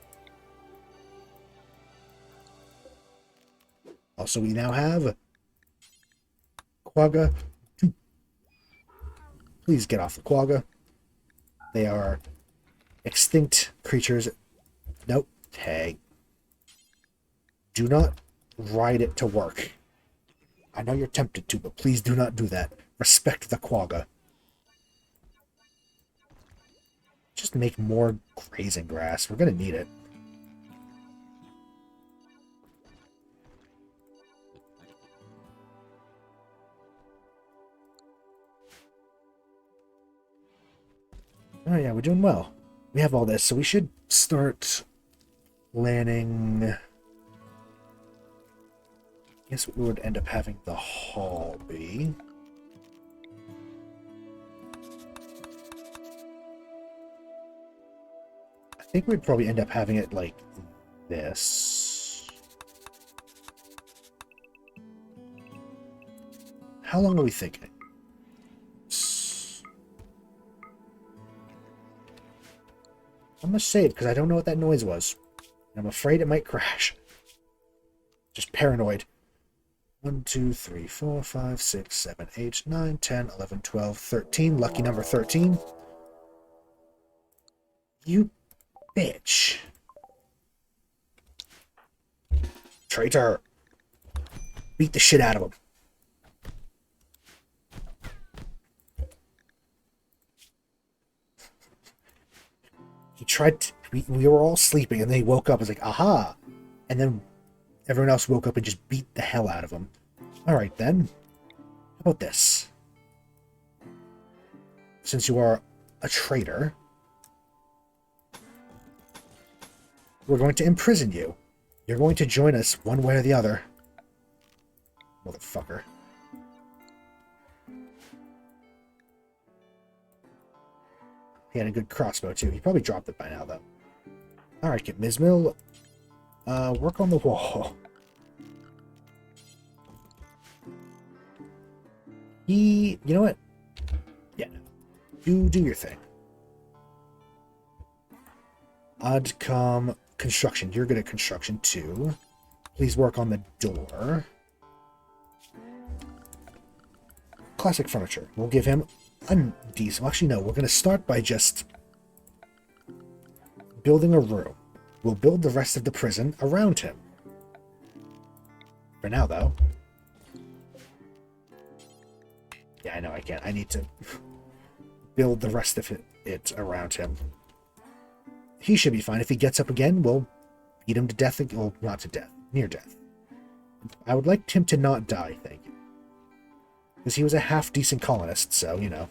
Also, we now have quagga. Please get off the quagga. They are extinct creatures. Nope. Hey. Do not ride it to work. I know you're tempted to, but please do not do that. Respect the quagga. Just make more grazing grass. We're going to need it. Oh yeah, we're doing well. We have all this, so we should start planning. I guess we would end up having the hall be. I think we'd probably end up having it like this. How long are we thinking? I'm gonna save because I don't know what that noise was. I'm afraid it might crash. Just paranoid. 1, 2, 3, 4, 5, 6, 7, 8, 9, 10, 11, 12, 13. Lucky number 13. You bitch. Traitor. Beat the shit out of him. He tried to, we were all sleeping and then he woke up and was like, aha. And then everyone else woke up and just beat the hell out of him. Alright then. How about this? Since you are a traitor, we're going to imprison you. You're going to join us one way or the other. Motherfucker. He had a good crossbow, too. He probably dropped it by now, though. Alright, get Mizmil. Work on the wall. You know what? Yeah. Do your thing. Oddcom construction. You're good at construction, too. Please work on the door. Classic furniture. We'll give him a decent... Actually, no. We're going to start by just building a room. We'll build the rest of the prison around him. For now, though. Yeah, I know I can't. I need to build the rest of it around him. He should be fine. If he gets up again, we'll beat him to death. Well, not to death. Near death. I would like him to not die, thank you. Because he was a half-decent colonist, so, you know.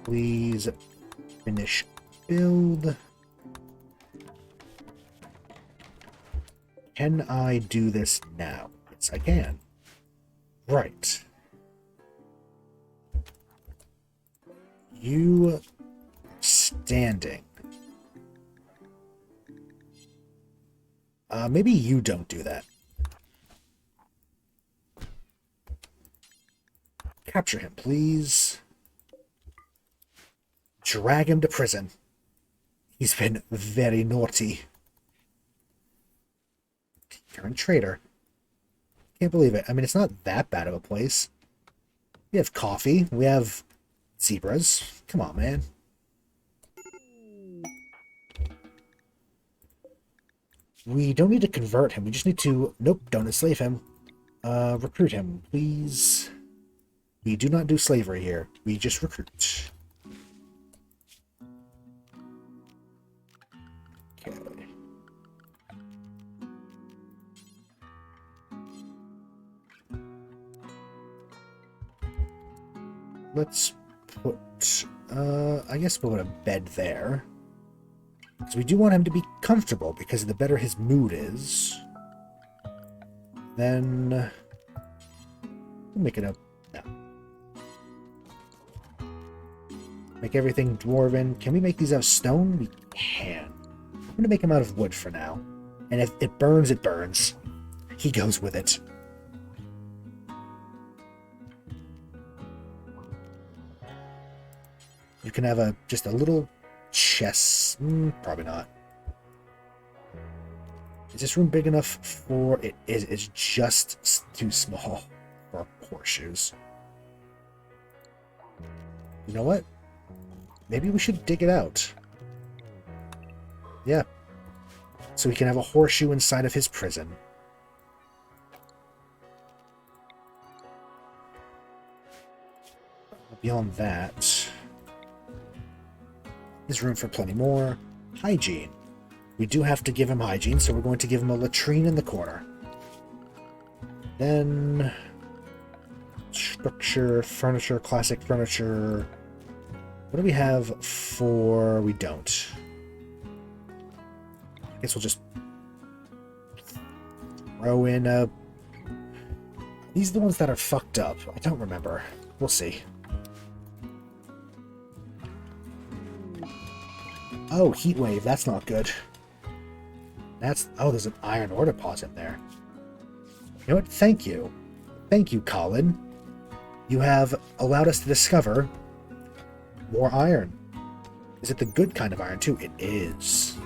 Please finish build. Can I do this now? Yes, I can. Right. You standing. Maybe you don't do that. Capture him, please. Drag him to prison. He's been very naughty. You're a traitor. Can't believe it. I mean, it's not that bad of a place. We have coffee. We have zebras. Come on, man. We don't need to convert him. We just need to... Nope, don't enslave him. Recruit him, please. We do not do slavery here. We just recruit. Okay. Let's put... I guess we'll put a bed there. Because we do want him to be comfortable, because the better his mood is, then we'll make it up. No. Make everything Dwarven. Can we make these out of stone? We can. I'm going to make them out of wood for now. And if it burns, it burns. He goes with it. You can have just a little chest. Probably not. Is this room big enough for... It is. It's just too small for horseshoes. You know what? Maybe we should dig it out. Yeah. So he can have a horseshoe inside of his prison. Beyond that, there's room for plenty more. Hygiene. We do have to give him hygiene, so we're going to give him a latrine in the corner. Then... structure, furniture, classic furniture... What do we have for... We don't. I guess we'll just throw in a... These are the ones that are fucked up. I don't remember. We'll see. Oh, heat wave. That's not good. That's... Oh, there's an iron ore deposit there. You know what? Thank you. Thank you, Colin. You have allowed us to discover more iron. Is it the good kind of iron, too? It is.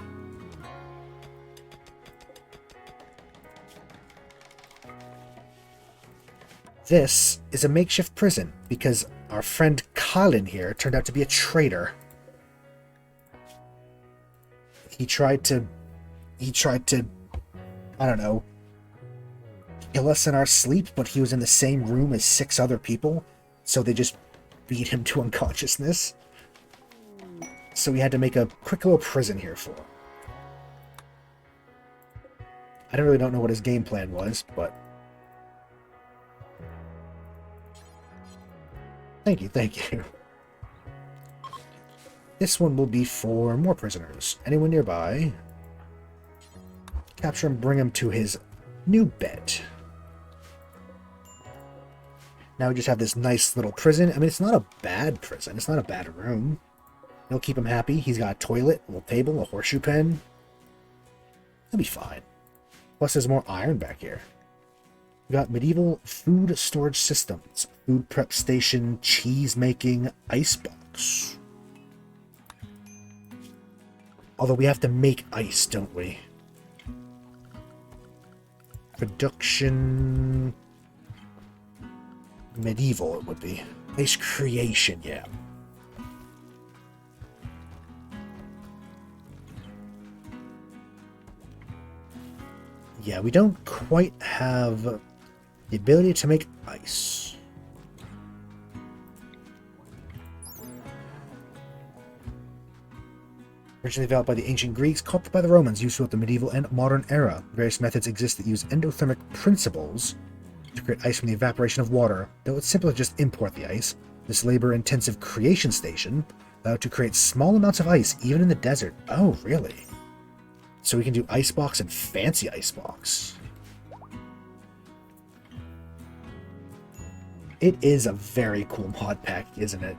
This is a makeshift prison, because our friend Colin here turned out to be a traitor. He tried to, I don't know, kill us in our sleep, but he was in the same room as 6 other people, so they just beat him to unconsciousness. So we had to make a quick little prison here for him. I don't know what his game plan was, but... Thank you. This one will be for more prisoners. Anyone nearby? Capture him, bring him to his new bed. Now we just have this nice little prison. I mean, it's not a bad prison. It's not a bad room. It'll keep him happy. He's got a toilet, a little table, a horseshoe pen. He'll be fine. Plus, there's more iron back here. We got medieval food storage systems, food prep station, cheese making, icebox. Although we have to make ice, don't we? Production... Medieval, it would be. Ice creation, yeah. Yeah, we don't quite have the ability to make ice. Originally developed by the ancient Greeks, copied by the Romans, used throughout the medieval and modern era. Various methods exist that use endothermic principles to create ice from the evaporation of water, though it's simpler to just import the ice. This labor-intensive creation station allowed to create small amounts of ice, even in the desert. Oh, really? So we can do icebox and fancy icebox. It is a very cool mod pack, isn't it?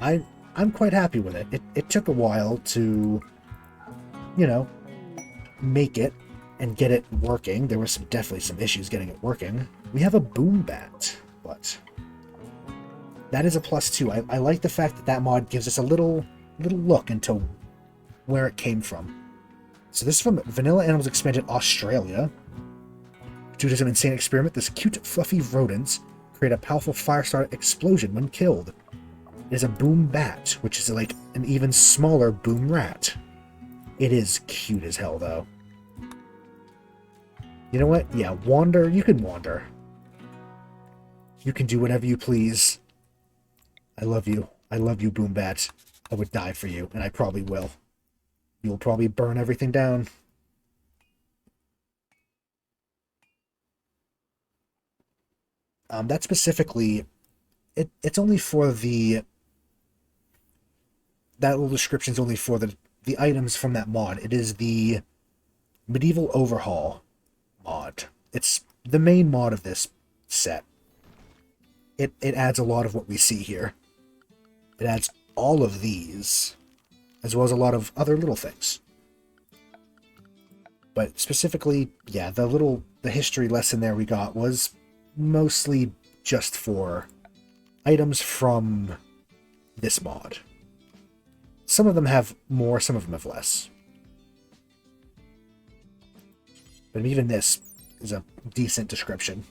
I'm quite happy with it. It took a while to, you know, make it and get it working. There were definitely some issues getting it working. We have a boom bat, but that is a plus too. I like the fact that that mod gives us a little look into where it came from. So this is from Vanilla Animals Expanded Australia. Due to some insane experiment, this cute, fluffy rodents create a powerful fire-starter explosion when killed. It is a boom bat, which is like an even smaller boom rat. It is cute as hell, though. You know what? Yeah, wander. You can wander. You can do whatever you please. I love you. I love you, boom bat. I would die for you, and I probably will. You'll probably burn everything down. That specifically, it's only for the... That little description's only for the items from that mod. It is the Medieval Overhaul mod. It's the main mod of this set. It adds a lot of what we see here. It adds all of these, as well as a lot of other little things. But specifically, yeah, the history lesson there we got was mostly just for items from this mod. Some of them have more, some of them have less. But even this is a decent description.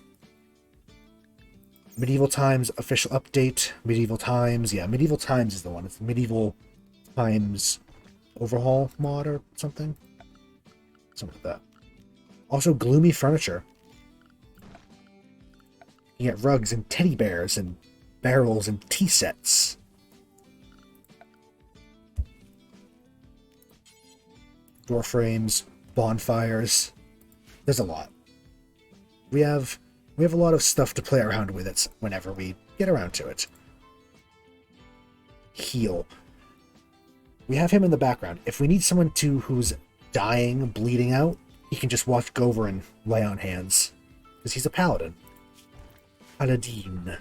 Medieval Times official update. Medieval Times, yeah, Medieval Times is the one. It's Medieval Times overhaul mod or something. Something like that. Also, gloomy furniture. You get rugs and teddy bears and barrels and tea sets. Door frames, bonfires. There's a lot. We have a lot of stuff to play around with it whenever we get around to it. Heal. We have him in the background. If we need someone who's dying, bleeding out, he can just go over and lay on hands. Because he's a paladin. Paladin.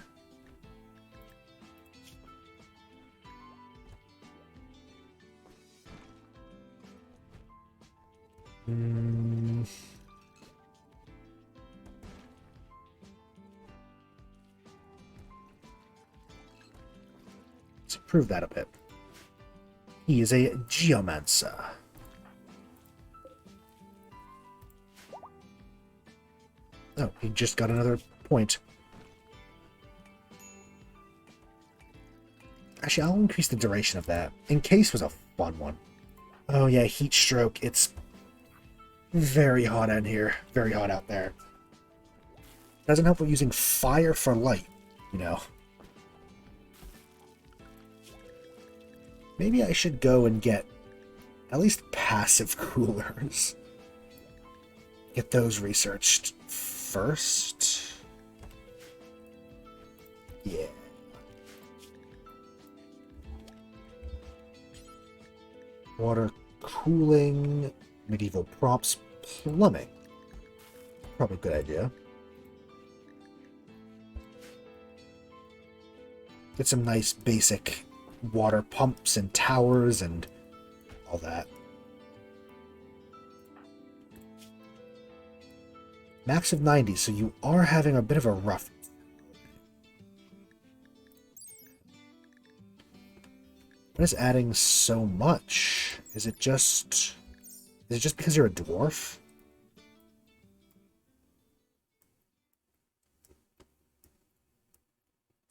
Let's improve that a bit. He is a geomancer. Oh, he just got another point. Actually, I'll increase the duration of that. Encase was a fun one. Oh yeah, heat stroke. It's very hot in here. Very hot out there. Doesn't help with using fire for light, you know. Maybe I should go and get at least passive coolers. Get those researched first. Yeah. Water cooling, medieval props, plumbing. Probably a good idea. Get some nice basic water pumps and towers and all that. Max of 90, so you are having a bit of a rough. What is adding so much? Is it just because you're a dwarf?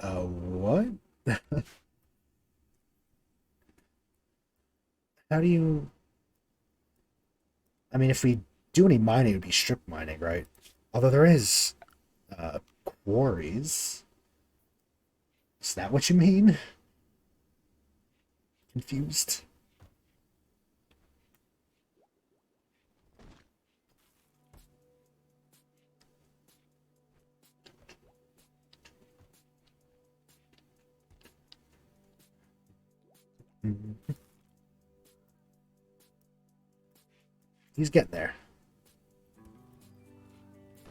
What? How do you... I mean, if we do any mining, it would be strip mining, right? Although there is quarries. Is that what you mean? Confused. He's getting there.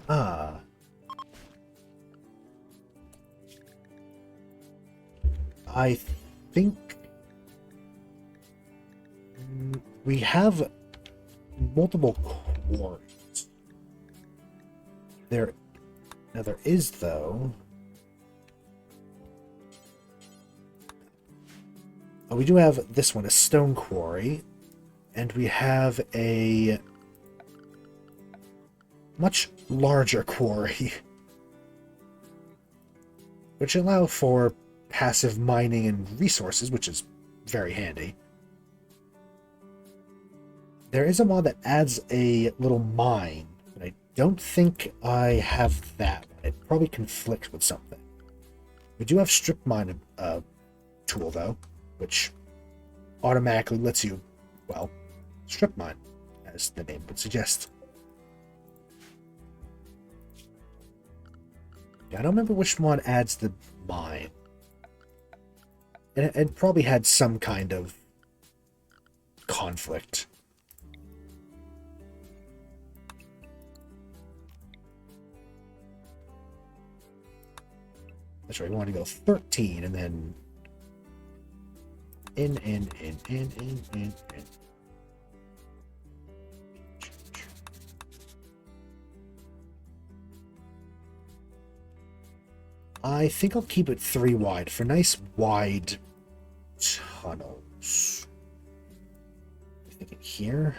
Ah. I think we have multiple quarries. There is, though. Oh, we do have this one, a stone quarry, and we have a much larger quarry, which allow for passive mining and resources, which is very handy. There is a mod that adds a little mine, but I don't think I have that. It probably conflicts with something. We do have strip mine tool, though, which automatically lets you, well, strip mine, as the name would suggest. Yeah, I don't remember which one adds the mine. And it probably had some kind of conflict. That's right, we want to go 13 and then In. I think I'll keep it 3 wide for nice wide tunnels. I'm thinking here.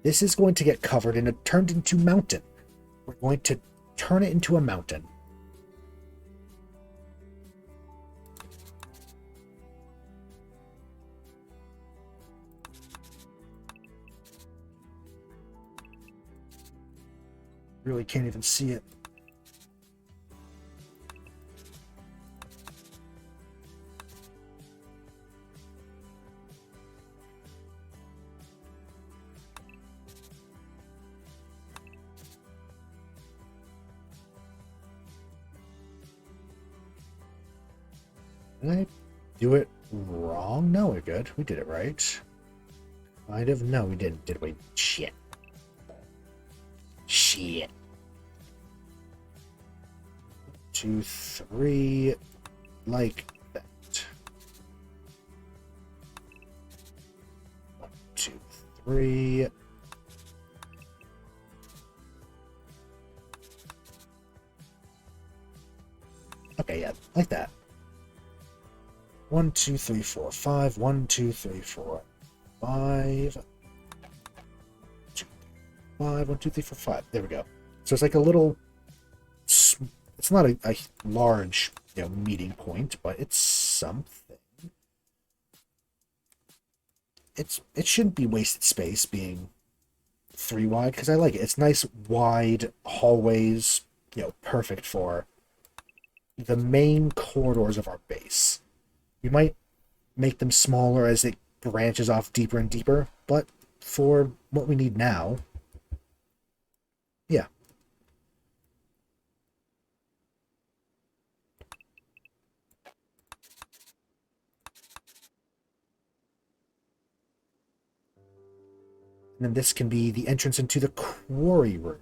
This is going to get covered and turned into mountain. We're going to turn it into a mountain. Really can't even see it. Did I do it wrong? No, we're good. We did it right. Kind of. No, we didn't, did we? Shit. Shit. 2, 3, like that. 1, 2, 3. Okay, yeah, like that. 1, 2, 3, 4, 5. 1, 2, 3, 4, 5. 2, 5. 1, 2, 3, 4, 5. There we go. So it's like a little. It's not a large, meeting point, but it's something. It shouldn't be wasted space being 3 wide because I like it. It's nice wide hallways, perfect for the main corridors of our base. We might make them smaller as it branches off deeper and deeper, but for what we need now, yeah. And then this can be the entrance into the quarry room.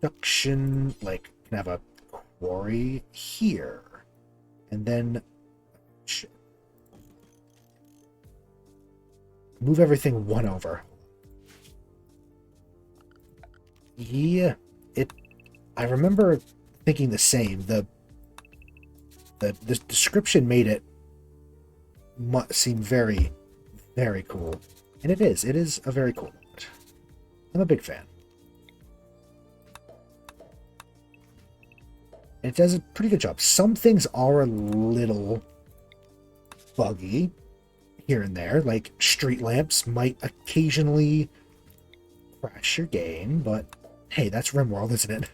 Production, can have a quarry here. And then move everything 1 over. Yeah, I remember thinking the same. The description made it seem very, very cool. And it is. It is a very cool moment. I'm a big fan. It does a pretty good job. Some things are a little buggy here and there, like street lamps might occasionally crash your game, but hey, that's Rimworld, isn't it?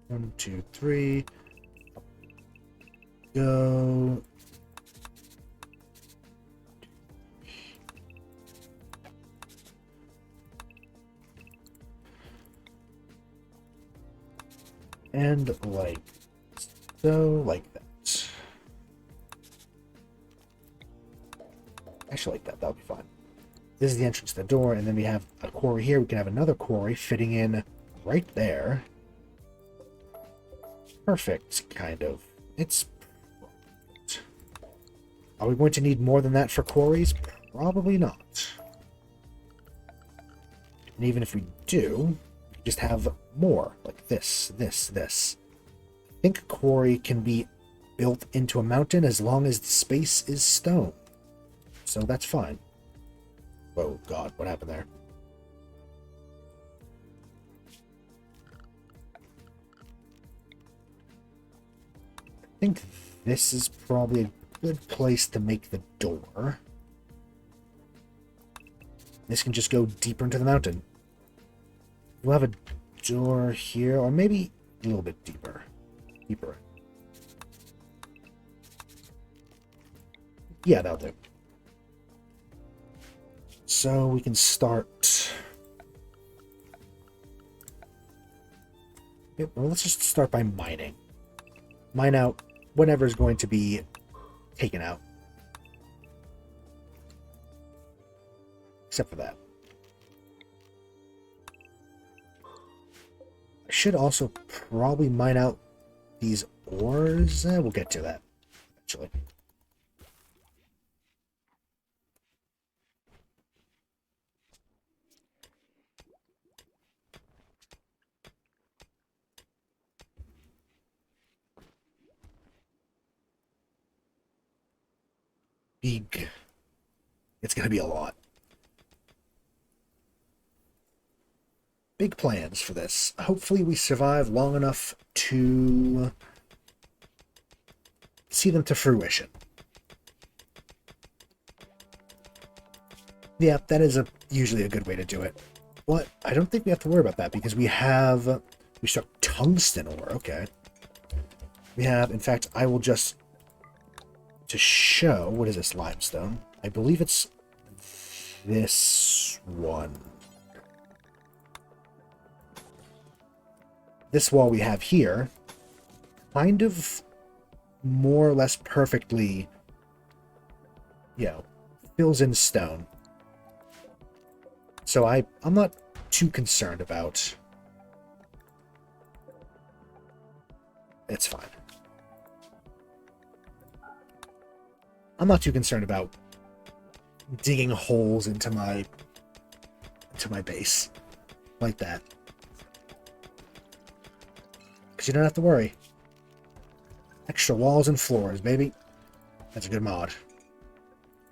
One, 2, 3. Go. And like so, like that. Actually, like that. That'll be fine. This is the entrance to the door, and then we have a quarry here. We can have another quarry fitting in right there. Perfect, kind of. It's perfect. Are we going to need more than that for quarries? Probably not. And even if we do, we just have more, like this. I think quarry can be built into a mountain as long as the space is stone. So that's fine. Oh god, what happened there? I think this is probably a good place to make the door. This can just go deeper into the mountain. We'll have a door here, or maybe a little bit deeper. Yeah, that'll do. So we can start. Well, let's just start by mining. Mine out whatever is going to be taken out. Except for that. I should also probably mine out these ores. We'll get to that eventually. Big. It's going to be a lot. Big plans for this. Hopefully we survive long enough to see them to fruition. Yeah, that is usually a good way to do it. But I don't think we have to worry about that because we struck tungsten ore. Okay. We have, in fact, I will just, to show, what is this limestone? I believe it's this one. This wall we have here kind of more or less perfectly, fills in stone. So I'm not too concerned about... It's fine. I'm not too concerned about digging holes into my base like that. Because you don't have to worry. Extra walls and floors, baby. That's a good mod.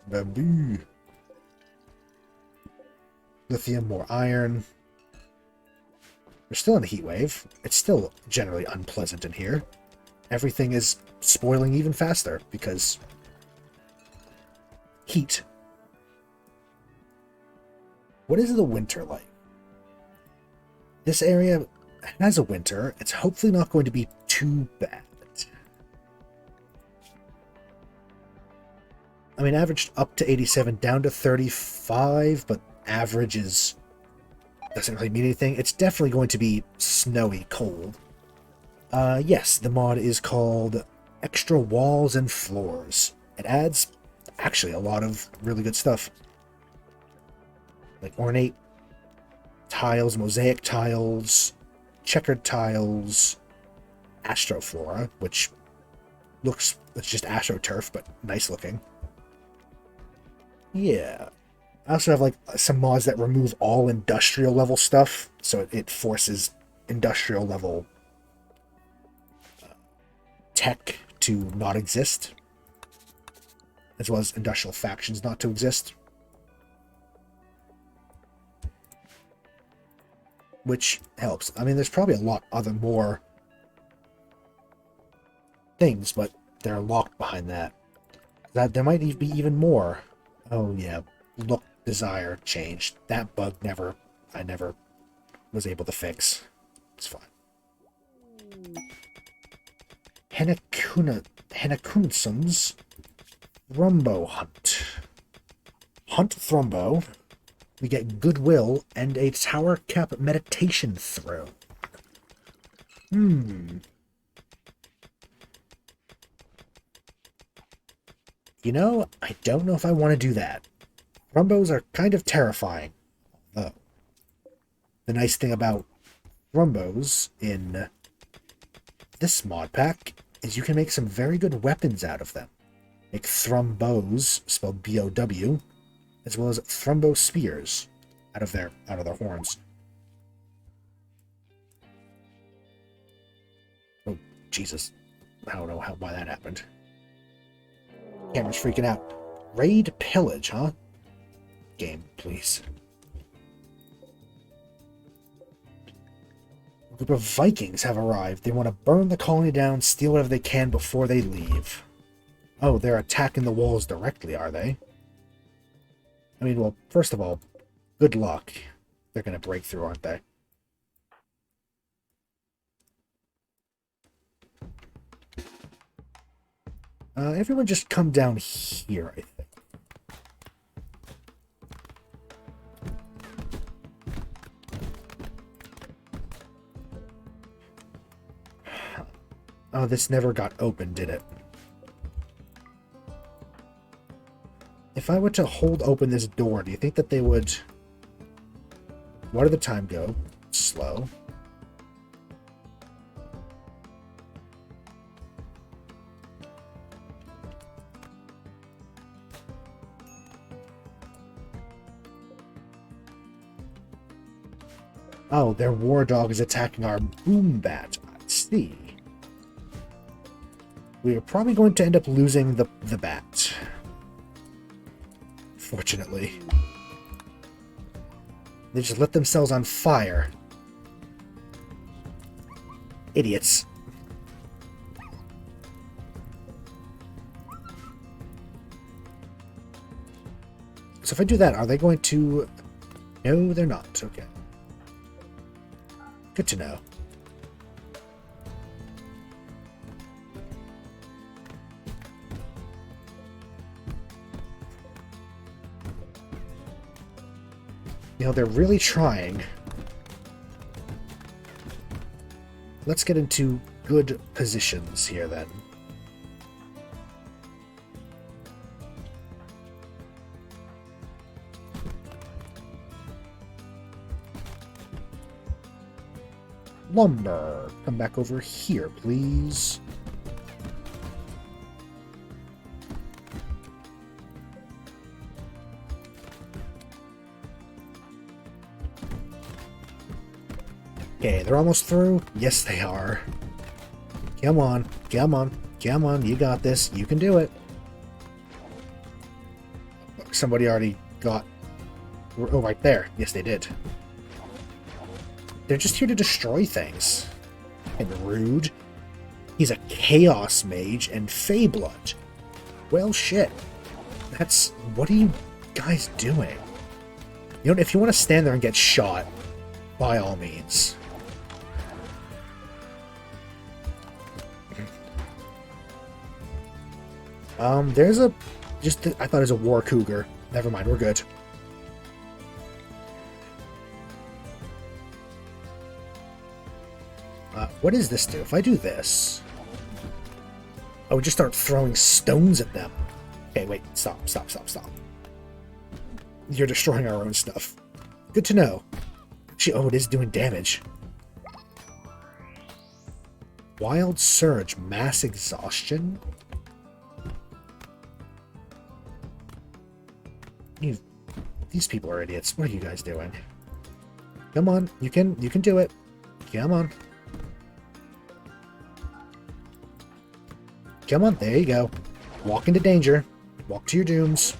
Baby. Lithium, more iron. We're still in a heat wave. It's still generally unpleasant in here. Everything is spoiling even faster because heat. What is the winter like? This area has a winter. It's hopefully not going to be too bad. I mean, averaged up to 87, down to 35, but average doesn't really mean anything. It's definitely going to be snowy cold. Yes, the mod is called Extra Walls and Floors. It adds, actually, a lot of really good stuff. Like ornate tiles, mosaic tiles, checkered tiles, astroflora, which looks, it's just astroturf, but nice looking. Yeah. I also have like some mods that remove all industrial level stuff, so it forces industrial level tech to not exist, as well as industrial factions not to exist. Which helps. I mean, there's probably a lot other more things, but they're locked behind that. There might be even more. Oh yeah, look, desire changed. That bug I never was able to fix. It's fine. Hennekunsson's Thrumbo Hunt. Hunt Thrumbo. We get Goodwill and a Tower Cap Meditation Throw. You know, I don't know if I want to do that. Thrumbos are kind of terrifying. The nice thing about Thrumbos in this mod pack is you can make some very good weapons out of them. Make Thrumbos, spelled B-O-W, as well as Thrumbo Spears out of their horns. Oh, Jesus. I don't know why that happened. Camera's freaking out. Raid Pillage, huh? Game, please. A group of Vikings have arrived. They want to burn the colony down, steal whatever they can before they leave. Oh, they're attacking the walls directly, are they? I mean, well, first of all, good luck. They're going to break through, aren't they? Everyone just come down here, I think. Oh, this never got open, did it? If I were to hold open this door, do you think that they would... Where did the time go? Slow. Oh, their war dog is attacking our boom bat. I see. We are probably going to end up losing the bat. Fortunately. They just lit themselves on fire. Idiots. So if I do that, are they going to... No, they're not. Okay. Good to know. You know, they're really trying. Let's get into good positions here, then. Lumber. Come back over here, please. Okay, they're almost through. Yes, they are. Come on, come on, come on. You got this. You can do it. Somebody already got... Oh, right there. Yes, they did. They're just here to destroy things. And rude. He's a Chaos Mage and Feyblood. Well, shit. That's... What are you guys doing? You know, if you want to stand there and get shot, by all means. There's a... I thought it was a War Cougar. Never mind, we're good. What does this do? If I do this... I would just start throwing stones at them. Okay, wait. Stop, stop, stop, stop. You're destroying our own stuff. Good to know. Actually, oh, it is doing damage. Wild Surge. Mass Exhaustion? These people are idiots. What are you guys doing? Come on. You can do it. Come on. Come on, there you go. Walk into danger. Walk to your dooms.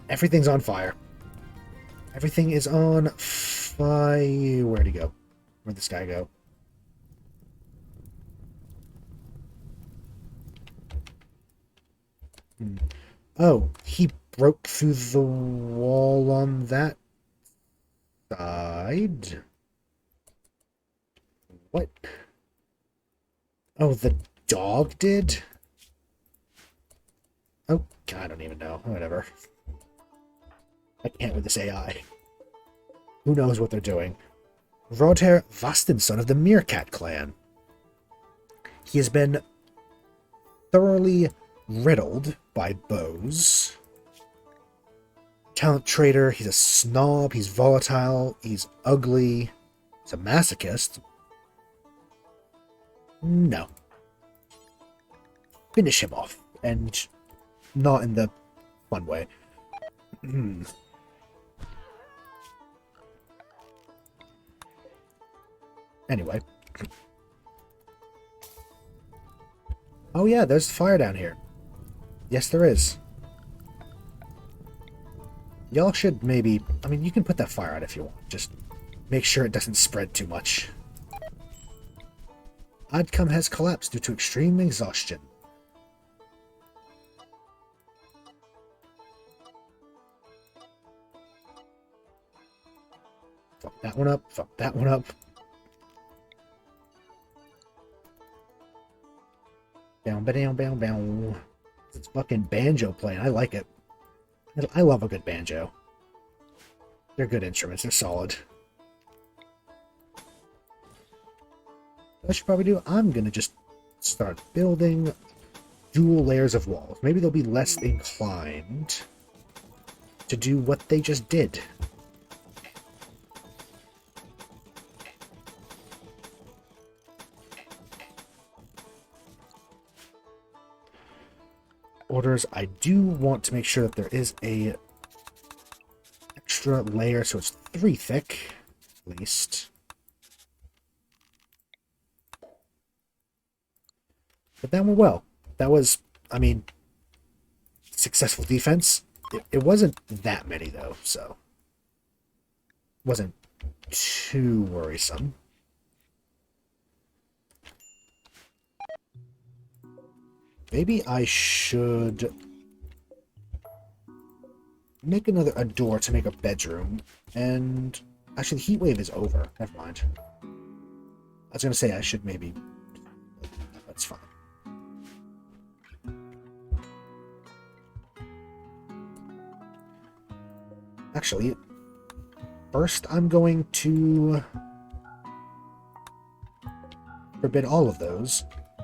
Everything's on fire. Everything is on fire. Where'd he go? Where'd this guy go? Oh, he broke through the wall on that side? What? Oh, the dog did? Oh, I don't even know. Whatever. I can't with this AI. Who knows what they're doing? Rodher Vastenson of the Meerkat clan. He has been thoroughly riddled by bows. Talent trader, he's a snob, he's volatile, he's ugly, he's a masochist. No. Finish him off, and not in the fun way. Anyway. Oh yeah, there's fire down here. Yes, there is. Y'all should maybe... I mean, you can put that fire out if you want. Just make sure it doesn't spread too much. Adcom has collapsed due to extreme exhaustion. Fuck that one up. Fuck that one up. Down, down, down, down. It's fucking banjo playing. I like it. I love a good banjo. They're good instruments. They're solid. What I should probably do, I'm going to just start building dual layers of walls. Maybe they'll be less inclined to do what they just did. Orders, I do want to make sure that there is a extra layer, so it's 3 thick, at least. But that went well. That was, I mean, successful defense. It wasn't that many, though, so it wasn't too worrisome. Maybe I should make a door to make a bedroom. And actually, the heat wave is over. Never mind. I was going to say I should maybe... That's fine. Actually, first I'm going to forbid all of those,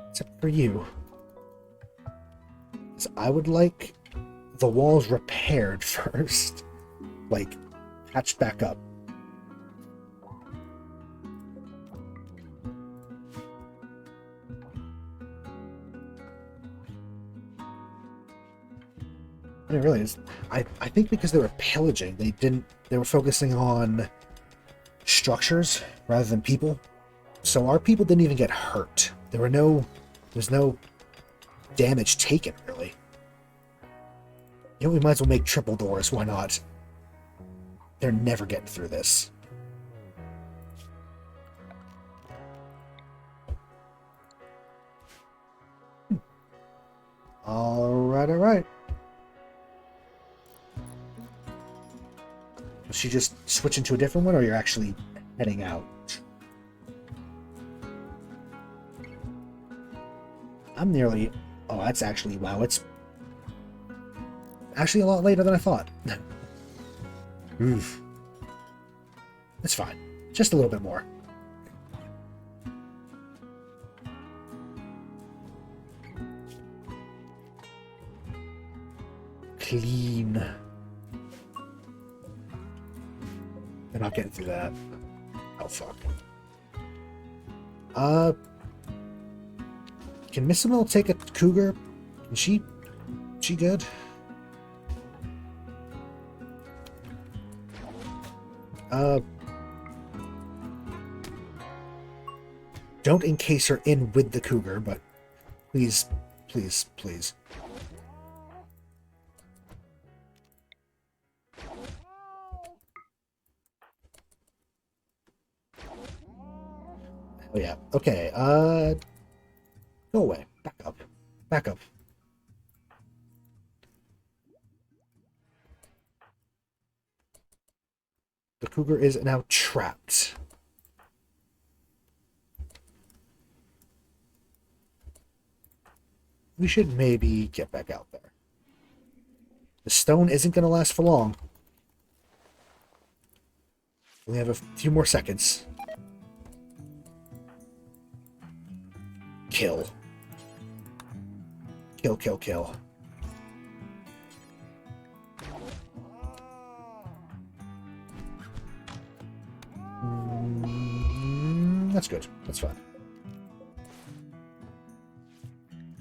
except for you. So I would like the walls repaired first, like patched back up. And it really is. I think because they were pillaging, they were focusing on structures rather than people. So our people didn't even get hurt. There's no damage taken, really. You know, we might as well make triple doors. Why not? They're never getting through this. Alright, alright. Was she just switching to a different one, or you're actually heading out? I'm nearly... Oh, that's actually... Wow, it's actually a lot later than I thought. Oof. It's fine. Just a little bit more. Clean. They're not getting through that. Oh, fuck. Can Miss Mill take a cougar? Is she good? Don't encase her in with the cougar, but please, please, please. Oh yeah. Okay. Go away. Back up. Back up. The cougar is now trapped. We should maybe get back out there. The stone isn't going to last for long. We have a few more seconds. Kill. Kill, kill, kill. That's good. That's fine.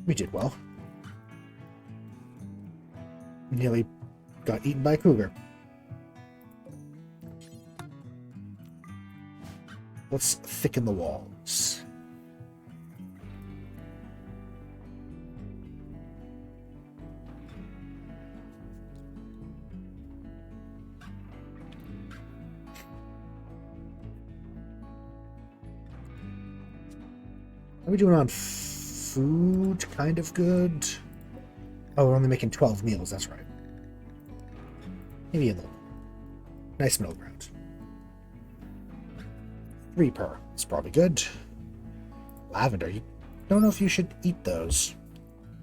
We did well. Nearly got eaten by a cougar. Let's thicken the walls. How are we doing on food? Kind of good. Oh, we're only making 12 meals, that's right. Maybe a little. Nice middle ground. 3 per. It's probably good. Lavender. You don't know if you should eat those.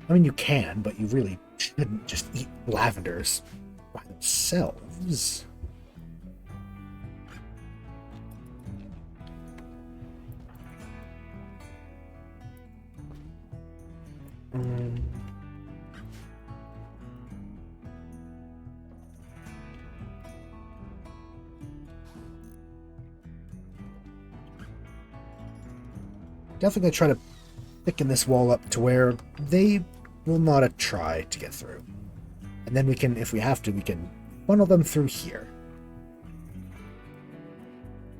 I mean, you can, but you really shouldn't just eat lavenders by themselves. Mm. Definitely gonna try to thicken this wall up to where they will not try to get through. And then we can, if we have to, we can funnel them through here.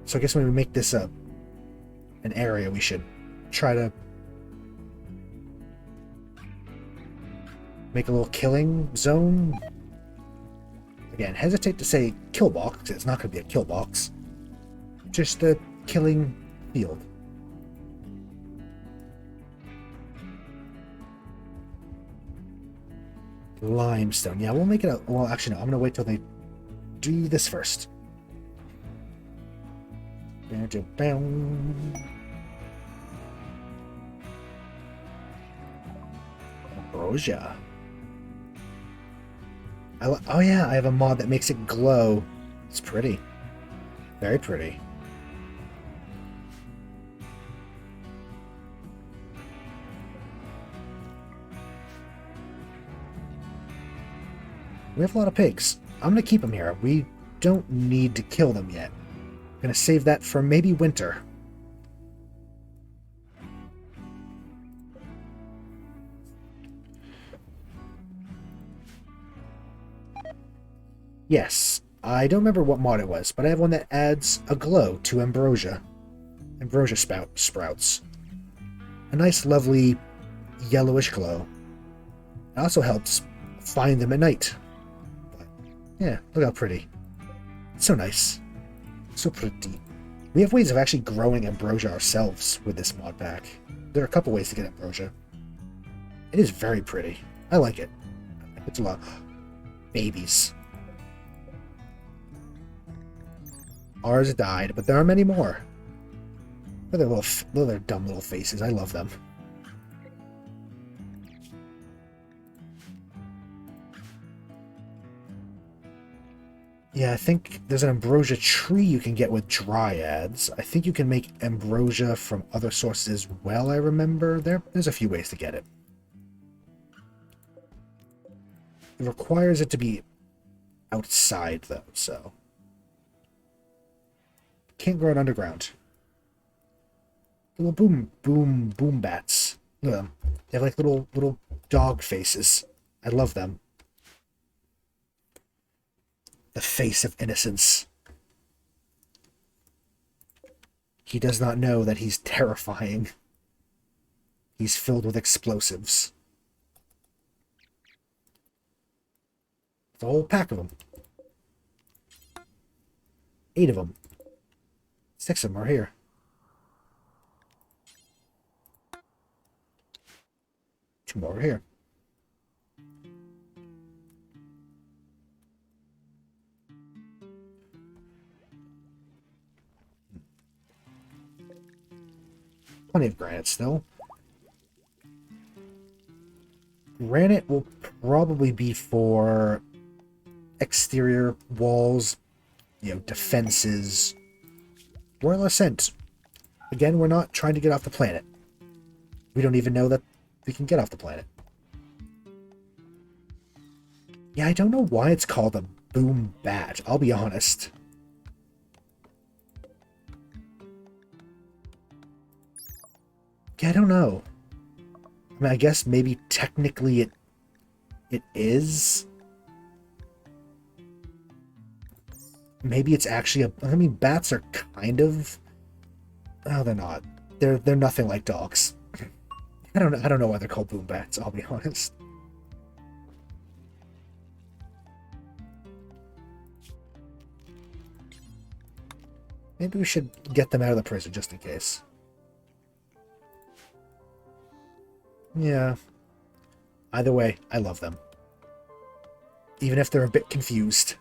So I guess when we make this an area, we should try to make a little killing zone. Again, hesitate to say kill box, because it's not going to be a kill box. Just a killing field. Limestone. Yeah, we'll make it a... Well, actually, no. I'm going to wait till they do this first. Ambrosia. Oh yeah, I have a mod that makes it glow. It's pretty. Very pretty. We have a lot of pigs. I'm going to keep them here. We don't need to kill them yet. I'm going to save that for maybe winter. Yes, I don't remember what mod it was, but I have one that adds a glow to ambrosia. Ambrosia sprouts. A nice, lovely, yellowish glow. It also helps find them at night. But, yeah, look how pretty. It's so nice. So pretty. We have ways of actually growing ambrosia ourselves with this mod pack. There are a couple ways to get ambrosia. It is very pretty. I like it. It's a lot. Babies. Ours died, but there are many more. Look at their dumb little faces. I love them. Yeah, I think there's an ambrosia tree you can get with dryads. I think you can make ambrosia from other sources as well, I remember. There's a few ways to get it. It requires it to be outside, though, so... Can't grow it underground. Little boom bats. Look at them. They have like little dog faces. I love them. The face of innocence. He does not know that he's terrifying. He's filled with explosives. It's a whole pack of them. 8 of them. 6 of them are here. Two more over here. Plenty of granite still. Granite will probably be for exterior walls, defenses. Royal Ascent. Again, we're not trying to get off the planet. We don't even know that we can get off the planet. Yeah, I don't know why it's called a boom bat, I'll be honest. Yeah, I don't know. I mean, I guess maybe technically it is. Maybe it's actually I mean, bats are kind of... Oh, they're not. They're nothing like dogs. I don't know why they're called boom bats, I'll be honest. Maybe we should get them out of the prison just in case. Yeah. Either way, I love them. Even if they're a bit confused.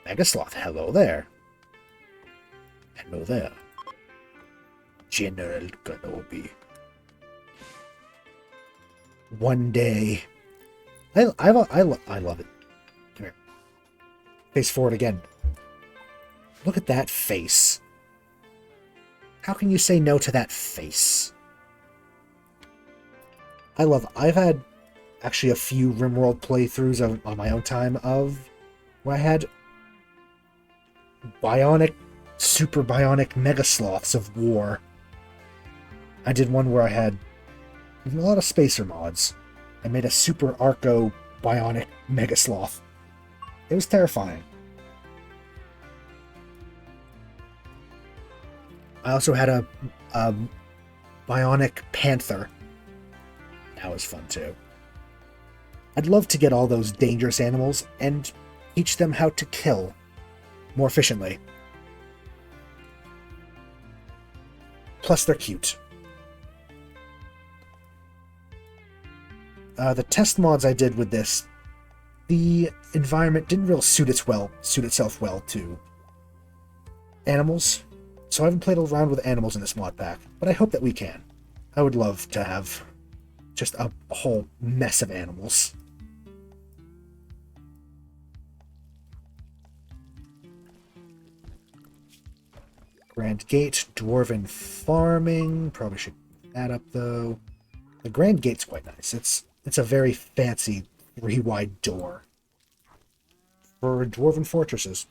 Megasloth, hello there. Hello there. General Kenobi. One day. I love it. Come here. Face forward again. Look at that face. How can you say no to that face? I've had actually a few Rimworld playthroughs on my own time where I had super bionic mega sloths of war. I did one where I had a lot of spacer mods. I made a super arco bionic mega sloth. It was terrifying. I also had a bionic panther. That was fun too. I'd love to get all those dangerous animals and teach them how to kill more efficiently. Plus, they're cute. The test mods I did with this, the environment didn't really suit itself well to animals, so I haven't played around with animals in this mod pack, but I hope that we can. I would love to have just a whole mess of animals. Grand Gate, Dwarven farming. Probably should put that up though. The Grand Gate's quite nice. It's a very fancy 3-wide door for Dwarven fortresses.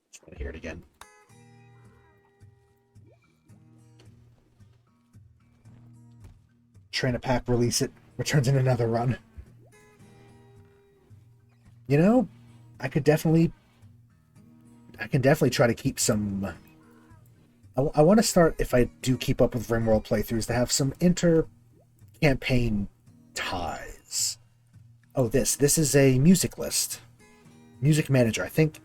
Just want to hear it again. Train a pack, release it, returns in another run. You know, I can definitely try to keep some. I want to start, if I do keep up with Rimworld playthroughs, to have some inter-campaign ties. Oh, this is a music list. Music Manager, I think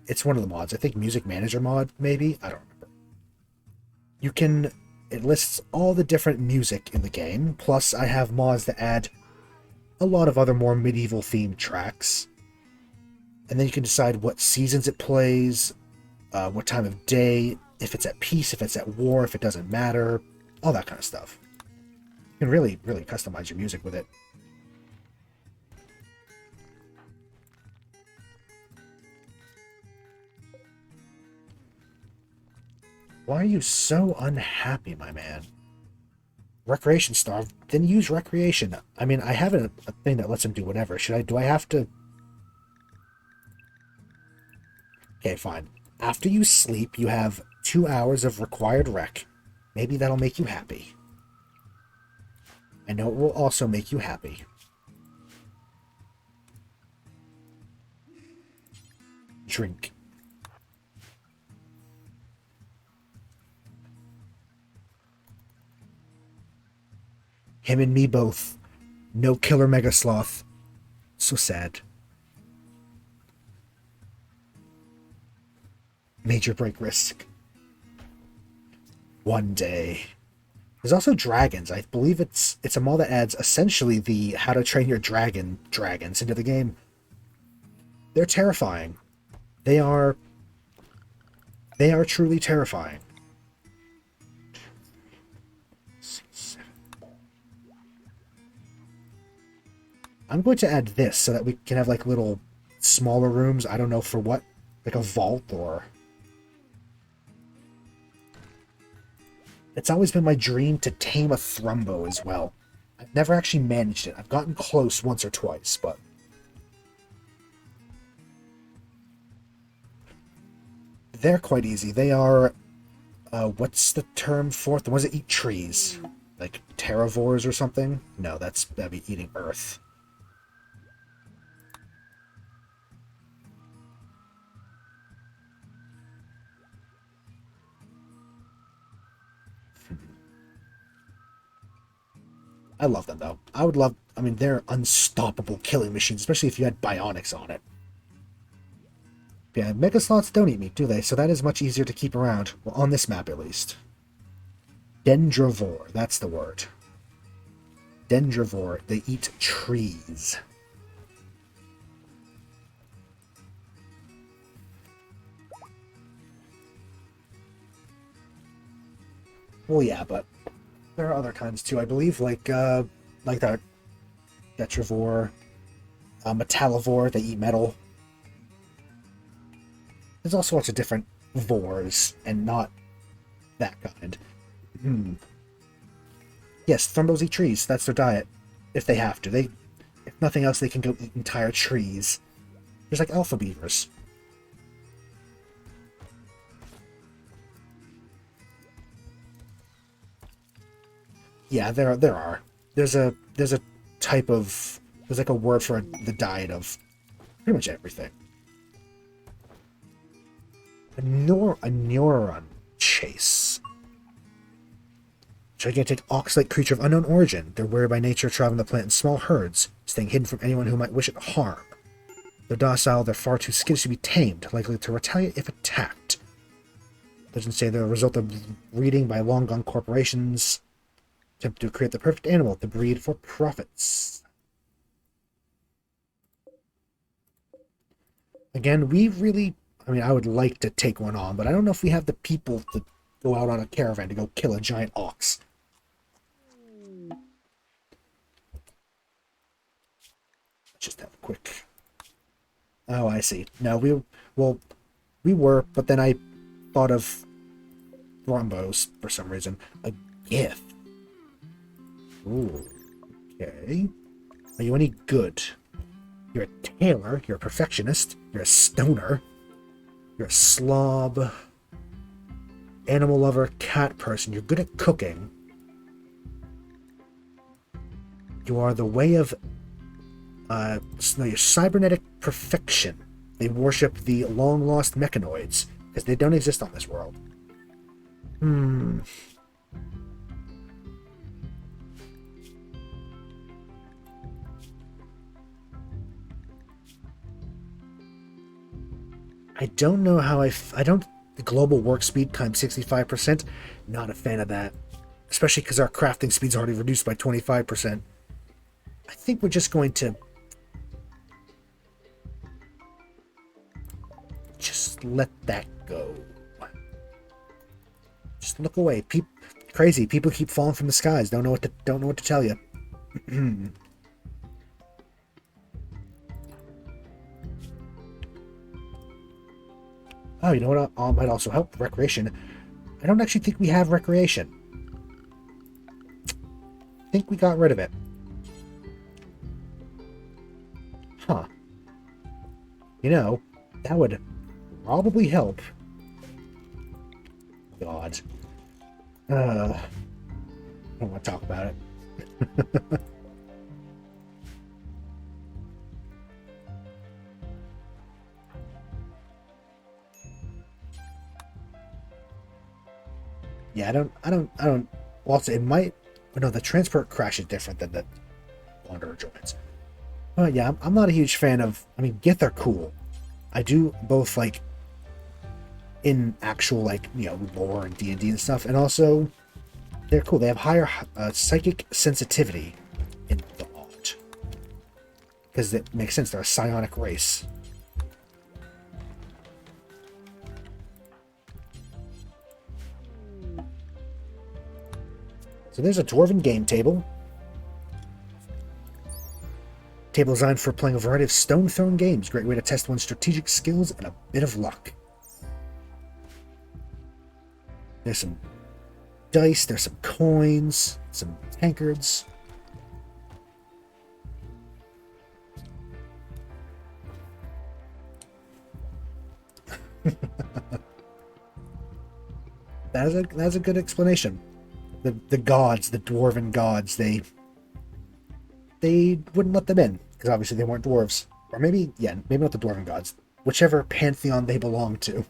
it's one of the mods. I think Music Manager mod, maybe? I don't remember. It lists all the different music in the game, plus I have mods that add a lot of other more medieval-themed tracks. And then you can decide what seasons it plays, what time of day, if it's at peace, if it's at war, if it doesn't matter, all that kind of stuff. You can really, really customize your music with it. Why are you so unhappy, my man? Recreation starved? Then use recreation. I mean, I have a thing that lets him do whatever. Do I have to... Okay, fine. After you sleep, you have 2 hours of required rec. Maybe that'll make you happy. I know it will also make you happy. Drink. Him and me both. No killer mega sloth. So sad. Major break risk. One day. There's also dragons. I believe it's a mod that adds essentially the how to train your dragons into the game. They're terrifying. They are truly terrifying. I'm going to add this so that we can have like little smaller rooms. I don't know for what, like a vault or... It's always been my dream to tame a Thrumbo as well. I've never actually managed it. I've gotten close once or twice, but... They're quite easy. They are... what's the term for it? The ones that eat trees. Like terravores or something? No, that'd be eating earth. I love them, though. I mean, they're unstoppable killing machines, especially if you had bionics on it. Yeah, Mega Sloths don't eat meat, do they? So that is much easier to keep around. Well, on this map, at least. Dendrovore, that's the word. Dendrovore, they eat trees. Well, yeah, but there are other kinds too, I believe, like that Detrivore, Metallivore, they eat metal. There's all sorts of different vores, and not that kind. Hmm. Yes, Thrumbos eat trees. That's their diet. If they have to. If nothing else, they can go eat entire trees. There's like alpha beavers. Yeah, there are. There's a type of there's like a word for the diet of pretty much everything. A neuron chase. Gigantic ox-like creature of unknown origin. They're wary by nature, traveling the planet in small herds, staying hidden from anyone who might wish it harm. They're docile, they're far too skittish to be tamed, likely to retaliate if attacked. Legends say they're a result of breeding by long-gone corporations, attempt to create the perfect animal to breed for profits. Again, I would like to take one on, but I don't know if we have the people to go out on a caravan to go kill a giant ox. Let's just have a quick... Oh, I see. No, we were, but then I thought of Thrumbos for some reason. A gift. Ooh, okay. Are you any good? You're a tailor, you're a perfectionist, you're a stoner, you're a slob, animal lover, cat person, you're good at cooking. You are the way of your cybernetic perfection. They worship the long-lost mechanoids, because they don't exist on this world. I don't know how the global work speed times 65%, not a fan of that. Especially because our crafting speed's already reduced by 25%. I think we're just going to just let that go. Just look away. Crazy. People keep falling from the skies. Don't know what to tell you. Oh, you know what might also help? Recreation. I don't actually think we have recreation. I think we got rid of it. Huh. You know, that would probably help. God. I don't want to talk about it. Yeah, I don't. Well, it might. No, the transport crash is different than the Wanderer joins. But yeah, I'm not a huge fan of. I mean, Gith are cool. I do both like in actual lore and D&D and stuff, and also they're cool. They have higher psychic sensitivity in thought because it makes sense. They're a psionic race. So there's a Dwarven game table. Table designed for playing a variety of stone-thrown games. Great way to test one's strategic skills and a bit of luck. There's some dice, there's some coins, some tankards. That's a good explanation. The gods, the Dwarven gods, they wouldn't let them in because obviously they weren't dwarves, or maybe not the Dwarven gods, whichever pantheon they belong to.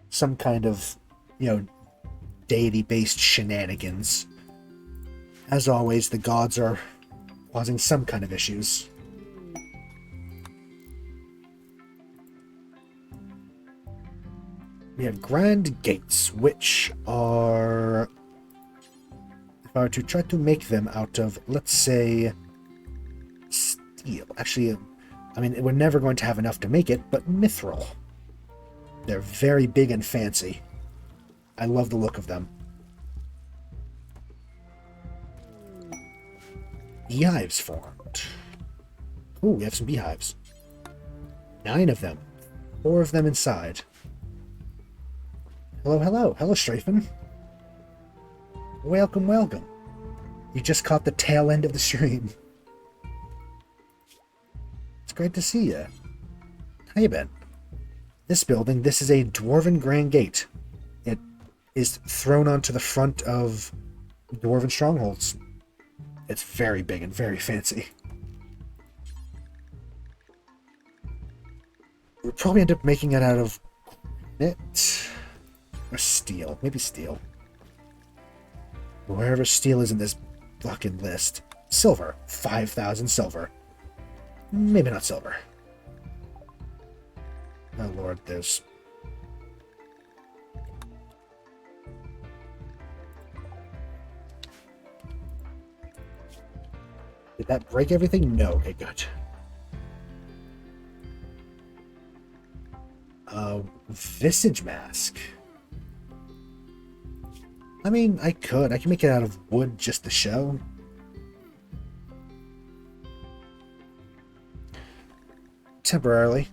Some kind of deity-based shenanigans. As always, the gods are causing some kind of issues. We have grand gates, which are, if I were to try to make them out of, let's say, steel. Actually, I mean, we're never going to have enough to make it, but mithril. They're very big and fancy. I love the look of them. Beehives formed. Ooh, we have some beehives. 9 of them. 4 of them inside. Hello, hello. Hello, Strafen. Welcome, welcome. You just caught the tail end of the stream. It's great to see you. How you been? This building, this is a Dwarven Grand Gate. It is thrown onto the front of Dwarven strongholds. It's very big and very fancy. We'll probably end up making it out of granite or steel. Maybe steel. Wherever steel is in this fucking list. Silver. 5,000 silver. Maybe not silver. Oh lord, there's... Did that break everything? No. Okay, good. Visage mask. I mean, I can make it out of wood just to show. Temporarily.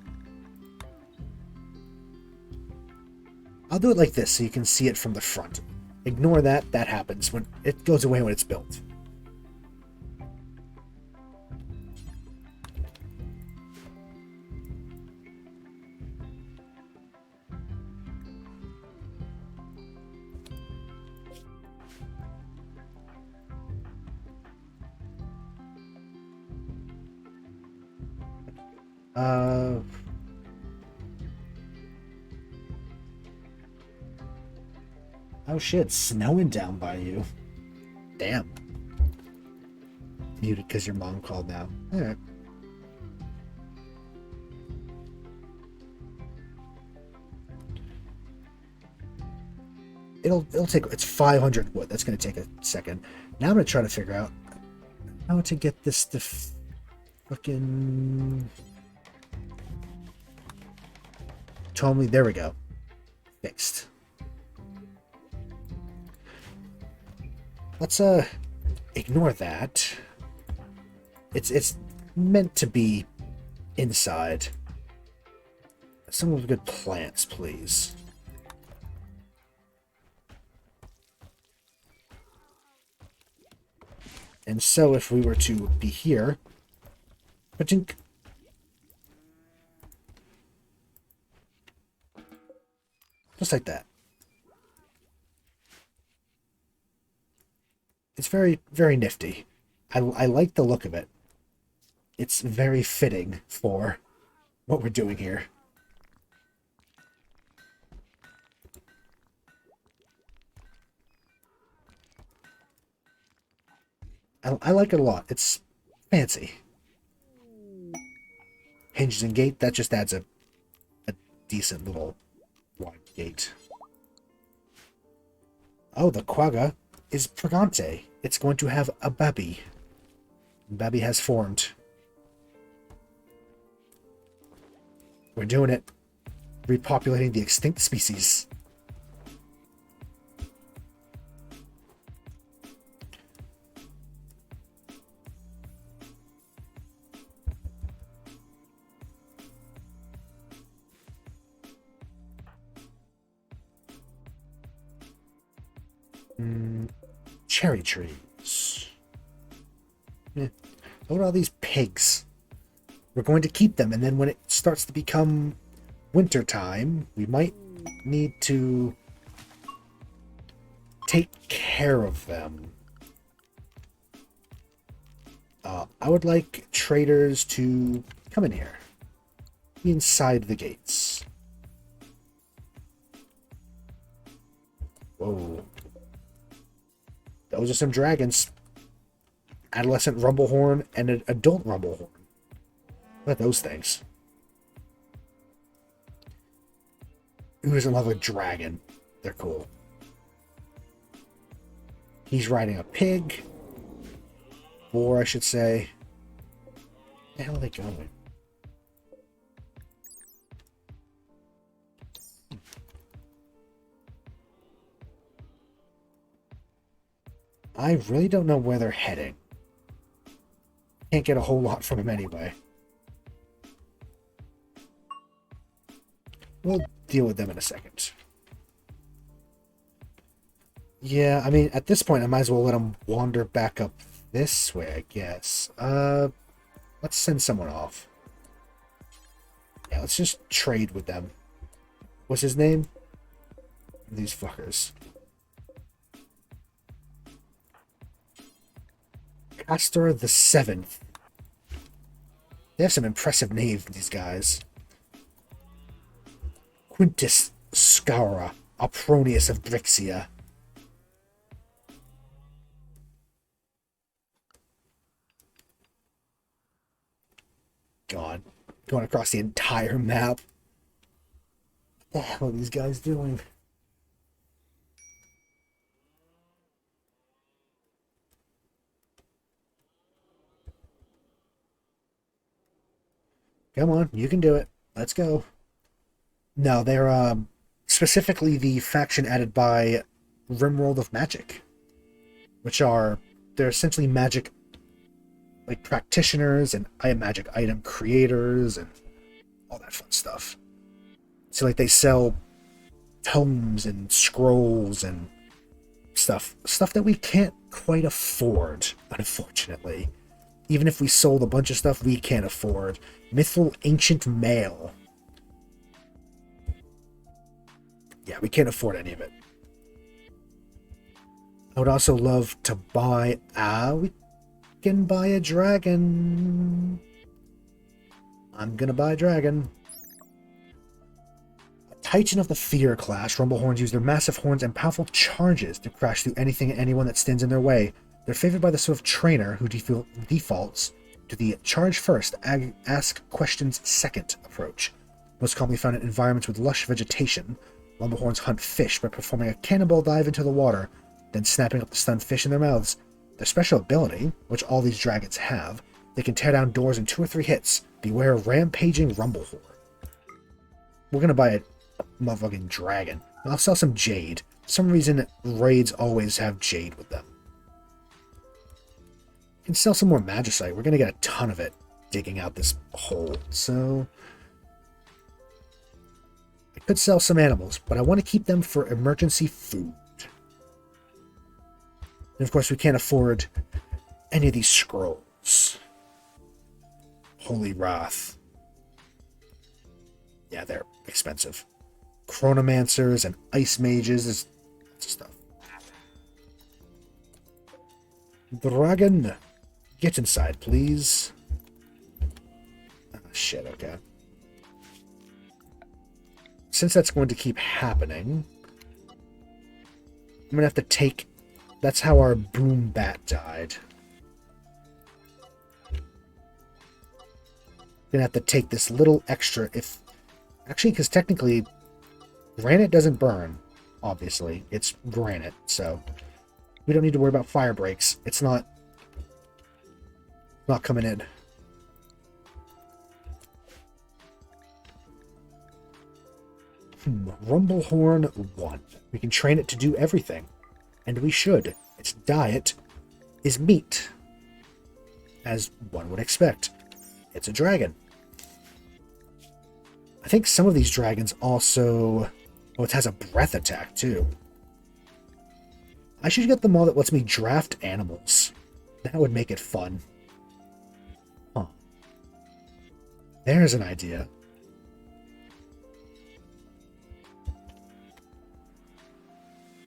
I'll do it like this so you can see it from the front. Ignore that. That happens when it goes away when it's built. Oh shit, it's snowing down by you. Damn. Muted because your mom called now. Alright. It'll take, it's 500 wood. That's gonna take a second. Now I'm gonna try to figure out how to get this to fucking... Told me, there we go. Fixed. Let's ignore that. It's meant to be inside. Some of the good plants, please. And so if we were to be here, patink. Just like that. It's very, very nifty. I like the look of it. It's very fitting for what we're doing here. I like it a lot. It's fancy. Hinges and gate, that just adds a decent little wide gate. Oh, the quagga is Pregante. It's going to have a baby. Baby has formed. We're doing it. Repopulating the extinct species. Cherry trees. Look at all these pigs. We're going to keep them, and then when it starts to become winter time, we might need to take care of them. I would like traders to come in here. Be inside the gates. Whoa. Those are some dragons. Adolescent Rumblehorn and an adult Rumblehorn. Look at those things. Who doesn't love a dragon? They're cool. He's riding a pig. Or I should say. Where the hell are they going? I really don't know where they're heading. Can't get a whole lot from them anyway. We'll deal with them in a second. Yeah, I mean, at this point, I might as well let them wander back up this way, I guess. Let's send someone off. Yeah, let's just trade with them. What's his name? These fuckers. Castor the Seventh. They have some impressive names, these guys. Quintus Scaura, Apronius of Brixia. God. Going across the entire map. What the hell are these guys doing? Come on, you can do it. Let's go. No, they're specifically the faction added by Rimworld of Magic, which are they're essentially magic like practitioners and magic item creators and all that fun stuff. So like they sell tomes and scrolls and stuff that we can't quite afford, unfortunately. Even if we sold a bunch of stuff we can't afford. Mythful Ancient Mail. Yeah, we can't afford any of it. I would also love to buy... we can buy a dragon. I'm gonna buy a dragon. A Titan of the Fear class, Rumblehorns use their massive horns and powerful charges to crash through anything and anyone that stands in their way. They're favored by the sort of trainer who defaults to the charge first, ask questions second approach. Most commonly found in environments with lush vegetation, Rumblehorns hunt fish by performing a cannonball dive into the water, then snapping up the stunned fish in their mouths. Their special ability, which all these dragons have, they can tear down doors in 2 or 3 hits. Beware rampaging Rumblehorn. We're gonna buy a motherfucking dragon. I'll sell some jade. For some reason, raids always have jade with them. Can sell some more magicite. We're gonna get a ton of it digging out this hole. So I could sell some animals, but I want to keep them for emergency food. And of course, we can't afford any of these scrolls. Holy Wrath. Yeah, they're expensive. Chronomancers and Ice Mages is stuff. Dragon, get inside, please. Oh, shit, okay. Since that's going to keep happening, I'm going to have to take... That's how our boom bat died. Gonna have to take this little extra if... Actually, because technically, granite doesn't burn, obviously. It's granite, so we don't need to worry about fire breaks. It's not coming in. Rumblehorn 1. We can train it to do everything. And we should. Its diet is meat. As one would expect. It's a dragon. I think some of these dragons also... Oh, it has a breath attack, too. I should get the mod that lets me draft animals. That would make it fun. Huh. There's an idea.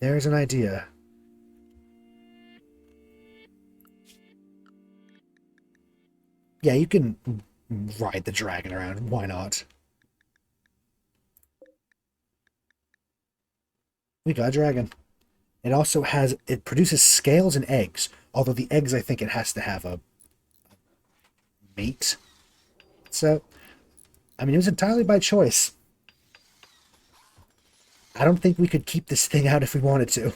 There's an idea. Yeah, you can ride the dragon around. Why not? We got a dragon. It also has... It produces scales and eggs. Although the eggs, I think it has to have a mate. So, I mean, it was entirely by choice. I don't think we could keep this thing out if we wanted to.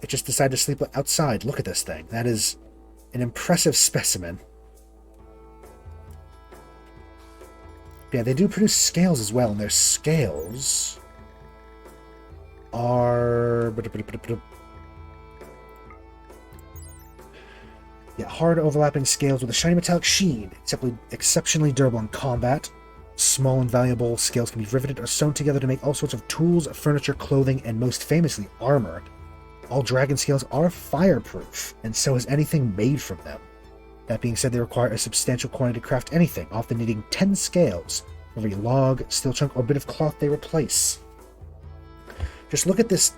It just decided to sleep outside. Look at this thing. That is an impressive specimen. Yeah, they do produce scales as well, and their scales are... Yeah, hard overlapping scales with a shiny metallic sheen. Exceptionally durable in combat. Small and valuable scales can be riveted or sewn together to make all sorts of tools, furniture, clothing, and most famously, armor. All dragon scales are fireproof, and so is anything made from them. That being said, they require a substantial quantity to craft anything, often needing 10 scales for every log, steel chunk, or bit of cloth they replace. Just look at this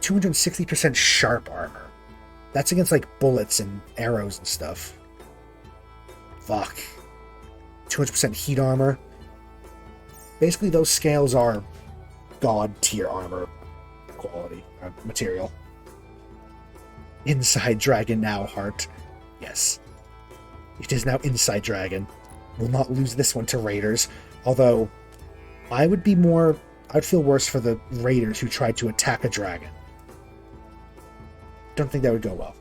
260% sharp armor. That's against, like, bullets and arrows and stuff. Fuck. 200% heat armor. Basically, those scales are god-tier armor quality, material. Inside Dragon now, Heart. Yes. It is now Inside Dragon. We'll not lose this one to Raiders. Although, I'd feel worse for the Raiders who tried to attack a dragon. Don't think that would go well.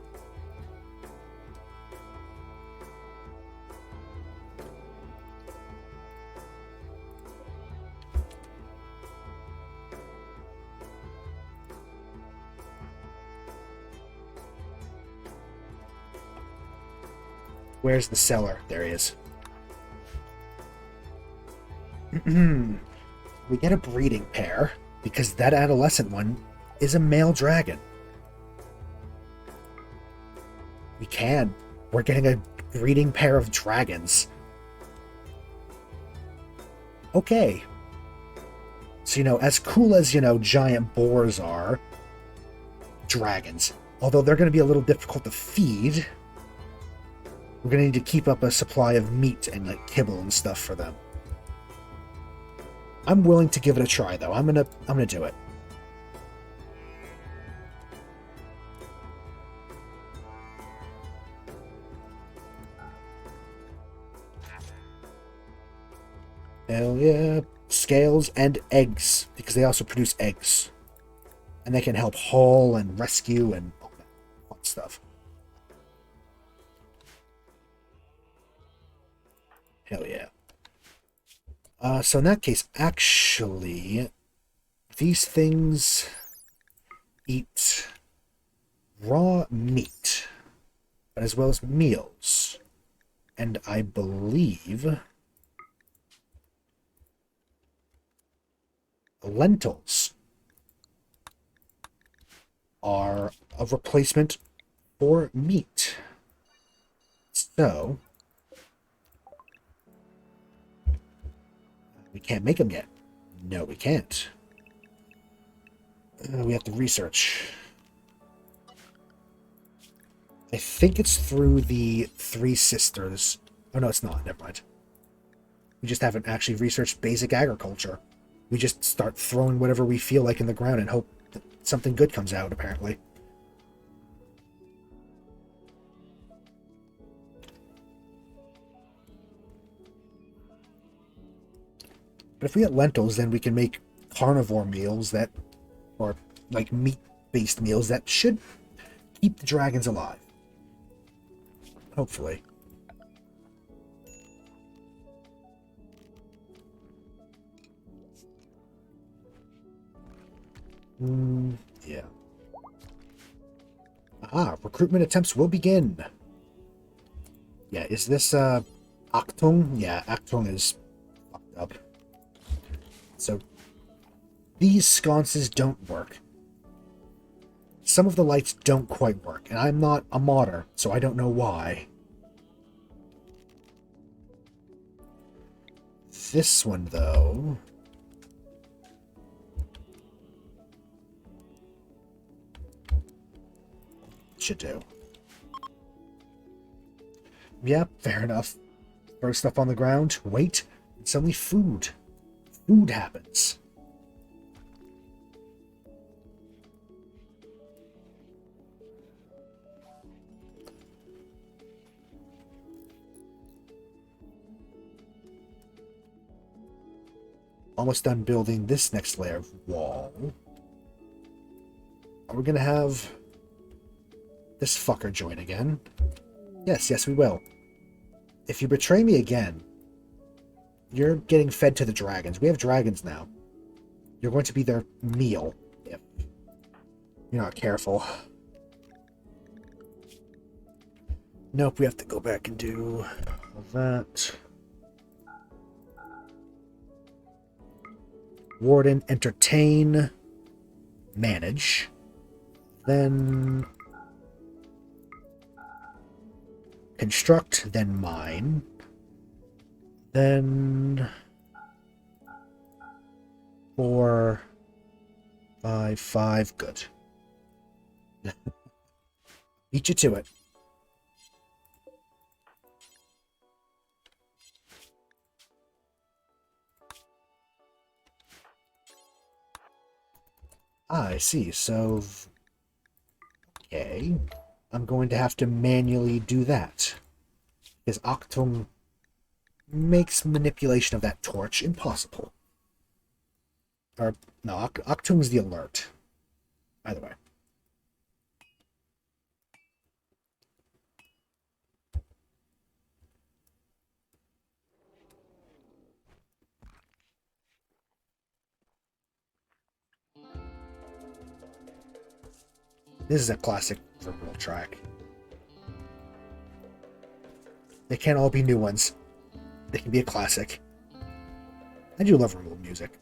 Where's the seller? There he is. We get a breeding pair, because that adolescent one is a male dragon. We can. We're getting a breeding pair of dragons. Okay. So, as cool as, giant boars are, dragons, although they're going to be a little difficult to feed, we're going to need to keep up a supply of meat and, like, kibble and stuff for them. I'm willing to give it a try, though. I'm gonna do it. Hell yeah. Scales and eggs, because they also produce eggs. And they can help haul and rescue and all that fun stuff. Hell yeah. So in that case, actually, these things eat raw meat, as well as meals. And I believe lentils are a replacement for meat. So we can't make them yet. No, we can't. We have to research. I think it's through the Three Sisters. Oh, no, it's not. Never mind. We just haven't actually researched basic agriculture. We just start throwing whatever we feel like in the ground and hope that something good comes out, apparently. But if we get lentils, then we can make carnivore meals that, or like meat-based meals that should keep the dragons alive. Hopefully. Yeah. Aha, recruitment attempts will begin. Yeah, is this, Achtung? Yeah, Achtung is fucked up. So, these sconces don't work. Some of the lights don't quite work, and I'm not a modder, so I don't know why. This one, though... should do. Yeah, fair enough. Throw stuff on the ground, wait, and suddenly food. Food happens. Almost done building this next layer of wall. Are we gonna have this fucker join again? Yes, we will. If you betray me again, you're getting fed to the dragons. We have dragons now. You're going to be their meal if You're not careful. Nope, we have to go back and do all that. Warden, entertain, manage. Then construct, then mine. Then 4, 5, 5, good. Beat you to it. I see, so... Okay. I'm going to have to manually do that. Because Octum makes manipulation of that torch impossible. Or, no, Octum's the alert. Either way. This is a classic Rimworld track. They can't all be new ones. They can be a classic. I do love Rimworld music.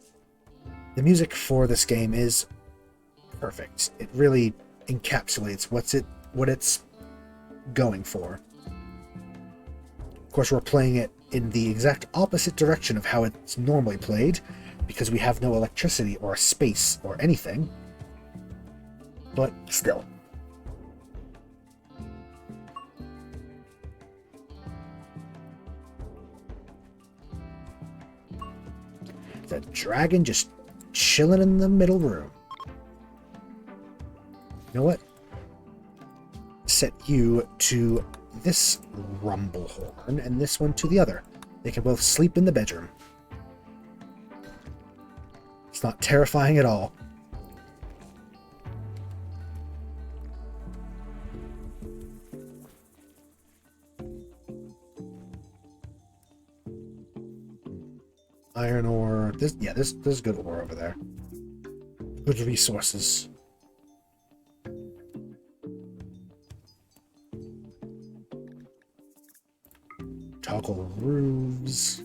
The music for this game is perfect. It really encapsulates what it's going for. Of course, we're playing it in the exact opposite direction of how it's normally played, because we have no electricity or space or anything. But still. The dragon just chilling in the middle room. You know what? Set you to this rumble horn and this one to the other. They can both sleep in the bedroom. It's not terrifying at all. Iron ore. There's good ore over there. Good resources. Toggle roofs.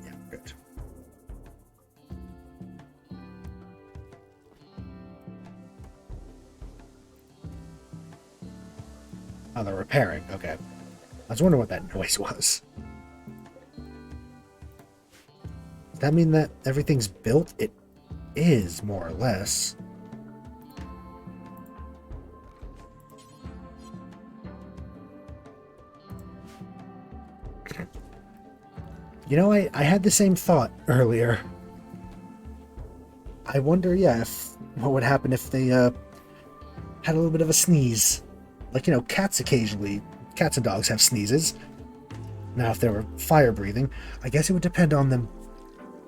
Yeah, good. Oh, they're repairing. Okay. I was wondering what that noise was. Does that mean that everything's built? It is, more or less. You know, I had the same thought earlier. I wonder, yeah, what would happen if they had a little bit of a sneeze. Like, you know, cats and dogs have sneezes. Now, if they were fire breathing, I guess it would depend on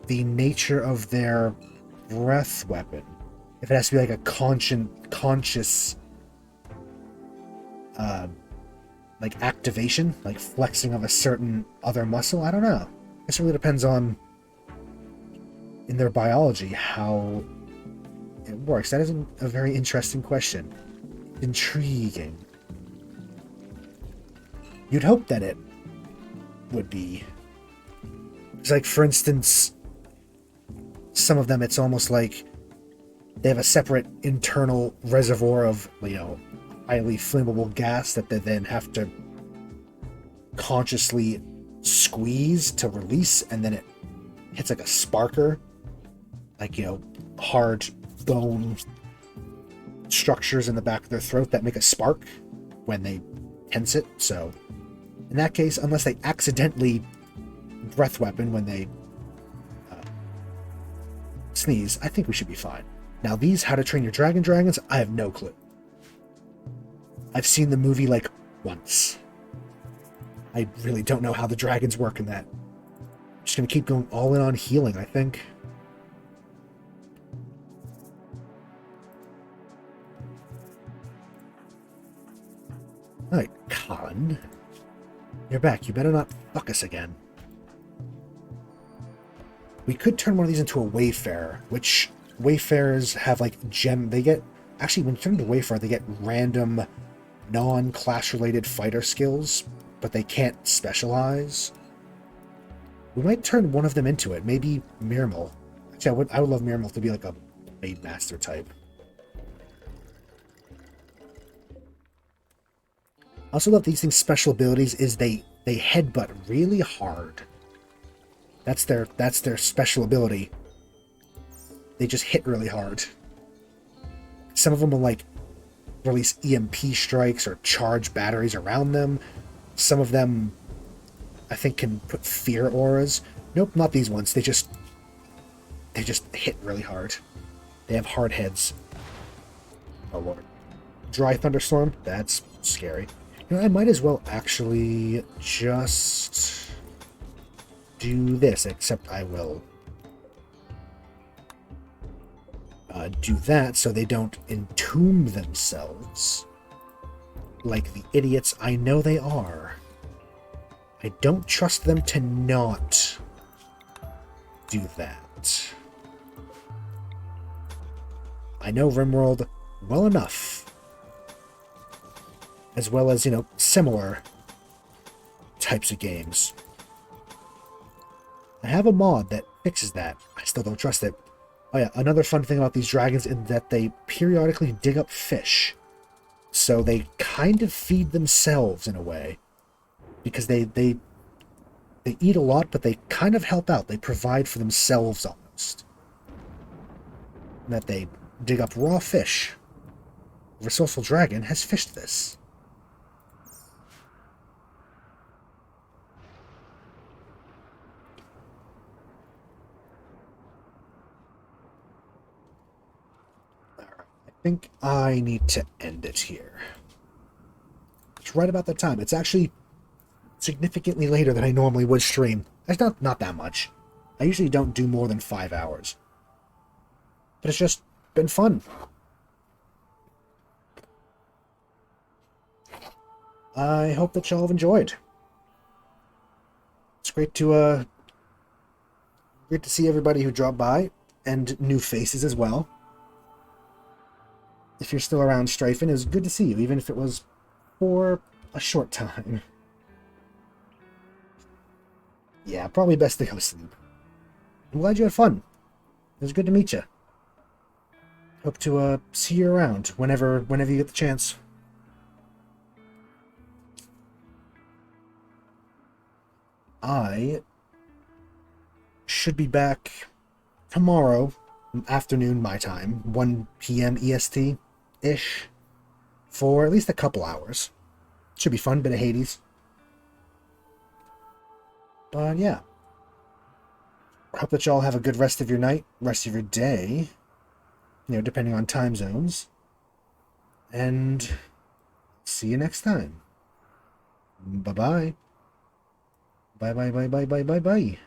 the nature of their breath weapon. If it has to be like a conscious like activation, like flexing of a certain other muscle, I don't know. I guess it really depends on, in their biology, how it works. That is a very interesting question. Intriguing. You'd hope that it would be. It's like, for instance, some of them, it's almost like they have a separate internal reservoir of, you know, highly flammable gas that they then have to consciously squeeze to release, and then it hits like a sparker, like, you know, hard bone structures in the back of their throat that make a spark when they tense it. So in that case, unless they accidentally breath weapon when they sneeze, I think we should be fine. Now these How to Train Your Dragon dragons, I have no clue. I've seen the movie like once. I really don't know how the dragons work in that. I'm just gonna keep going all in on healing, I think. Alright, Colin. You're back. You better not fuck us again. We could turn one of these into a Wayfarer, which Wayfarers have like gem. They get Actually, when you turn into Wayfarer, they get random, non-class related fighter skills, but they can't specialize. We might turn one of them into it. Maybe Mirmal. Actually, I would love Mirmal to be like a Raid Master type. I also love these things' special abilities is they headbutt really hard. That's their special ability. They just hit really hard. Some of them will like release EMP strikes or charge batteries around them. Some of them, I think, can put fear auras. Nope, not these ones. They just hit really hard. They have hard heads. Oh lord. Dry thunderstorm? That's scary. You know, I might as well actually just do this, except I will do that so they don't entomb themselves like the idiots I know they are. I don't trust them to not do that. I know Rimworld well enough, as well as, you know, similar types of games. I have a mod that fixes that. I still don't trust it. Oh yeah, another fun thing about these dragons is that they periodically dig up fish. So they kind of feed themselves in a way. Because they eat a lot, but they kind of help out. They provide for themselves almost. And that they dig up raw fish. A resourceful dragon has fished this. I think I need to end it here. It's right about that time. It's actually significantly later than I normally would stream. It's not that much. I usually don't do more than 5 hours. But it's just been fun. I hope that y'all have enjoyed. It's great to see everybody who dropped by, and new faces as well. If you're still around strafing, it was good to see you, even if it was for a short time. Yeah, probably best to go sleep. I'm glad you had fun. It was good to meet you. Hope to see you around whenever you get the chance. I should be back tomorrow afternoon my time, 1 p.m. EST-ish, for at least a couple hours. Should be fun, bit of Hades. But yeah. Hope that y'all have a good rest of your night, rest of your day, you know, depending on time zones. And see you next time. Bye-bye. Bye-bye, bye-bye, bye-bye, bye.